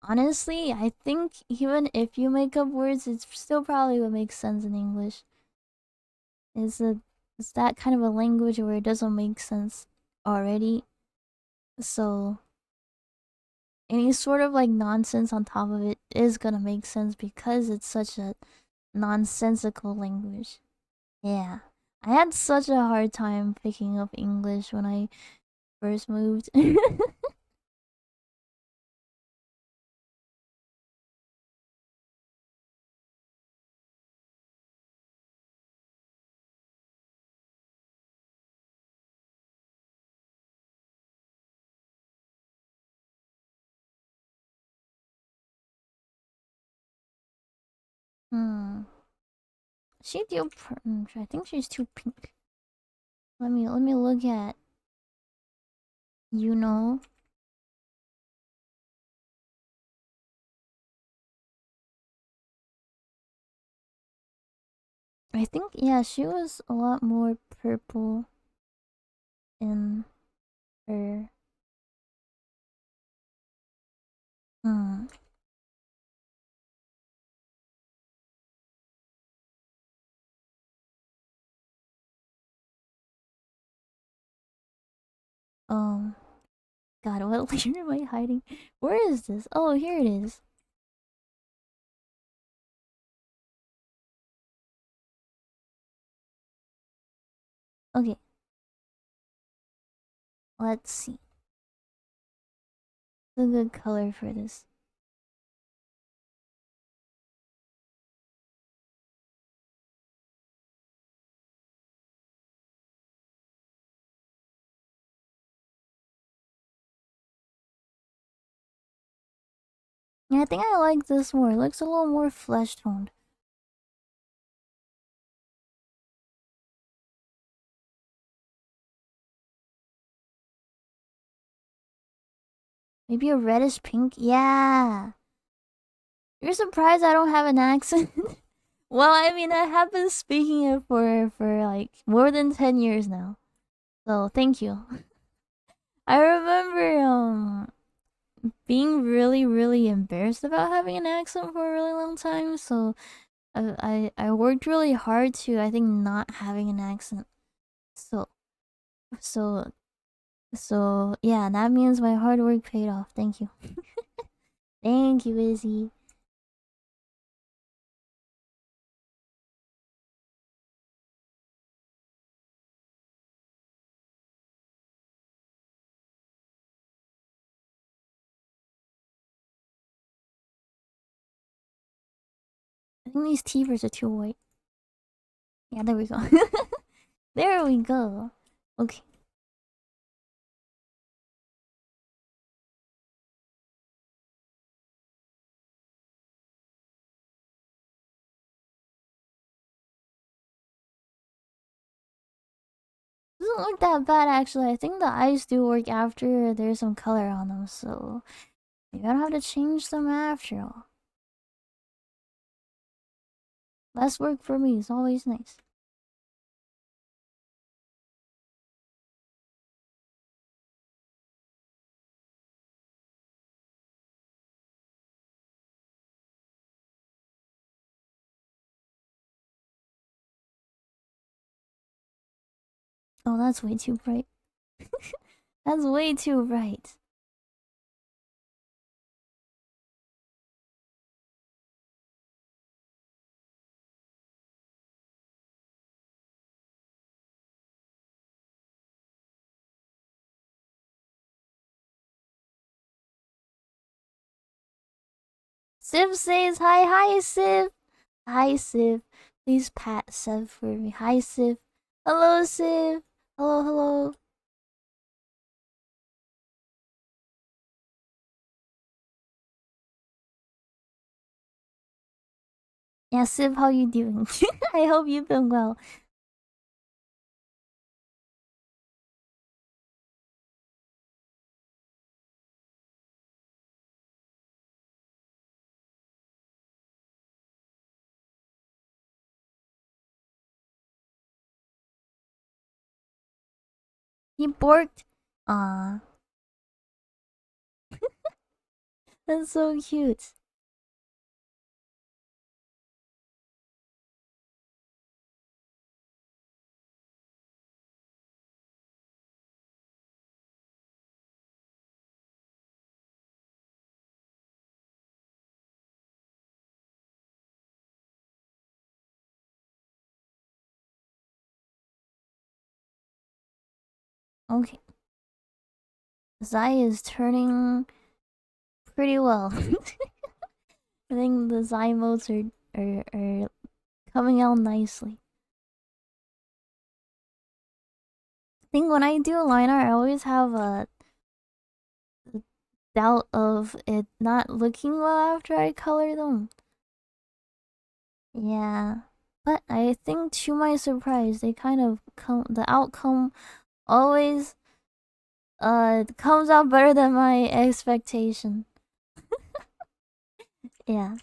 Honestly, I think even if you make up words, it still probably would make sense in English. It's a it's that kind of a language where it doesn't make sense already. So any sort of like nonsense on top of it is gonna make sense because it's such a nonsensical language. Yeah. I had such a hard time picking up English when I first moved. Hmm. She do I think she's too pink. Let me look at you know. I think yeah, she was a lot more purple. in her. Hmm. Um. God, what layer am I hiding? Where is this? Oh, here it is. Okay, let's see. What's a good color for this? Yeah, I think I like this more. It looks a little more flesh toned. Maybe a reddish pink? Yeah. You're surprised I don't have an accent? Well, I mean, I have been speaking it for like more than 10 years now. So, thank you. I remember being really embarrassed about having an accent for a really long time, so I worked really hard to, I think, not having an accent. So so so yeah, that means my hard work paid off. Thank you. Thank you, Izzy. I think these teavers are too white. Yeah, there we go. There we go. Okay. Doesn't look that bad actually. I think the eyes do work after there's some color on them, so maybe I don't have to change them after all. Less work for me is always nice. Oh, that's way too bright. That's way too bright. Civ says hi, hi, Civ. Hi, Civ. Please pat Civ for me. Hi, Civ. Hello, Civ. Hello, hello. Yeah, Civ, how you doing? I hope you've been well. He borked. Aw, that's so cute. Okay. Zai is turning pretty well. I think the Zai modes are coming out nicely. I think when I do line art, I always have a doubt of it not looking well after I color them. Yeah. But I think to my surprise, they kind of come the outcome always comes out better than my expectation. Yeah.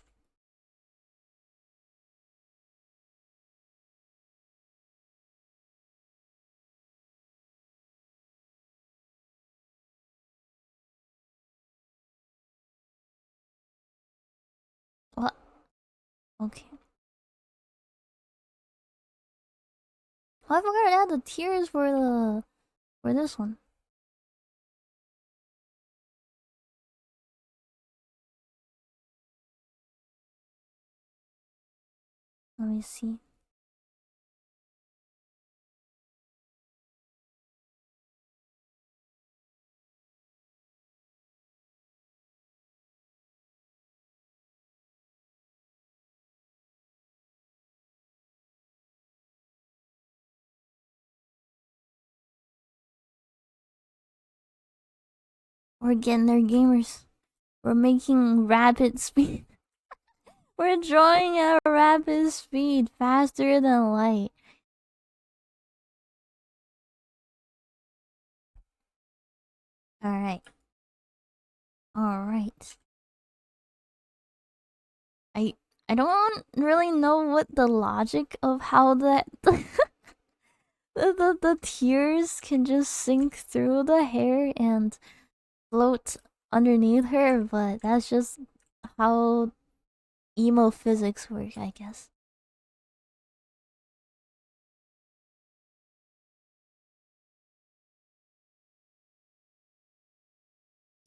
Okay. Oh, I forgot to add the tears for this one. Let me see. We're getting there, gamers. We're making rapid speed. We're drawing at a rapid speed, faster than light. Alright. Alright. I don't really know what the logic of how that the tears can just sink through the hair and float underneath her, but that's just how emo physics work, I guess.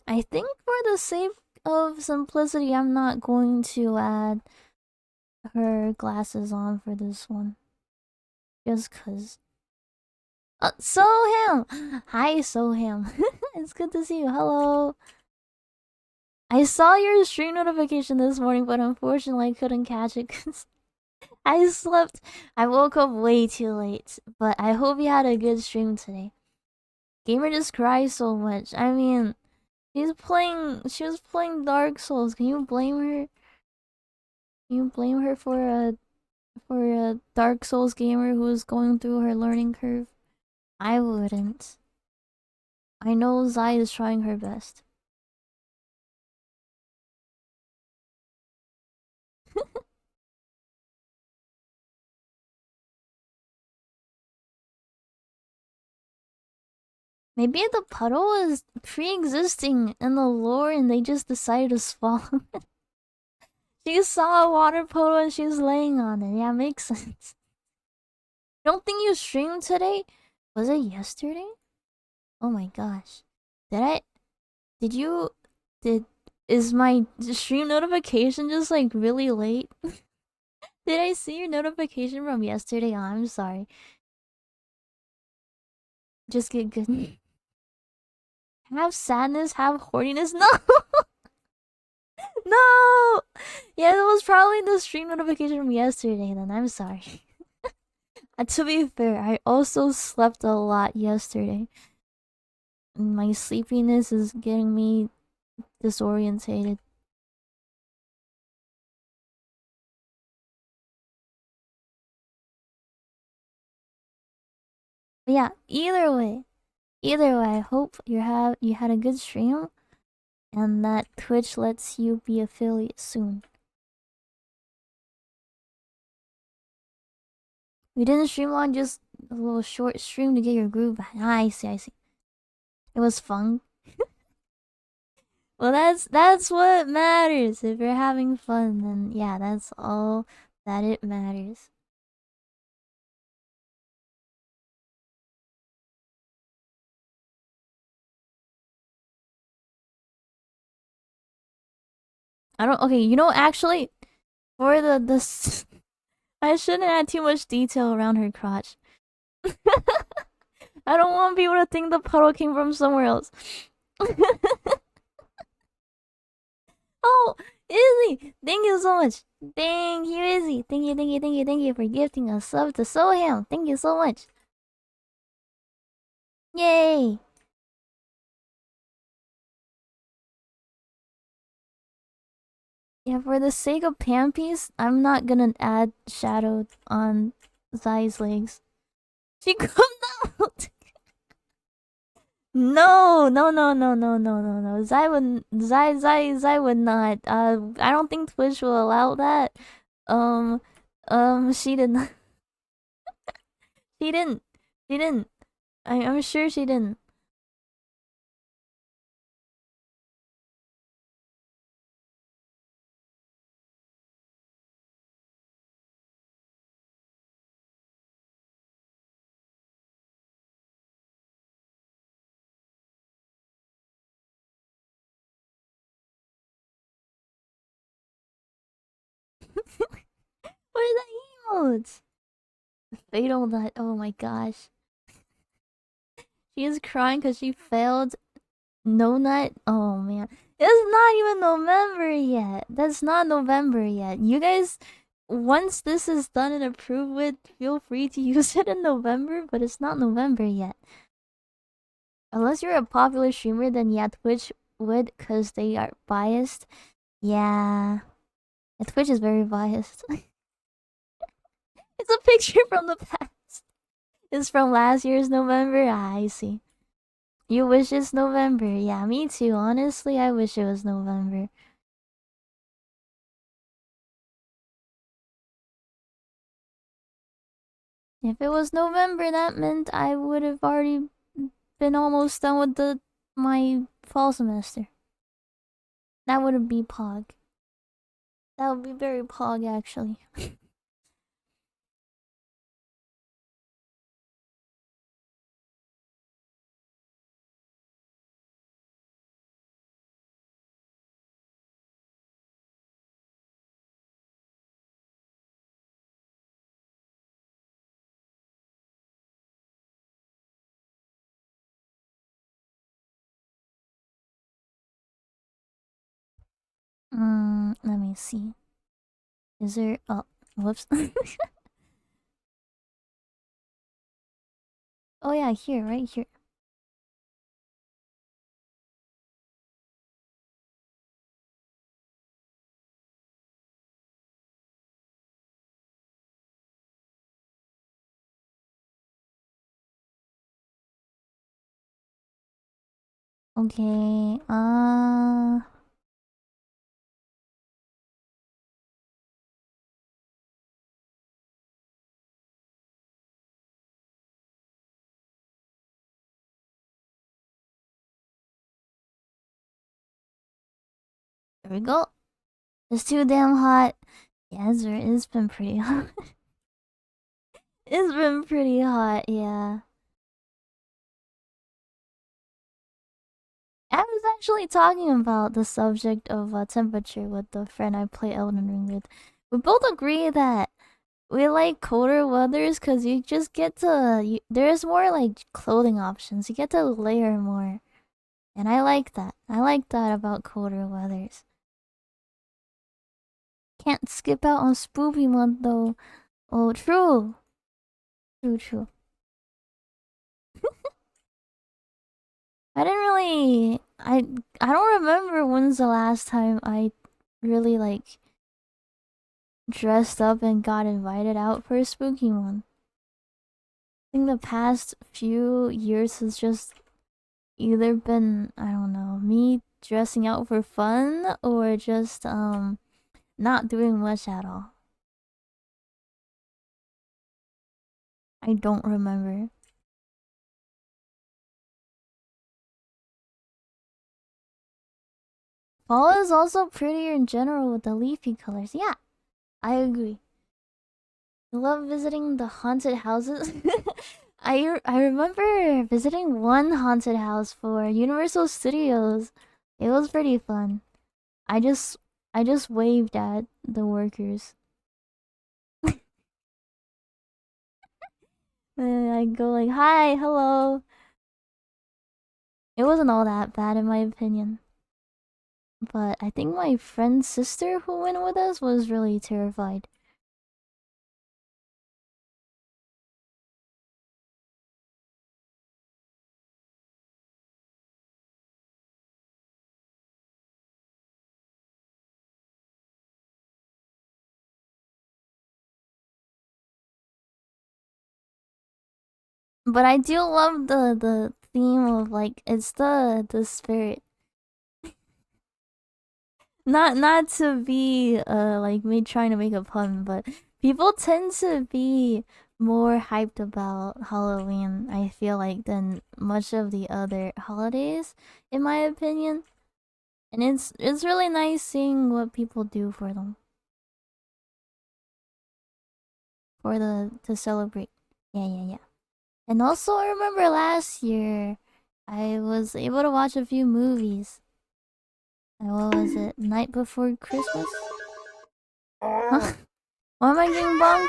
I think for the sake of simplicity, I'm not going to add her glasses on for this one. Just cause. Soham! Hi, Soham. It's good to see you. Hello. I saw your stream notification this morning, but unfortunately I couldn't catch it because I slept. I woke up way too late, but I hope you had a good stream today. Gamer just cries so much. I mean, she was playing Dark Souls. Can you blame her? Can you blame her for a Dark Souls gamer who is going through her learning curve? I wouldn't. I know Zai is trying her best. Maybe the puddle is pre-existing in the lore and they just decided to swallow it. She saw a water puddle and she's laying on it. Yeah, makes sense. Don't think you streamed today? Was it yesterday? Oh my gosh. Did I... Did you... Did... Is my stream notification just like really late? Did I see your notification from yesterday? Oh, I'm sorry. Just get good. Have sadness, have horniness? No! No! Yeah, it was probably the stream notification from yesterday then. I'm sorry. To be fair, I also slept a lot yesterday. My sleepiness is getting me disorientated. But yeah, either way, I hope you had a good stream and that Twitch lets you be affiliate soon. We didn't stream long, just a little short stream to get your groove back. Ah, I see, I see. It was fun. Well, that's what matters. If you're having fun, then yeah, that's all that it matters. I don't. Okay, you know, actually, for the I shouldn't add too much detail around her crotch. I don't want people to think the puddle came from somewhere else. Oh, Izzy! Thank you so much. Thank you, Izzy. Thank you, thank you, thank you, thank you for gifting a sub to Soham. Thank you so much. Yay! Yeah, for the sake of pan piece, I'm not gonna add shadow on Zai's legs. She come out! No, no, no, no, no, no, no, no. Zai would not. I don't think Twitch will allow that. Um, she did not. She didn't. She didn't. I'm sure she didn't. Where's the emotes? Fatal nut. Oh my gosh. She is crying because she failed. No nut. Oh man. It's not even November yet. That's not November yet. You guys, once this is done and approved with, feel free to use it in November, but it's not November yet. Unless you're a popular streamer, then yeah, Twitch would, because they are biased. Yeah. Twitch is very biased. It's a picture from the past. It's from last year's November. Ah, I see. You wish it's November. Yeah, me too. Honestly, I wish it was November. If it was November, that meant I would have already been almost done with my fall semester. That wouldn't be Pog. That would be very Pog, actually. Let me see. Is there? Oh, whoops. Oh yeah, here, right here. Okay. There we go. It's too damn hot. Yeah, it's been pretty hot. It's been pretty hot, yeah. I was actually talking about the subject of temperature with the friend I play Elden Ring with. We both agree that we like colder weathers because you just get to. There's more like clothing options. You get to layer more. And I like that. I like that about colder weathers. Can't skip out on Spoopy month though. Oh, true. True, true. I didn't really. I don't remember when's the last time I really like dressed up and got invited out for a spooky one. I think the past few years has just either been, I don't know, me dressing out for fun or just not doing much at all. I don't remember. Fall is also prettier in general with the leafy colors. Yeah, I agree. I love visiting the haunted houses. I remember visiting one haunted house for Universal Studios. It was pretty fun. I just I just waved at the workers. And I go like, "Hi, hello." It wasn't all that bad in my opinion. But I think my friend's sister who went with us was really terrified. But I do love the theme of like it's the spirit. Not to be like me trying to make a pun, but people tend to be more hyped about Halloween, I feel like, than much of the other holidays, in my opinion. And it's really nice seeing what people do for them. For the to celebrate. Yeah, yeah, yeah. And also I remember last year I was able to watch a few movies. And what was it? Night Before Christmas? Huh? Why am I getting bonked?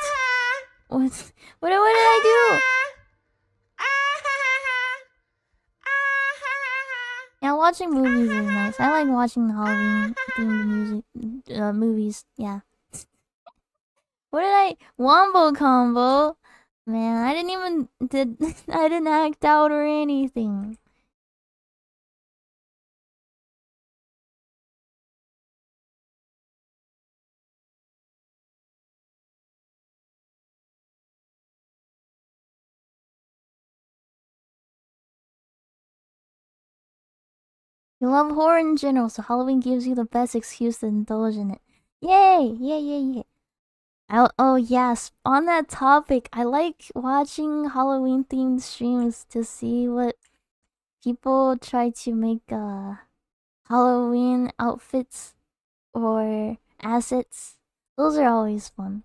What did I do? Yeah, watching movies is nice. I like watching the Halloween themed movies. Yeah. What did I wombo combo? Man, I didn't even I didn't act out or anything. You love horror in general, so Halloween gives you the best excuse to indulge in it. Yay! Yay! Yay! Yay! Oh yes, on that topic, I like watching Halloween themed streams to see what people try to make Halloween outfits or assets. Those are always fun.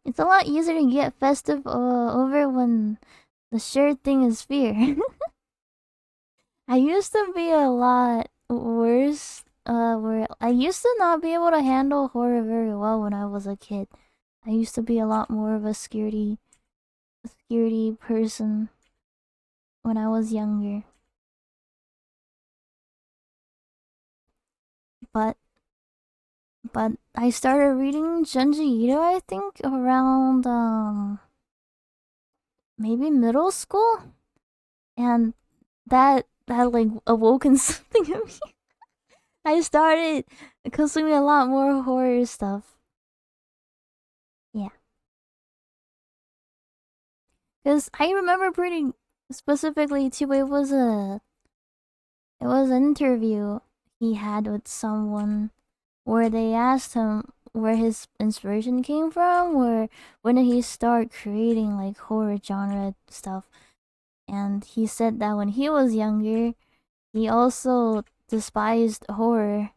It's a lot easier to get festive over when the shared thing is fear. I used to be a lot worse. Where I used to not be able to handle horror very well when I was a kid. I used to be a lot more of a scaredy person when I was younger. But I started reading Junji Ito, I think, around maybe middle school, and that like awoken something in me. I started consuming a lot more horror stuff. Yeah, because I remember pretty specifically too. It was an interview he had with someone where they asked him where his inspiration came from, or when did he start creating like horror genre stuff. And he said that when he was younger, he also despised horror.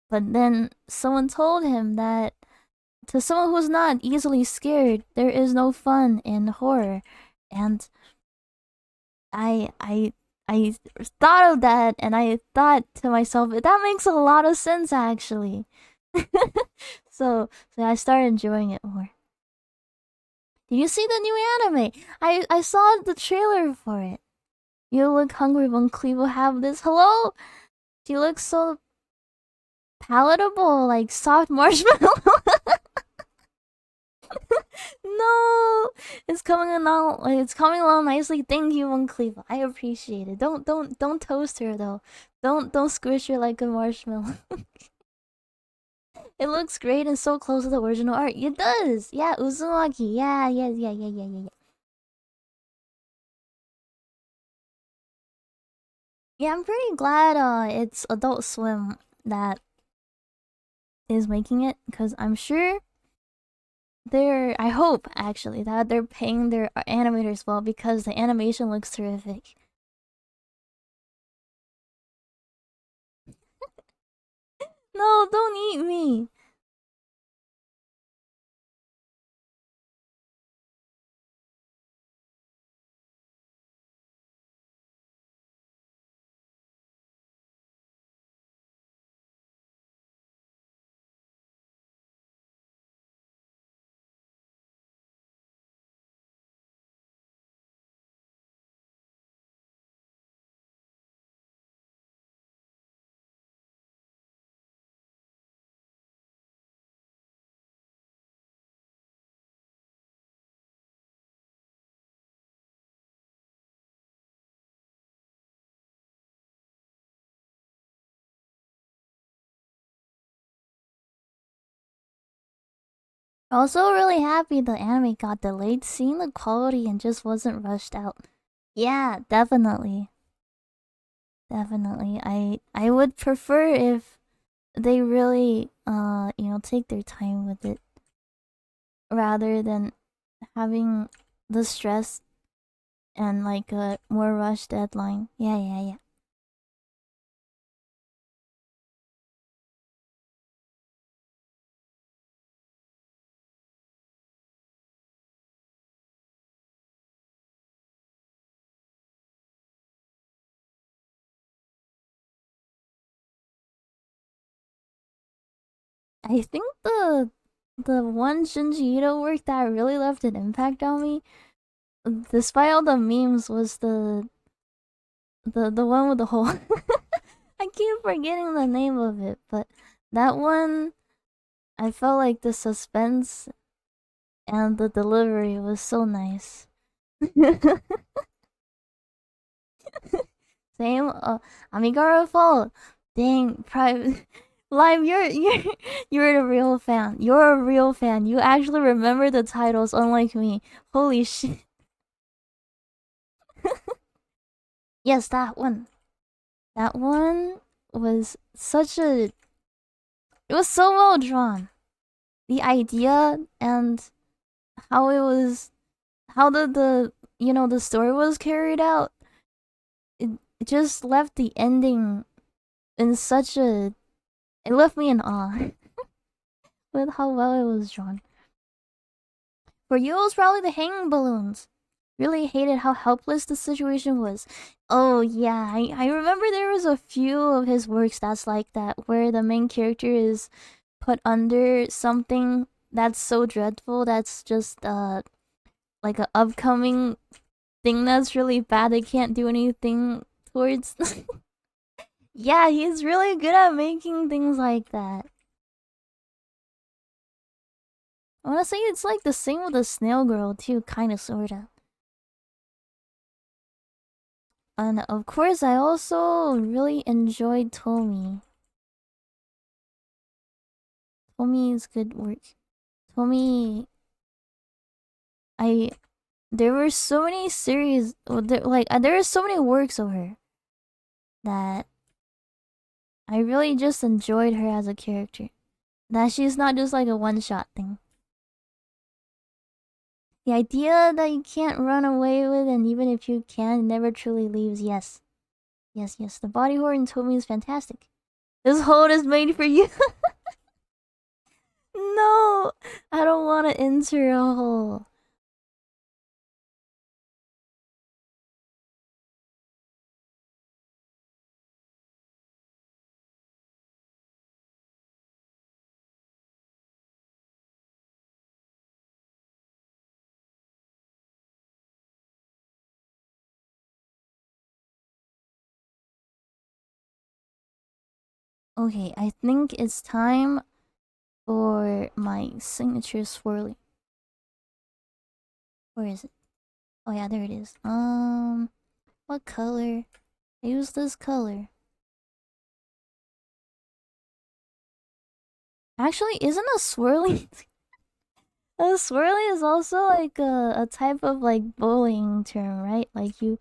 But then someone told him that to someone who's not easily scared, there is no fun in horror. And I I I thought of that and I thought to myself, that makes a lot of sense actually. so I started enjoying it more. Did you see the new anime? I saw the trailer for it. You look hungry when Cleve have this. Hello? She looks so palatable, like soft marshmallow. No, it's coming along. It's coming along nicely. Thank you, Von Cleve. I appreciate it. Don't toast her though. Don't squish her like a marshmallow. It looks great and so close to the original art. It does. Yeah, Uzumaki. Yeah. Yeah, I'm pretty glad it's Adult Swim that is making it because I'm sure I hope actually that they're paying their animators well because the animation looks terrific. No, don't eat me. Also, really happy the anime got delayed. Seeing the quality and just wasn't rushed out. Yeah, definitely, definitely. I would prefer if they really take their time with it rather than having the stress and like a more rushed deadline. Yeah. I think the one Junji Ito work that really left an impact on me, despite all the memes, was the one with the hole. I keep forgetting the name of it, but that one, I felt like the suspense and the delivery was so nice. Same, Amigara Fault. Dang, private. Live, you're the real fan. You're a real fan. You actually remember the titles, unlike me. Holy shit. Yes, that one. That one was such a. It was so well drawn. The idea and how it was, how the the story was carried out. It just left the ending in such a. It left me in awe with how well it was drawn. For you, it was probably the hanging balloons. Really hated how helpless the situation was. Oh yeah, I remember there was a few of his works that's like that, where the main character is put under something that's so dreadful that's just like a upcoming thing that's really bad they can't do anything towards. Yeah, he's really good at making things like that. I wanna say it's like the same with the snail girl too, kinda sorta. And of course, I also really enjoyed Tomi. Tomi's good work. Tomi, I there were so many series, there were so many works of her that I really just enjoyed her as a character. That she's not just like a one-shot thing. The idea that you can't run away with, and even if you can, it never truly leaves. Yes, yes, yes. The body horror in Tomi is fantastic. This hold is made for you. No, I don't want to enter a hole. Okay, I think it's time for my signature swirly. Where is it? Oh yeah, there it is. What color? I use this color. Actually, isn't a swirly? A swirly is also like a type of like bowling term, right? Like you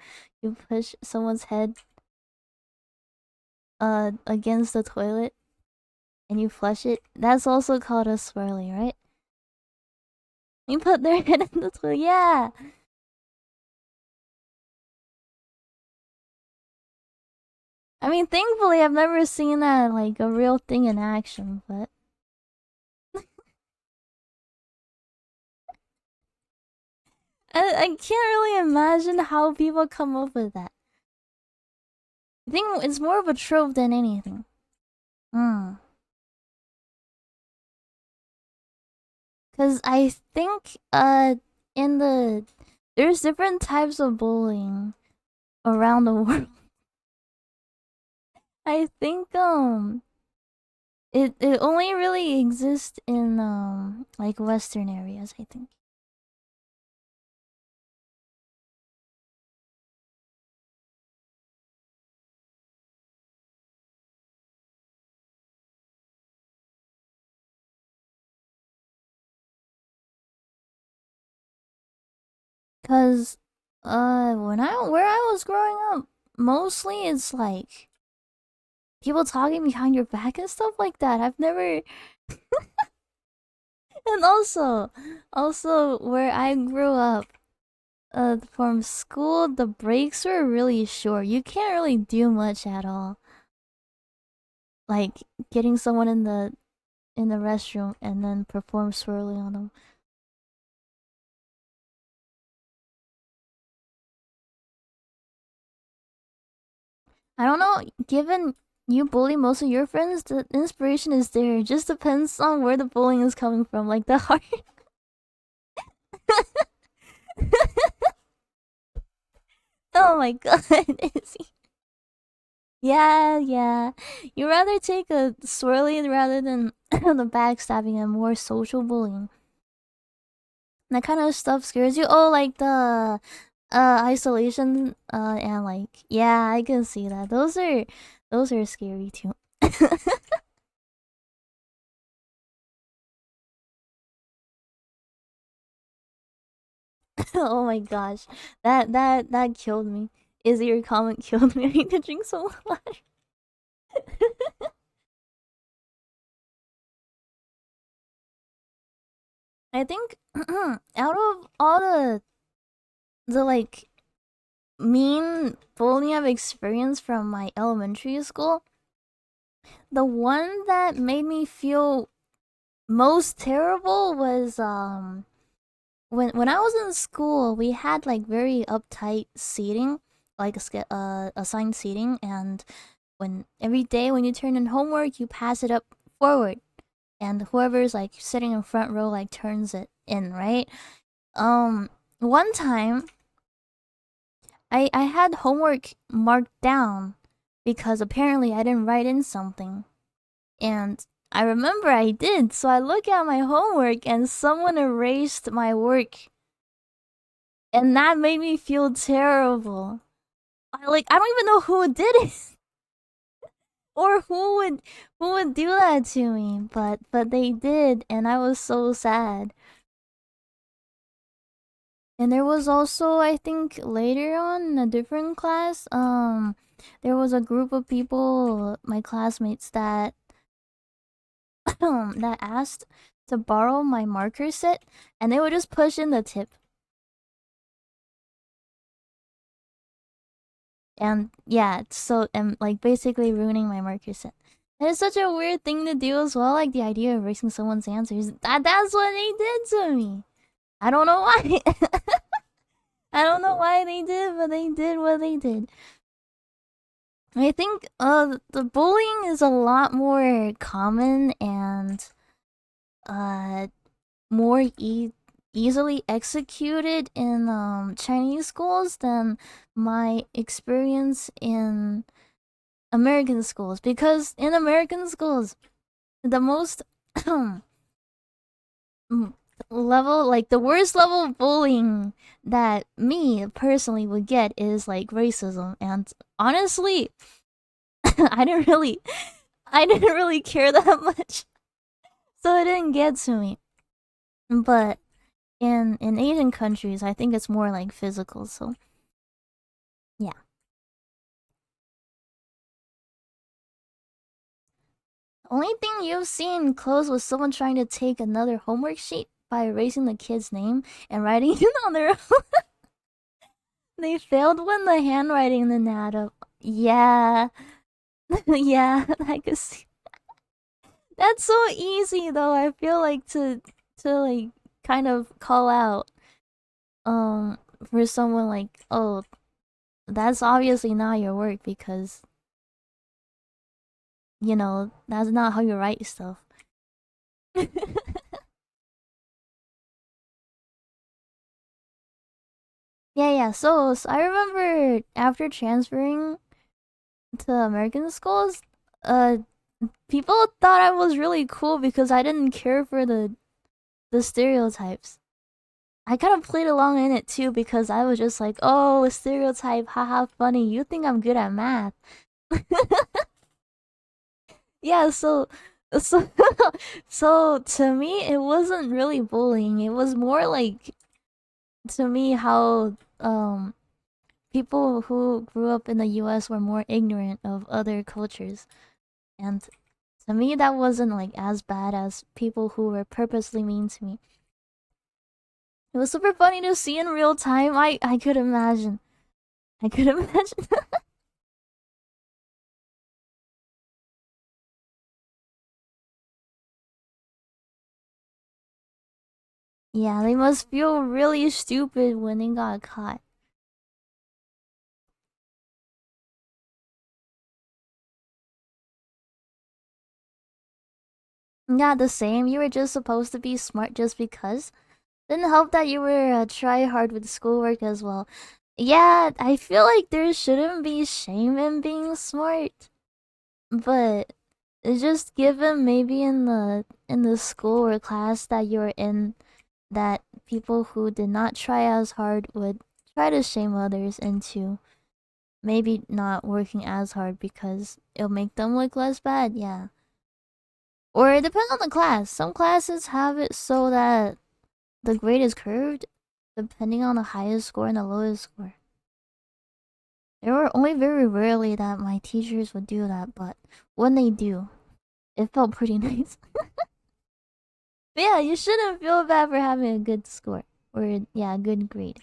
push someone's head against the toilet and you flush it. That's also called a swirly, right? You put their head in the toilet. Yeah. I mean, thankfully, I've never seen that like a real thing in action, but I can't really imagine how people come up with that. I think it's more of a trope than anything. Hmm. Cause I think in the there's different types of bullying around the world. I think it only really exists in like Western areas, I think. Cause when I where I was growing up, mostly it's like people talking behind your back and stuff like that. I've never. And also where I grew up, from school, the breaks were really short. You can't really do much at all. Like getting someone in the restroom and then perform swirly on them. I don't know. Given You bully most of your friends, the inspiration is there. It just depends on where the bullying is coming from, like the heart. Oh my god, Izzy. Yeah, yeah. You rather take a swirly rather than the backstabbing and more social bullying. That kind of stuff scares you. Oh, like the isolation and like yeah, I can see that. Those are scary too. Oh my gosh. That killed me. Izzy, your comment killed me. I need to drink some water. I think out of all the like mean bullying I've experienced from my elementary school, the one that made me feel most terrible was when I was in school, we had like very uptight seating, like assigned seating, and when every day when you turn in homework, you pass it up forward, and whoever's like sitting in front row like turns it in, right? One time I had homework marked down because apparently I didn't write in something, and I remember I did, so I look at my homework and someone erased my work, and that made me feel terrible. I don't even know who did it or who would do that to me, but they did, and I was so sad. And there was also, I think, later on in a different class, there was a group of people, my classmates, that that asked to borrow my marker set, and they would just push in the tip. And yeah, so and like basically ruining my marker set. And it's such a weird thing to do as well, like the idea of erasing someone's answers. That's what they did to me. I don't know why. I don't know why they did, but they did what they did. I think the bullying is a lot more common and uh more easily executed in Chinese schools than my experience in American schools, because in American schools the most level, like the worst level of bullying that me personally would get is like racism, and honestly I didn't really I didn't really care that much, so it didn't get to me. But in Asian countries, I think it's more like physical. So yeah. Only thing you've seen close was someone trying to take another homework sheet by erasing the kid's name and writing it on their own. They failed when the handwriting didn't add up. Yeah, yeah, I could see. That's so easy though. I feel like to like kind of call out um for someone like, oh, that's obviously not your work because that's not how you write stuff. Yeah, yeah. So I remember after transferring to American schools, uh, people thought I was really cool because I didn't care for the stereotypes. I kind of played along in it too because I was just like, oh, a stereotype, haha, funny. You think I'm good at math? Yeah. So, so to me, it wasn't really bullying. It was more like to me how people who grew up in the US were more ignorant of other cultures. And to me, that wasn't like as bad as people who were purposely mean to me. It was super funny to see in real time. I could imagine. I could imagine. Yeah, they must feel really stupid when they got caught. Yeah, the same. You were just supposed to be smart just because. Didn't help that you were try hard with schoolwork as well. Yeah, I feel like there shouldn't be shame in being smart, but it's just given maybe in the school or class that you're in, that people who did not try as hard would try to shame others into maybe not working as hard because it'll make them look less bad. Yeah. Or it depends on the class. Some classes have it so that the grade is curved depending on the highest score and the lowest score. There were only very rarely that my teachers would do that, but when they do, it felt pretty nice. But yeah, you shouldn't feel bad for having a good score. Or, yeah, a good grade.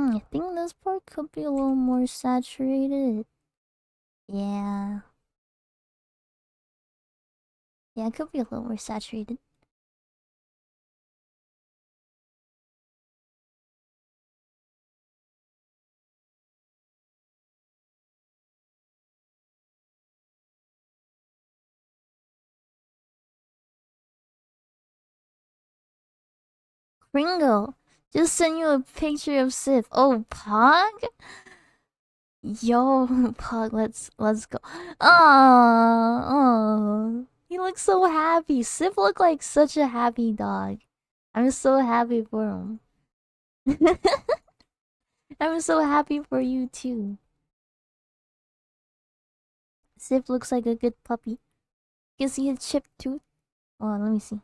I think this part could be a little more saturated. Yeah. Yeah, it could be a little more saturated. Ringo, just send you a picture of Sif. Oh, Pog? Yo, Pug, let's go. Oh, he looks so happy. Sif looked like such a happy dog. I'm so happy for him. I'm so happy for you too. Sif looks like a good puppy. You can see his chipped tooth. Oh, let me see.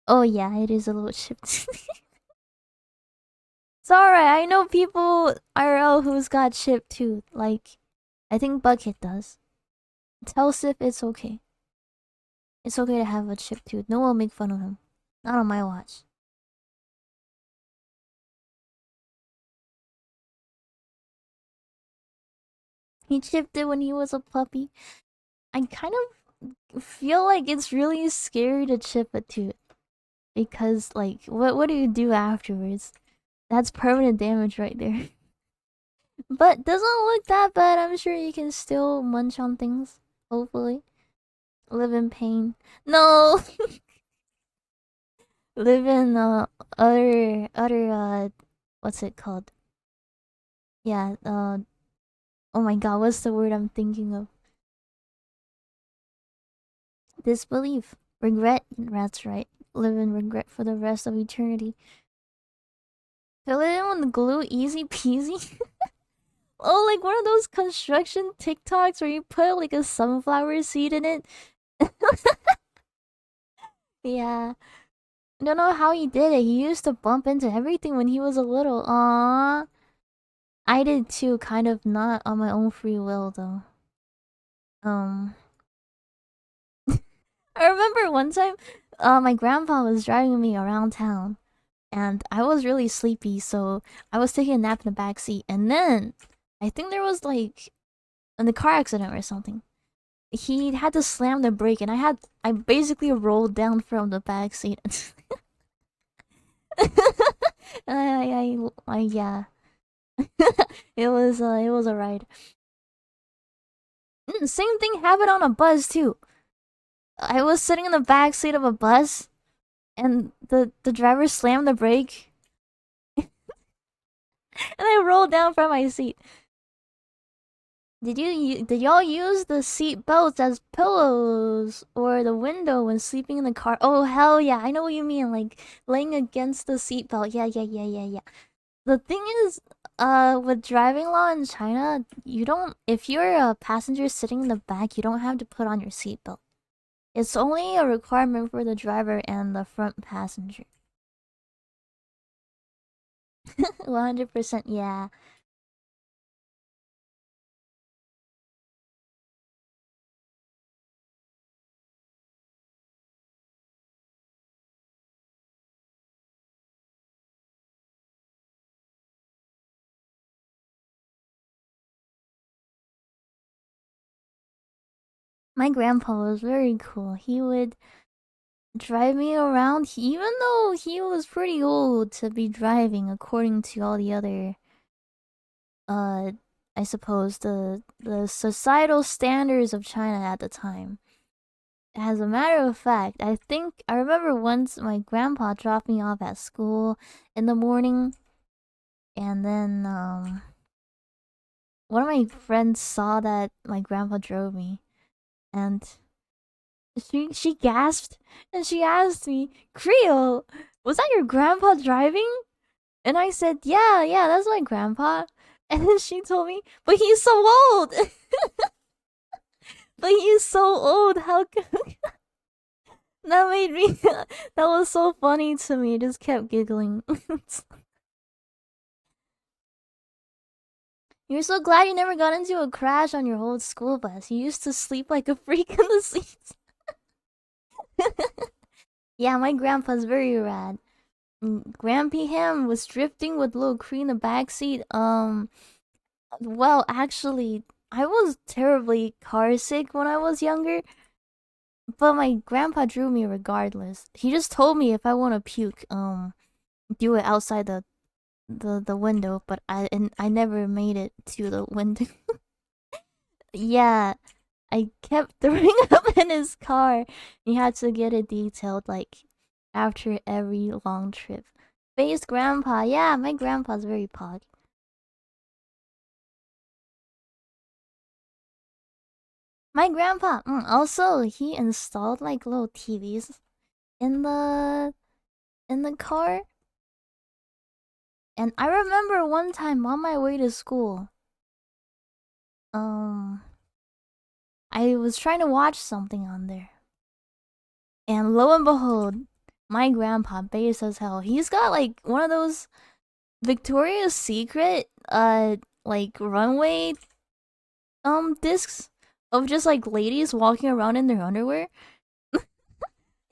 Oh yeah, it is a little chipped. It's alright. I know people IRL who's got chipped tooth. Like, I think Bucket does. Tell Sif it's okay. It's okay to have a chipped tooth. No one will make fun of him. Not on my watch. He chipped it when he was a puppy. I kind of feel like it's really scary to chip a tooth. Because, like, what do you do afterwards? That's permanent damage right there. But doesn't look that bad. I'm sure you can still munch on things. Hopefully. Live in pain. No! Live in, what's it called? Yeah, oh my god, what's the word I'm thinking of? Disbelief. Regret. That's right. Live in regret for the rest of eternity. Fill it in with glue, easy peasy. Oh, like one of those construction TikToks where you put like a sunflower seed in it. Yeah. I don't know how he did it. He used to bump into everything when he was a little. Aww. I did too, kind of not on my own free will though. Um, I remember one time, my grandpa was driving me around town, and I was really sleepy, so I was taking a nap in the back seat, and then I think there was like in the car accident or something. He had to slam the brake, and I basically rolled down from the back seat. Yeah, it was a ride. Same thing happened on a bus too. I was sitting in the back seat of a bus, and the driver slammed the brake, and I rolled down from my seat. Did y'all use the seat belts as pillows or the window when sleeping in the car? Oh hell yeah, I know what you mean. Like laying against the seat belt. Yeah. The thing is, with driving law in China, you don't. If you're a passenger sitting in the back, you don't have to put on your seatbelt. It's only a requirement for the driver and the front passenger. 100%, yeah. My grandpa was very cool. He would drive me around, even though he was pretty old to be driving, according to all the other, uh, I suppose the societal standards of China at the time. As a matter of fact, I remember once my grandpa dropped me off at school in the morning, and then one of my friends saw that my grandpa drove me, and she gasped and she asked me, "Creole, was that your grandpa driving?" And I said, "Yeah, yeah, that's my grandpa." And then she told me, "But he's so old." But he's so old. How could that made me that was so funny to me. I just kept giggling. You're so glad you never got into a crash on your old school bus. You used to sleep like a freak in the seats. Yeah, my grandpa's very rad. Grampy Ham was drifting with little Cree in the backseat. Well, actually, I was terribly car sick when I was younger, but my grandpa drew me regardless. He just told me if I want to puke, do it outside the window, but I never made it to the window. Yeah, I kept throwing up in his car. He had to get it detailed like after every long trip. Based grandpa, yeah, my grandpa's very pog. My grandpa, also he installed like little TVs in the car. And I remember one time on my way to school, um, I was trying to watch something on there, and lo and behold, my grandpa, base as hell, he's got like one of those Victoria's Secret, like runway, discs of just like ladies walking around in their underwear.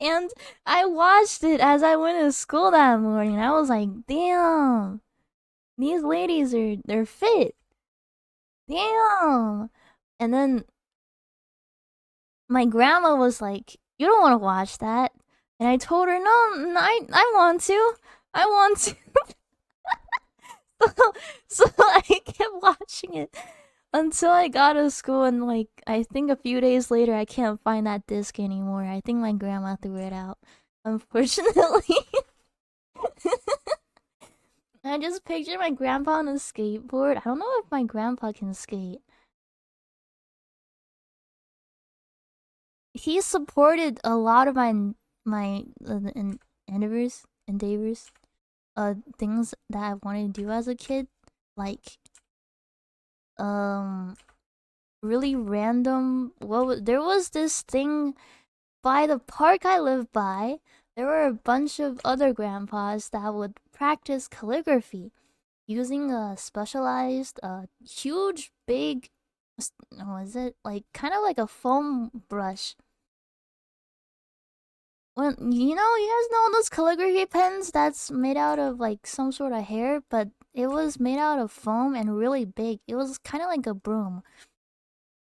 And I watched it as I went to school that morning. I was like, damn, these ladies they're fit. Damn. And then my grandma was like, "You don't want to watch that." And I told her, "No, I want to. I want to." So I kept watching it until I got to school, and like I think a few days later I can't find that disc anymore. I think my grandma threw it out. Unfortunately. I just pictured my grandpa on a skateboard. I don't know if my grandpa can skate. He supported a lot of my endeavors, things that I wanted to do as a kid, like um really random. There was this thing by the park I live by. There were a bunch of other grandpas that would practice calligraphy using a specialized, huge, big, was it like kind of like a foam brush? When you guys know those calligraphy pens that's made out of like some sort of hair, but it was made out of foam and really big. It was kind of like a broom.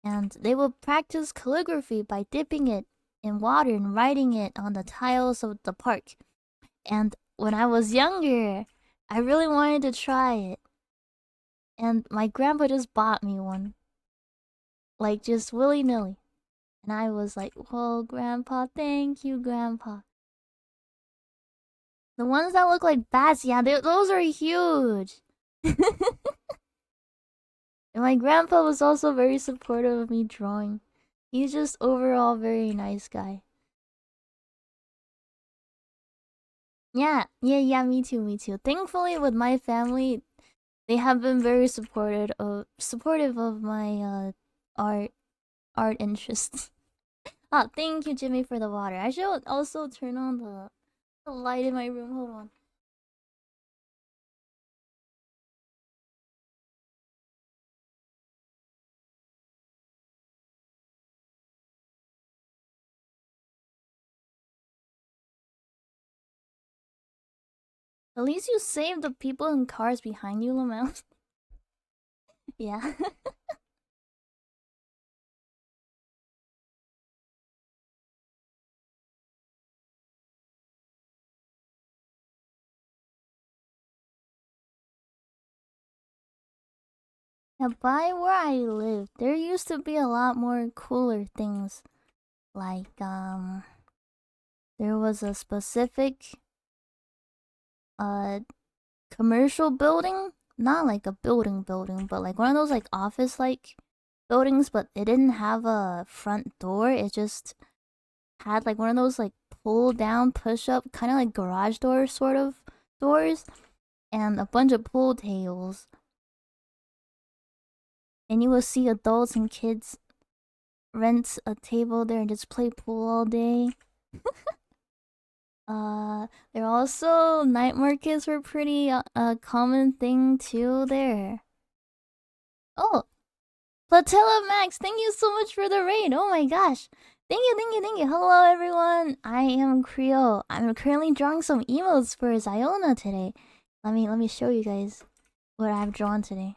And they would practice calligraphy by dipping it in water and writing it on the tiles of the park. And when I was younger, I really wanted to try it. And my grandpa just bought me one. Like just willy nilly. And I was like, "Whoa, grandpa, thank you, grandpa." The ones that look like bats, yeah, those are huge. And my grandpa was also very supportive of me drawing. He's just overall very nice guy. Yeah, yeah, yeah, me too, me too. Thankfully, with my family, they have been very supportive of my art art interests. Ah, thank you, Jimmy, for the water. I should also turn on the light in my room. Hold on. At least you saved the people in cars behind you, Lamel. Yeah. Yeah, by where I live, there used to be a lot more cooler things. Like, there was a specific, commercial building. Not like a building, but like one of those, like, office-like buildings, but it didn't have a front door. It just had, like, one of those, like, pull-down, push-up, kind of like garage door sort of doors, and a bunch of pool tables. And you will see adults and kids rent a table there and just play pool all day. There are also night markets were pretty a common thing too there. Oh, Platilla Max, thank you so much for the raid. Oh my gosh. Thank you, thank you, thank you. Hello everyone. I am Creole. I'm currently drawing some emotes for Ziona today. Let me show you guys what I've drawn today.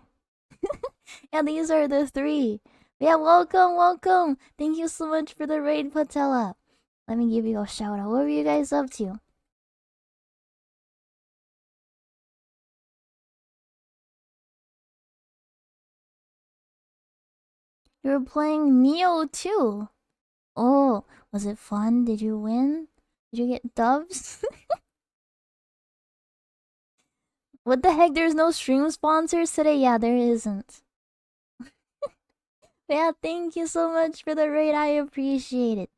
Yeah, these are the 3. Yeah, welcome, welcome. Thank you so much for the raid, Patella. Let me give you a shout out. What were you guys up to? You were playing Neo too. Oh, was it fun? Did you win? Did you get dubs? What the heck? There's no stream sponsors today? Yeah, there isn't. Yeah, thank you so much for the raid. I appreciate it.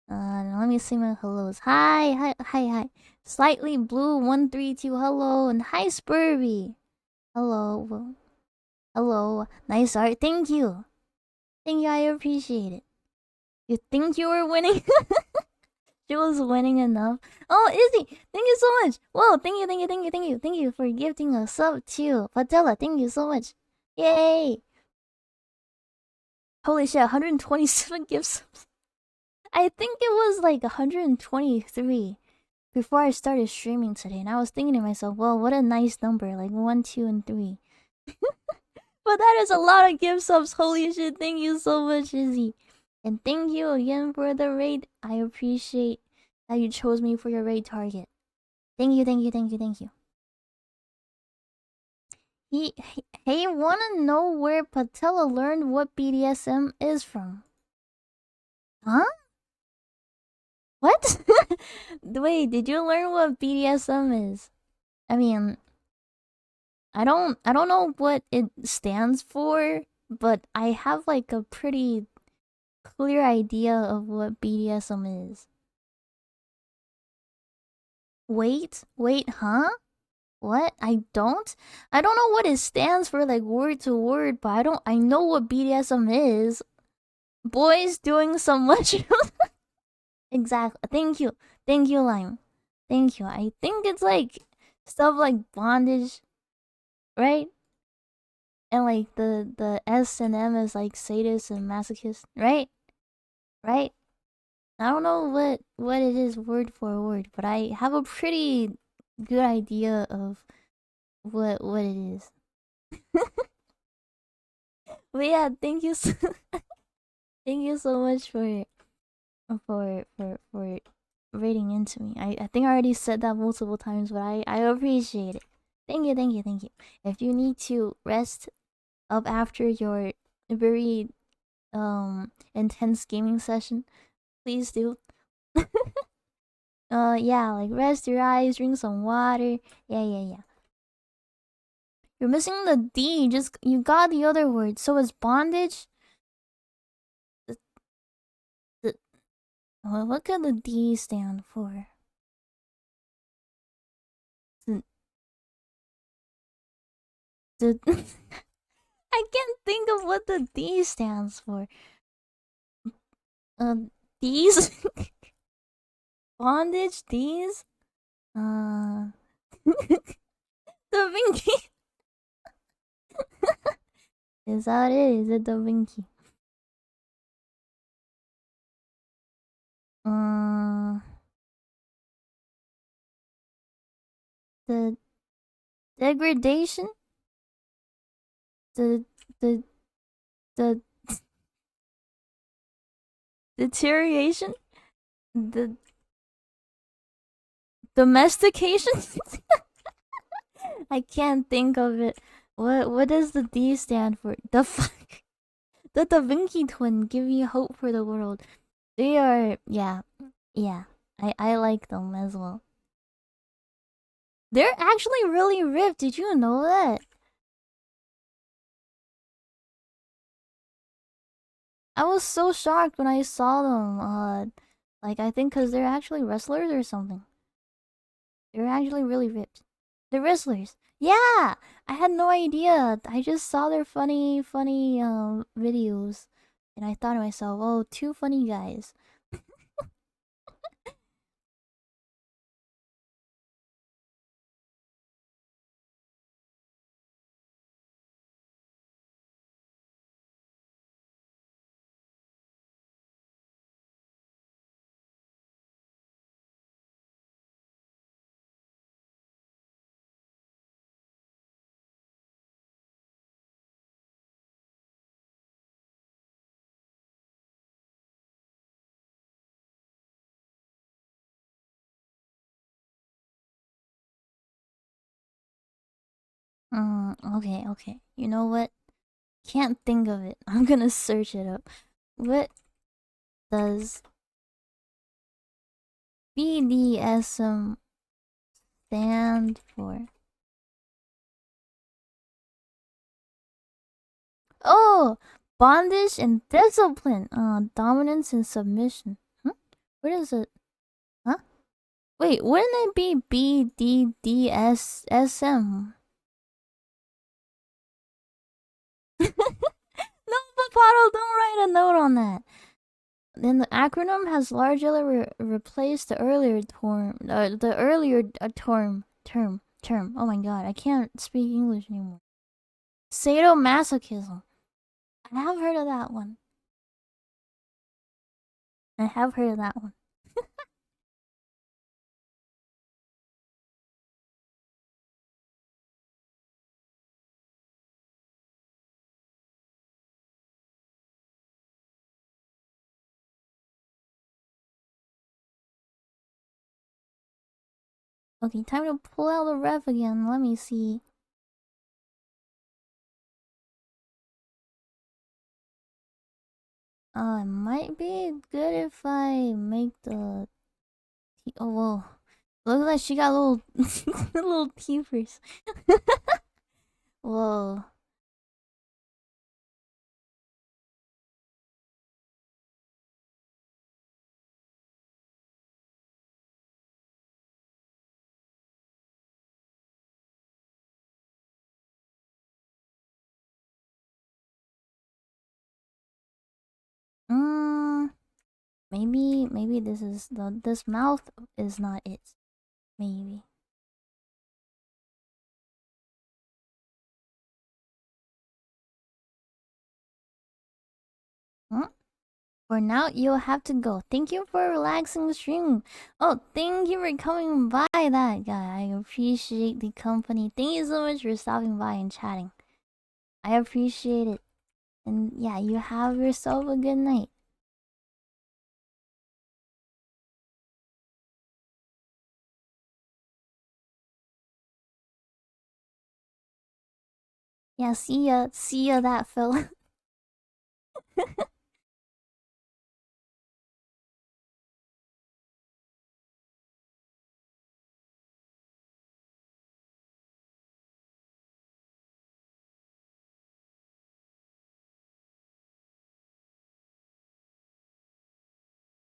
Let me say my hellos. Hi, hi, hi, hi. Slightly Blue 132. Hello, and hi, Spurby. Hello, hello. Nice art. Thank you. Thank you. I appreciate it. You think you were winning? She was winning enough. Oh, Izzy, thank you so much. Whoa, thank you, thank you, thank you, thank you, thank you for gifting a sub too. Patella, thank you so much. Yay! Holy shit, 127 gifts. I think it was like 123 before I started streaming today, and I was thinking to myself, well, what a nice number, like 1, 2, and 3. But that is a lot of gift subs. Holy shit, thank you so much, Izzy. And thank you again for the raid. I appreciate that you chose me for your raid target. Thank you, thank you, thank you, thank you. Hey, wanna know where Patella learned what BDSM is from? Huh? What? Wait, did you learn what BDSM is? I mean, I don't know what it stands for, but I have like a pretty clear idea of what BDSM is. Wait, huh? What? I don't know what it stands for like word to word, but I know what BDSM is. Boys doing some much. Exactly. Thank you, Lime. Thank you. I think it's like stuff like bondage, right? And like the S and M is like sadist and masochist, right? Right? I don't know what it is word for word, but I have a pretty good idea of what it is. But yeah, thank you thank you so much for rating into me. I think I already said that multiple times, but I appreciate it. Thank you, thank you, thank you. If you need to rest up after your very intense gaming session, please do. Yeah, like rest your eyes, drink some water. Yeah. You're missing the D. Just you got the other word. So is bondage. What could the D stand for? The I can't think of what the D stands for. D's? Bondage? D's? Da Vinci. Is that it? Is it Da Vinci? The degradation? The the deterioration? The domestication? I can't think of it. What does the D stand for? The fuck? The Da Vinci twin give me hope for the world. They are, yeah, yeah. I like them as well. They're actually really ripped. Did you know that? I was so shocked when I saw them. Like I think because they're actually wrestlers or something. They're actually really ripped. They're wrestlers. Yeah, I had no idea. I just saw their funny videos, and I thought to myself, oh, two funny guys. Okay, okay. You know what? Can't think of it. I'm gonna search it up. What does BDSM stand for? Oh, bondage and discipline. Dominance and submission. Huh? What is it? Huh? Wait, wouldn't it be BDDSSM? No, Papato, don't write a note on that. Then the acronym has largely replaced the earlier term. Term. Oh my god, I can't speak English anymore. Sadomasochism. I have heard of that one. I have heard of that one. Okay, time to pull out the ref again. Let me see. It might be good if I make the. Oh whoa! Look like she got little little teethers. Whoa. Mm, maybe this mouth is not it. Maybe. Huh? For now, you'll have to go. Thank you for relaxing the stream. Oh, thank you for coming by, that guy. I appreciate the company. Thank you so much for stopping by and chatting. I appreciate it. And yeah, you have yourself a good night. Yeah, see ya, that fella.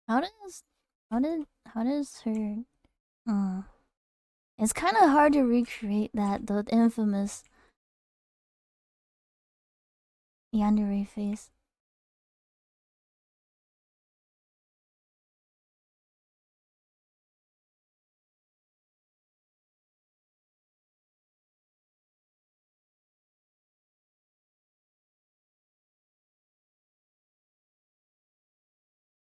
How does, how does her? Uh, it's kind of hard to recreate that the infamous yandere face.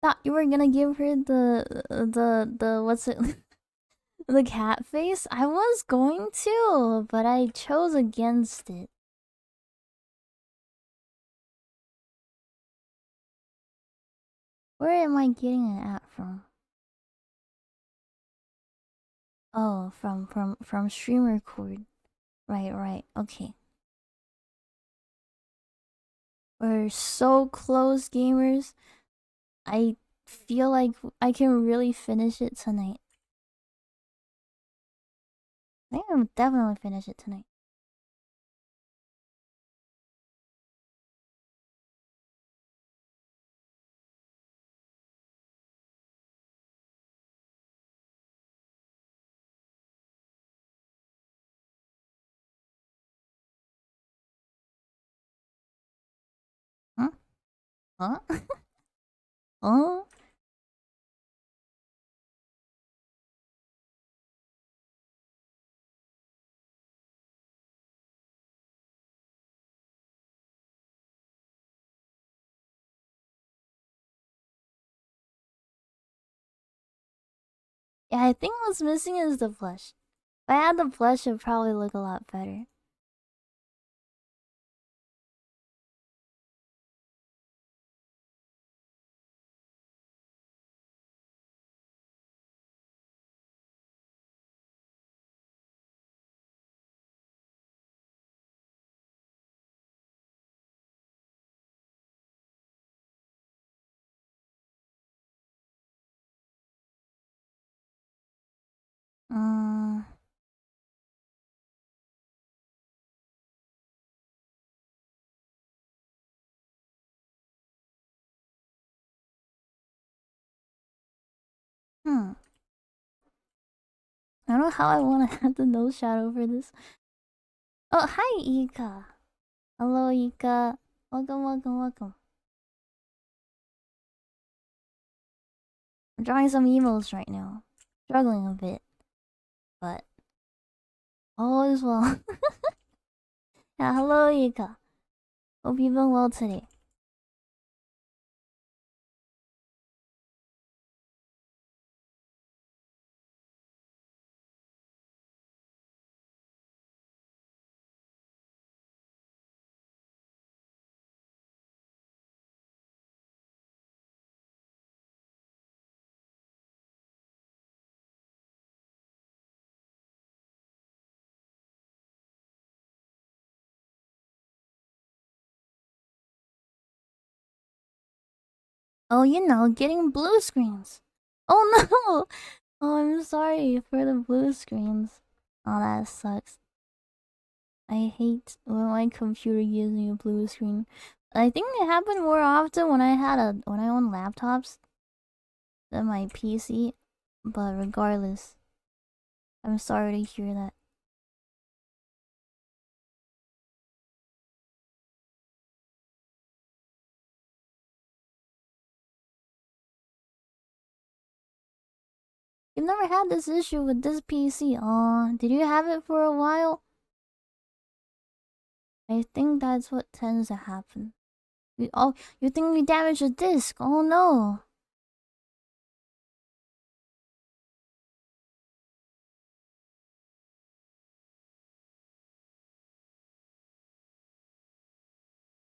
Thought you were gonna give her the what's it? The cat face? I was going to, but I chose against it. Where am I getting it at from? Oh, from stream record. Right, right. Okay. we're so close, gamers. I feel like I can really finish it tonight. I think I'll definitely finish it tonight. Huh? Huh? Oh? Yeah, I think what's missing is the blush. If I had the blush, it'd probably look a lot better. Mm, hmm. I don't know how I want to add the nose shadow for this. Oh, hi, Ika. Hello, Ika. Welcome, welcome, welcome. I'm drawing some emos right now. Struggling a bit, but all is well. Yeah, hello, Ika. Hope you've been well today. Oh, you know, getting blue screens. Oh no! Oh, I'm sorry for the blue screens. Oh, that sucks. I hate when my computer gives me a blue screen. I think it happened more often when I owned laptops than my PC. But regardless, I'm sorry to hear that. You've never had this issue with this PC. Aw, did you have it for a while? I think that's what tends to happen. You think we damaged the disk? Oh no.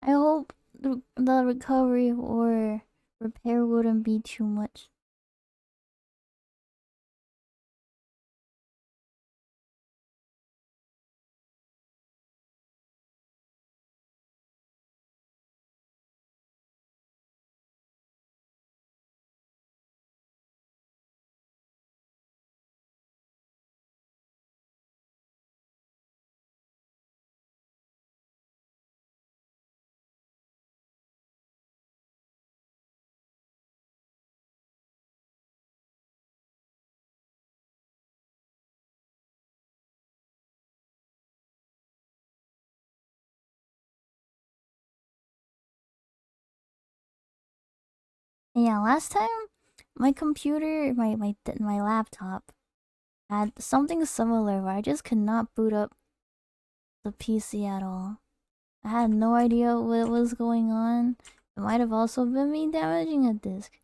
I hope the recovery or repair wouldn't be too much. Yeah, last time my computer, my laptop had something similar where I just could not boot up the PC at all. I had no idea what was going on. It might have also been me damaging a disk.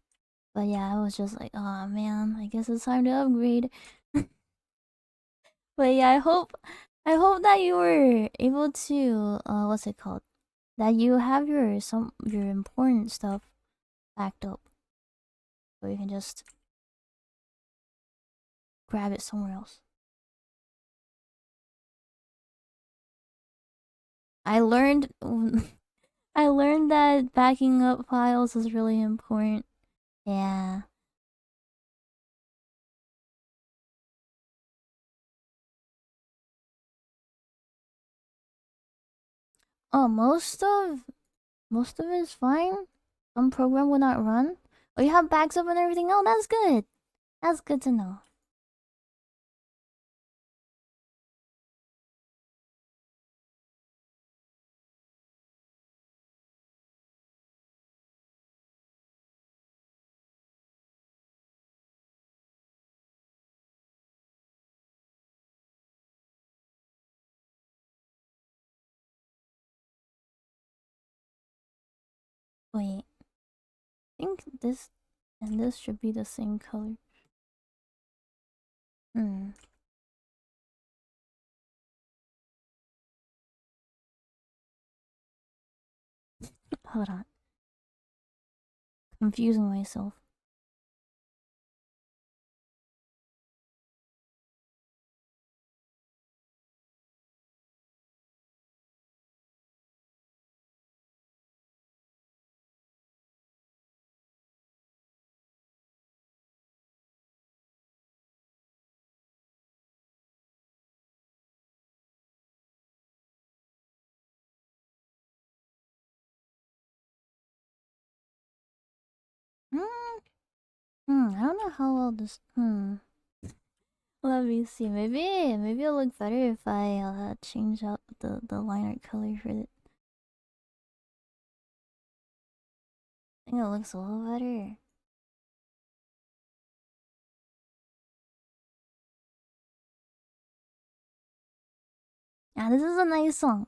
But yeah, I was just like, oh man, I guess it's time to upgrade. But yeah, I hope that you were able to what's it called? That you have your important stuff backed up. So you can just grab it somewhere else. I learned I learned that backing up files is really important. Yeah. Oh, most of it is fine. Some program will not run. Oh, you have backs up and everything. Oh, that's good. That's good to know. Wait, I think this and this should be the same color. Hmm. Hold on. Confusing myself. Hmm. I don't know how well this. Let me see. Maybe it'll look better if I change out the line art color for it. I think it looks a little better. Yeah, this is a nice song.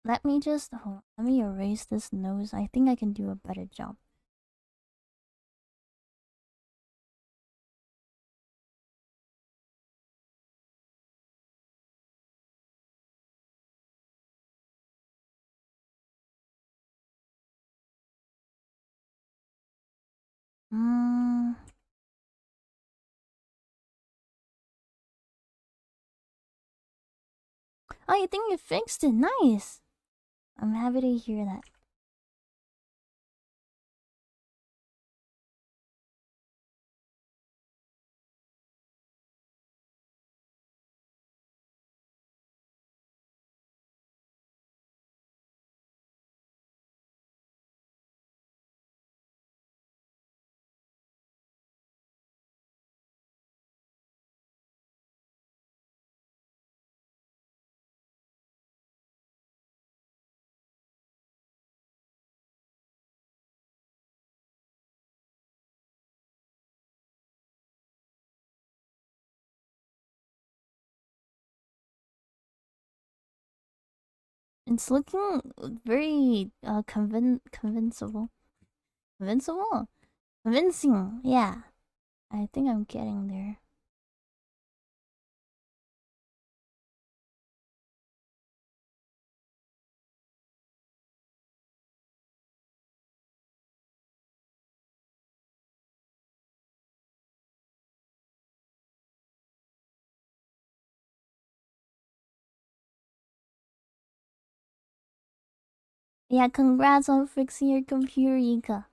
Let me just let me erase this nose. I think I can do a better job. Hmm. Oh, you think you fixed it? Nice. I'm happy to hear that. It's looking very convincible. Convincible? Convincing. Yeah. I think I'm getting there. Yeah, congrats on fixing your computer, Ika.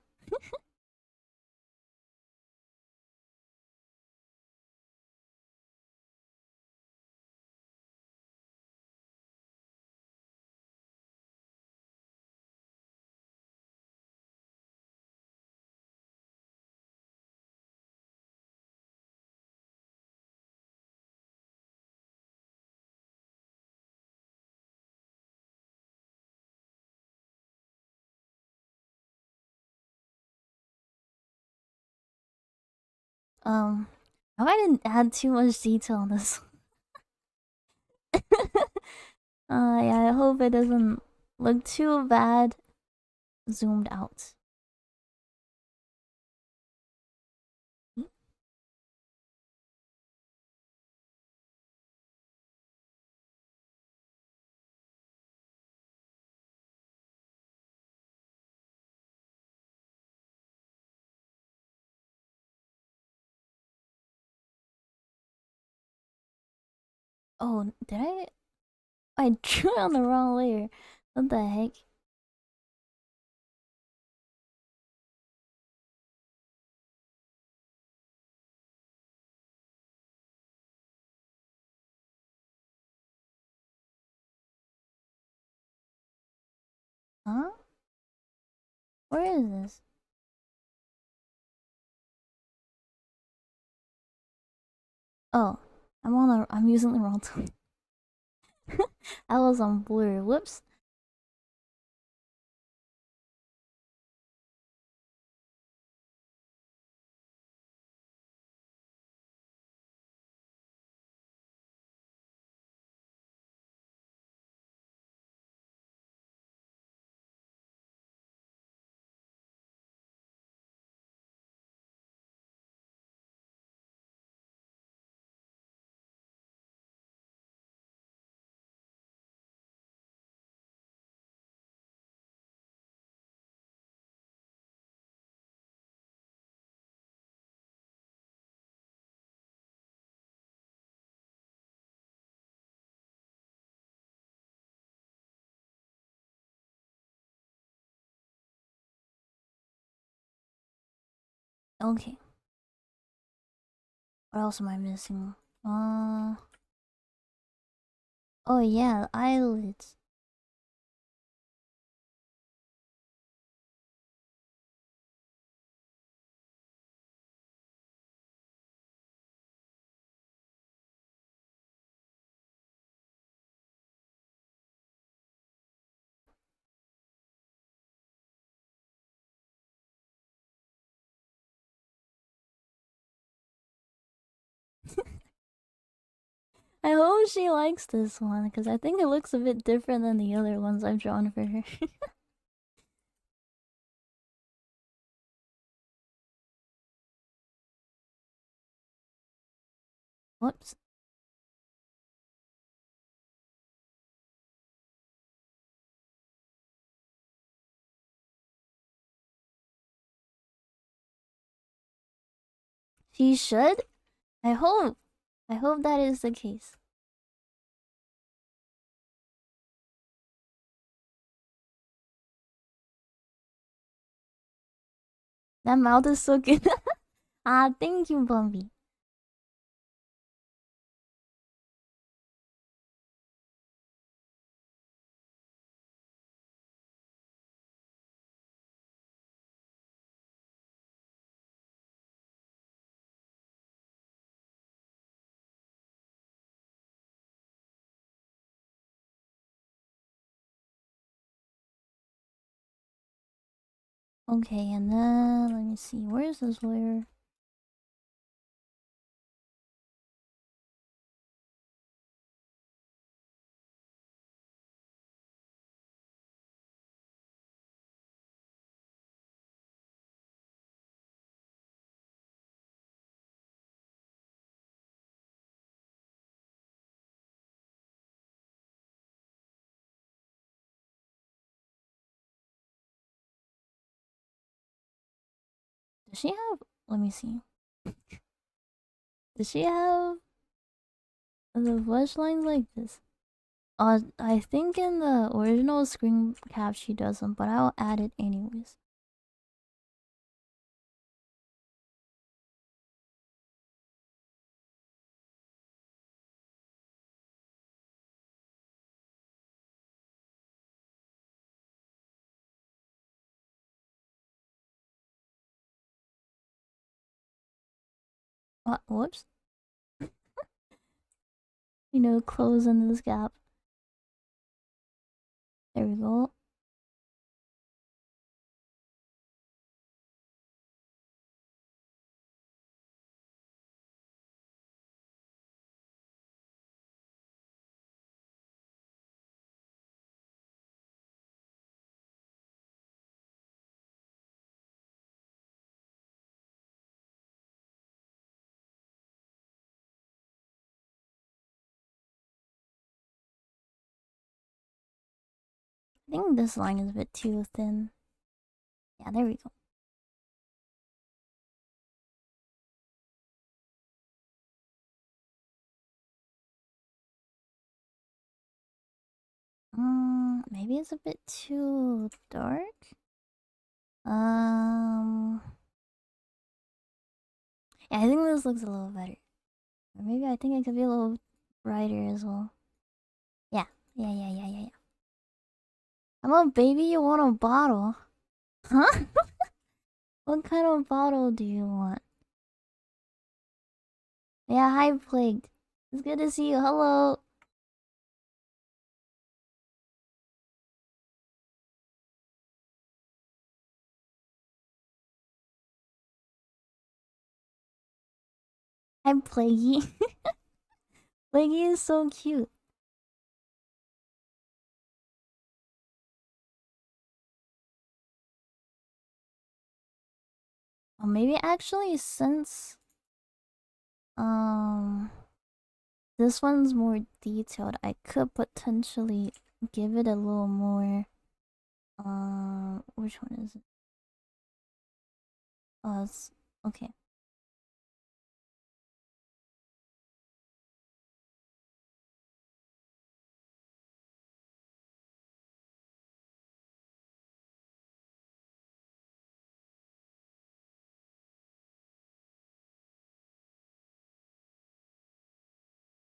Um, I hope I didn't add too much detail on this. Yeah, I hope it doesn't look too bad. zoomed out. Oh, did I? I drew on the wrong layer. What the heck? Huh? Where is this? Oh, I'm using the wrong tool. I was on blur. Whoops. Okay. What else am I missing? Oh yeah, eyelids. I hope she likes this one because I think it looks a bit different than the other ones I've drawn for her. Whoops. She should? I hope. I hope that is the case. That mouth is so good. Ah, thank you, Bumpy. Okay, and then let me see. Where is this layer? Does she have? Let me see. Does she have the flesh lines like this? I think in the original screen cap she doesn't, but I'll add it anyways. Whoops. Close in this gap. There we go. I think this line is a bit too thin. Yeah, there we go. Maybe it's a bit too dark. Yeah, I think this looks a little better. Or maybe I think it could be a little brighter as well. Yeah, yeah. Hello, baby, you want a bottle? Huh? What kind of bottle do you want? Yeah, hi, Plague. It's good to see you. Hello. Hi, Plaguey. Plaguey is so cute. Oh, maybe actually since this one's more detailed, I could potentially give it a little more. Which one is it? It's okay.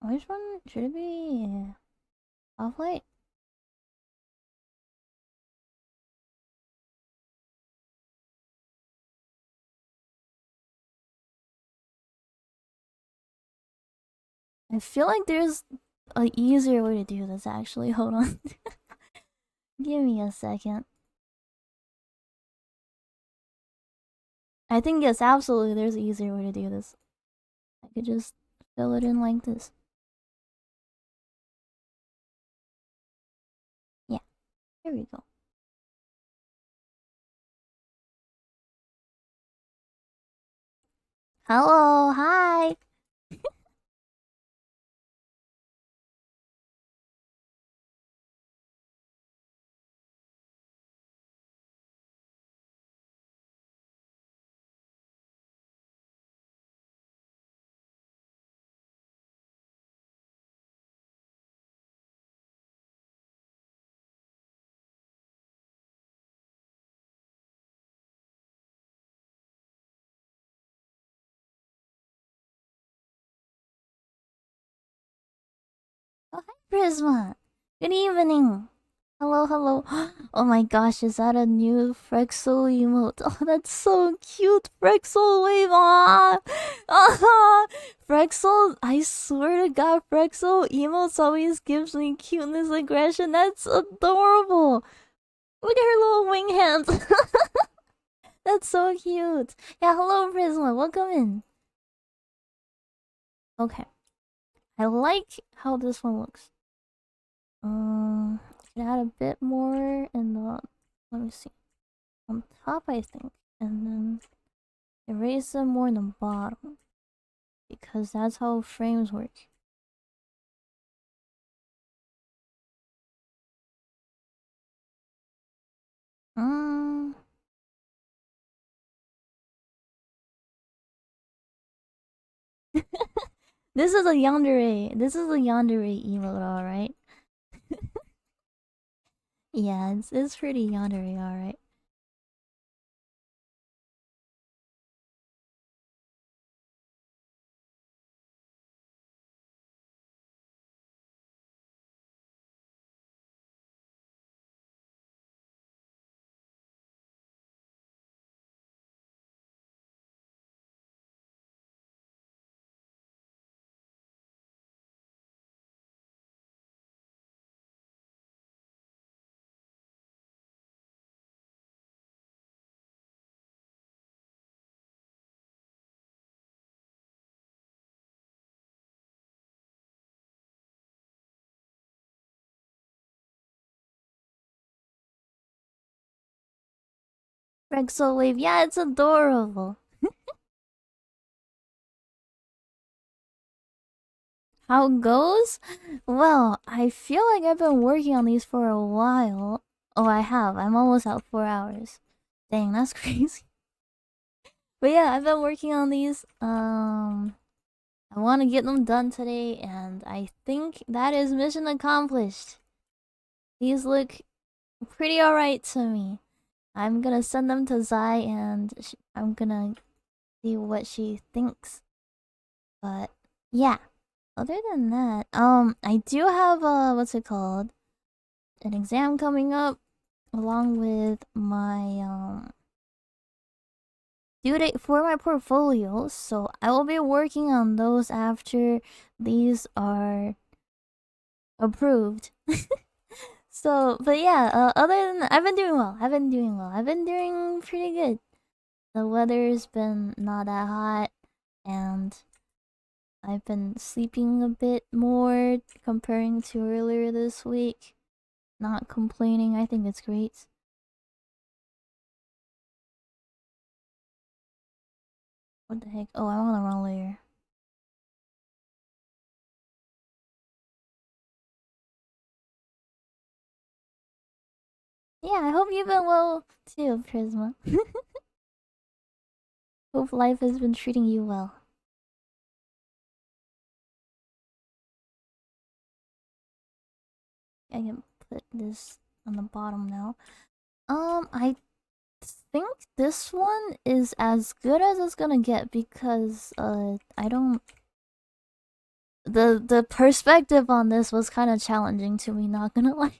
Which one should it be? Off white? I feel like there's a easier way to do this actually. Hold on. Give me a second. I think yes, absolutely there's an easier way to do this. I could just fill it in like this. Yeah, here we go. Hello, hi. Oh, hi, Prisma. Good evening. Hello, hello. Oh my gosh, is that a new Frexel emote? Oh, that's so cute. Frexel wave. Ah, Frexel, I swear to God, Frexel emotes always gives me cuteness aggression. That's adorable. Look at her little wing hands. That's so cute. Yeah, hello, Prisma. Welcome in. Okay. I like how this one looks. Could add a bit more in the. Let me see. On top, I think, and then erase them more in the bottom because that's how frames work. Um, this is a yandere. This is a yandere emote, all right. Yeah, it's pretty yandere, all right. Rexo wave, yeah, it's adorable. How it goes? Well, I feel like I've been working on these for a while. Oh, I have. I'm almost at 4 hours. Dang, that's crazy. But yeah, I've been working on these. I want to get them done today, and I think that is mission accomplished. These look pretty alright to me. I'm gonna send them to Zai, and I'm gonna see what she thinks. But yeah, other than that, I do have what's it called? An exam coming up, along with my due date for my portfolio. So I will be working on those after these are approved. So, but yeah, other than that, I've been doing well. I've been doing well. I've been doing pretty good. The weather's been not that hot, and I've been sleeping a bit more comparing to earlier this week. Not complaining. I think it's great. What the heck? Oh, I'm on the wrong layer. Yeah, I hope you've been well too, Prisma. Hope life has been treating you well. I can put this on the bottom now. I think this one is as good as it's gonna get because I don't. The perspective on this was kind of challenging to me. Not gonna lie.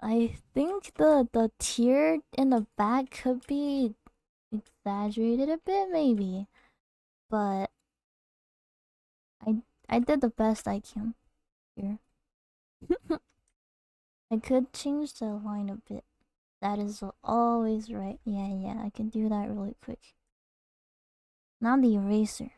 I think the tear in the back could be exaggerated a bit, maybe, but I did the best I can here. I could change the line a bit. That is always right. Yeah, I can do that really quick. Now the eraser.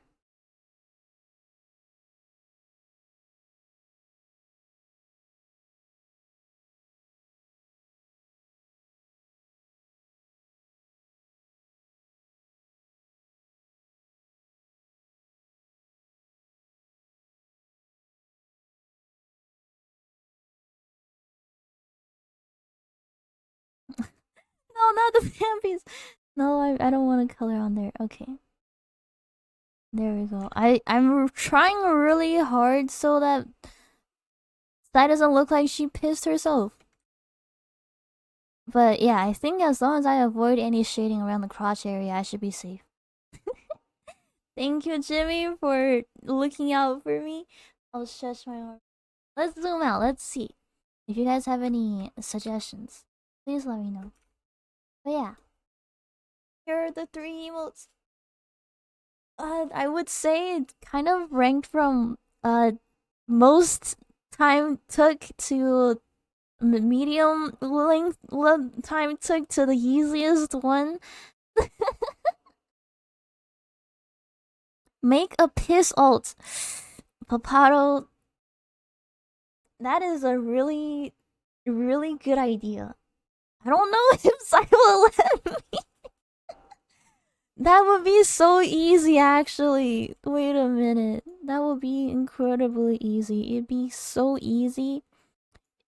No, not the Bambies. No, I don't want to color on there. Okay. There we go. I'm trying really hard so that doesn't look like she pissed herself. But yeah, I think as long as I avoid any shading around the crotch area, I should be safe. Thank you, Jimmy, for looking out for me. I'll stretch my arm. Let's zoom out. Let's see. If you guys have any suggestions, please let me know. But yeah, here are the 3 emotes. I would say it kind of ranked from most time took to medium length time took to the easiest one. Make a piss alt. Papato. That is a really, really good idea. I don't know if Sai will let me. That would be so easy, actually. Wait a minute. That would be incredibly easy. It'd be so easy.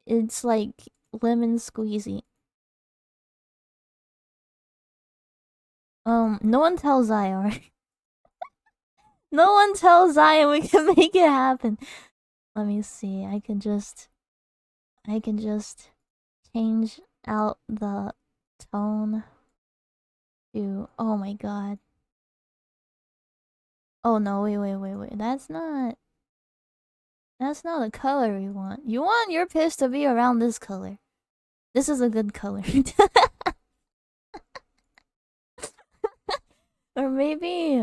It's like lemon squeezy. No one tells Zai, alright? No one tells Zai and we can make it happen. Let me see. I can just change out the tone to, oh my god. Oh no, wait. That's not the color we want. You want your piss to be around this color. This is a good color. Or maybe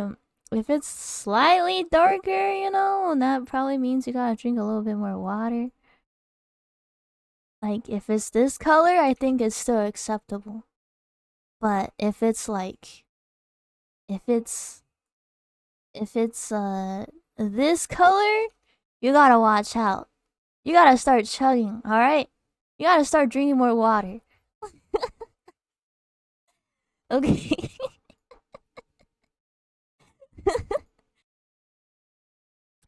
if it's slightly darker, you know, that probably means you gotta drink a little bit more water. Like, if it's this color, I think it's still acceptable. But if it's like, if it's this color, you gotta watch out. You gotta start chugging, alright? You gotta start drinking more water. Okay.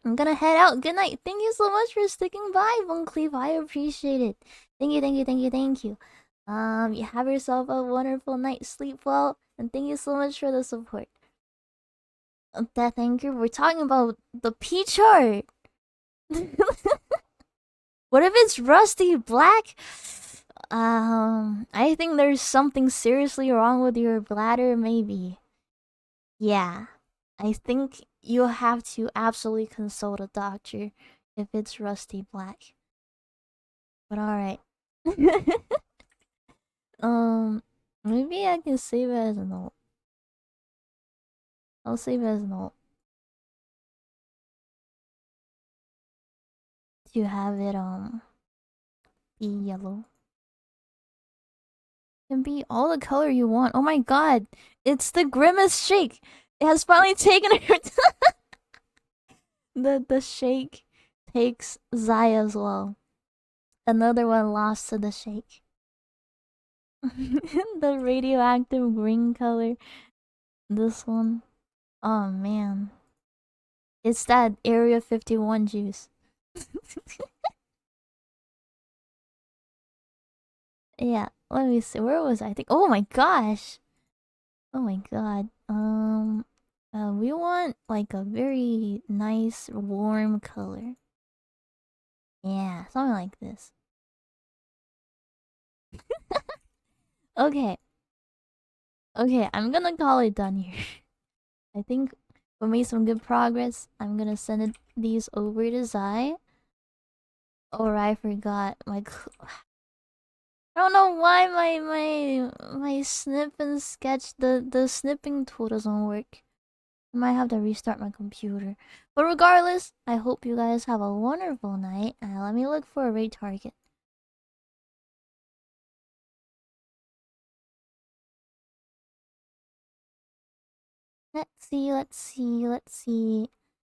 I'm gonna head out. Good night. Thank you so much for sticking by, Von Cleave. I appreciate it. Thank you, thank you, thank you, thank you. You have yourself a wonderful night. Sleep well, and thank you so much for the support. That thank you. We're talking about the P chart. What if it's rusty black? I think there's something seriously wrong with your bladder, maybe. Yeah. I think you'll have to absolutely consult a doctor if it's rusty black. But alright. Maybe I can save it as a note. I'll save it as a note. To have it, be yellow. Can be all the color you want. Oh my god! It's the Grimace Shake! It has finally taken her the shake takes Zaya as well. Another one lost to the shake. The radioactive green color. This one. Oh man. It's that Area 51 juice. Yeah, let me see. Where was I? Think. Oh my gosh. Oh my god. We want like a very nice warm color. Yeah, something like this. Okay. Okay, I'm gonna call it done here. I think we made some good progress. I'm gonna send these over to Zai. Or I forgot my. I don't know why my snip and sketch the snipping tool doesn't work. I might have to restart my computer. But regardless, I hope you guys have a wonderful night. And let me look for a raid target. Let's see.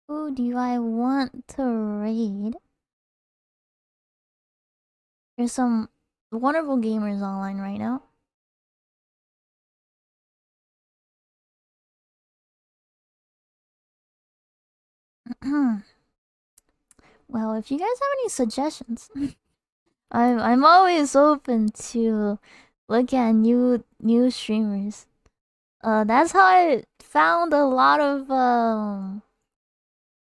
Who do I want to raid? There's some wonderful gamers online right now. Well, if you guys have any suggestions, I'm always open to look at new streamers. That's how I found a lot of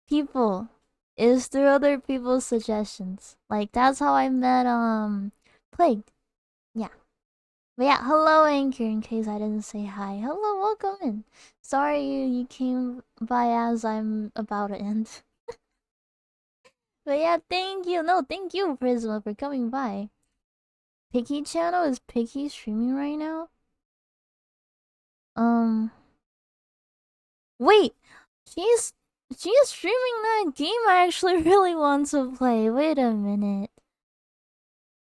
people, is through other people's suggestions. Like that's how I met Plagued. Yeah. But yeah, hello Anchor, in case I didn't say hi. Hello, welcome in. Sorry you came by as I'm about to end. But yeah, thank you. No, thank you, Prisma, for coming by. Picky channel, is Picky streaming right now? Wait, she's streaming that game I actually really want to play. Wait a minute.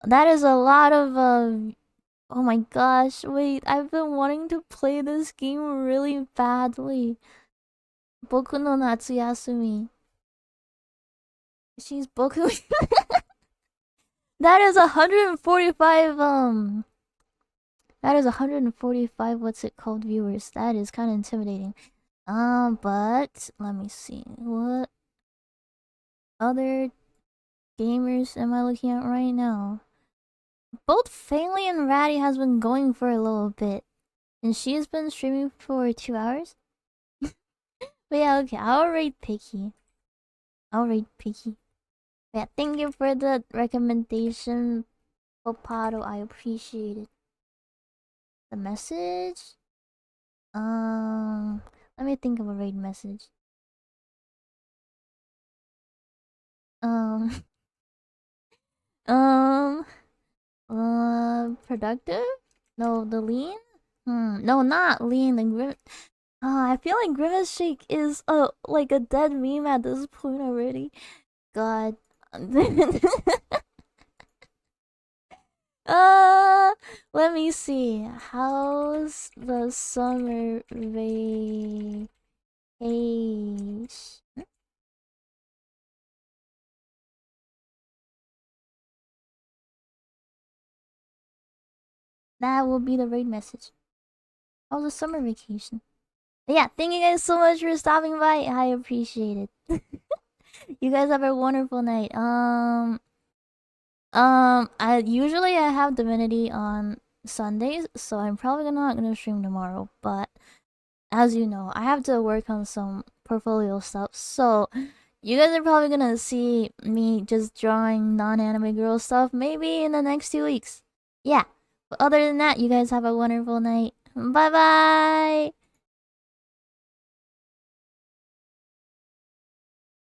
That is a lot of oh my gosh, wait, I've been wanting to play this game really badly. Boku no Natsuyasumi. She's Boku. That is 145 that is 145 what's it called viewers. That is kind of intimidating. But let me see. What other gamers am I looking at right now? Both Faintly and Ratty has been going for a little bit. And she's been streaming for 2 hours. But yeah, okay, I'll rate Picky. Yeah, thank you for the recommendation, Popato. I appreciate it. The message? Let me think of a raid message. Um, productive? No, the lean? No, not lean. The grim. I feel like Grimace Shake is like a dead meme at this point already. God. Let me see. How's the summer vacation? That will be the raid message. How's the summer vacation? But yeah, thank you guys so much for stopping by. I appreciate it. You guys have a wonderful night. I have Divinity on Sundays, so I'm probably not gonna stream tomorrow. But as you know, I have to work on some portfolio stuff, so you guys are probably gonna see me just drawing non-anime girl stuff maybe in the next 2 weeks. Yeah. But other than that, you guys have a wonderful night. Bye bye.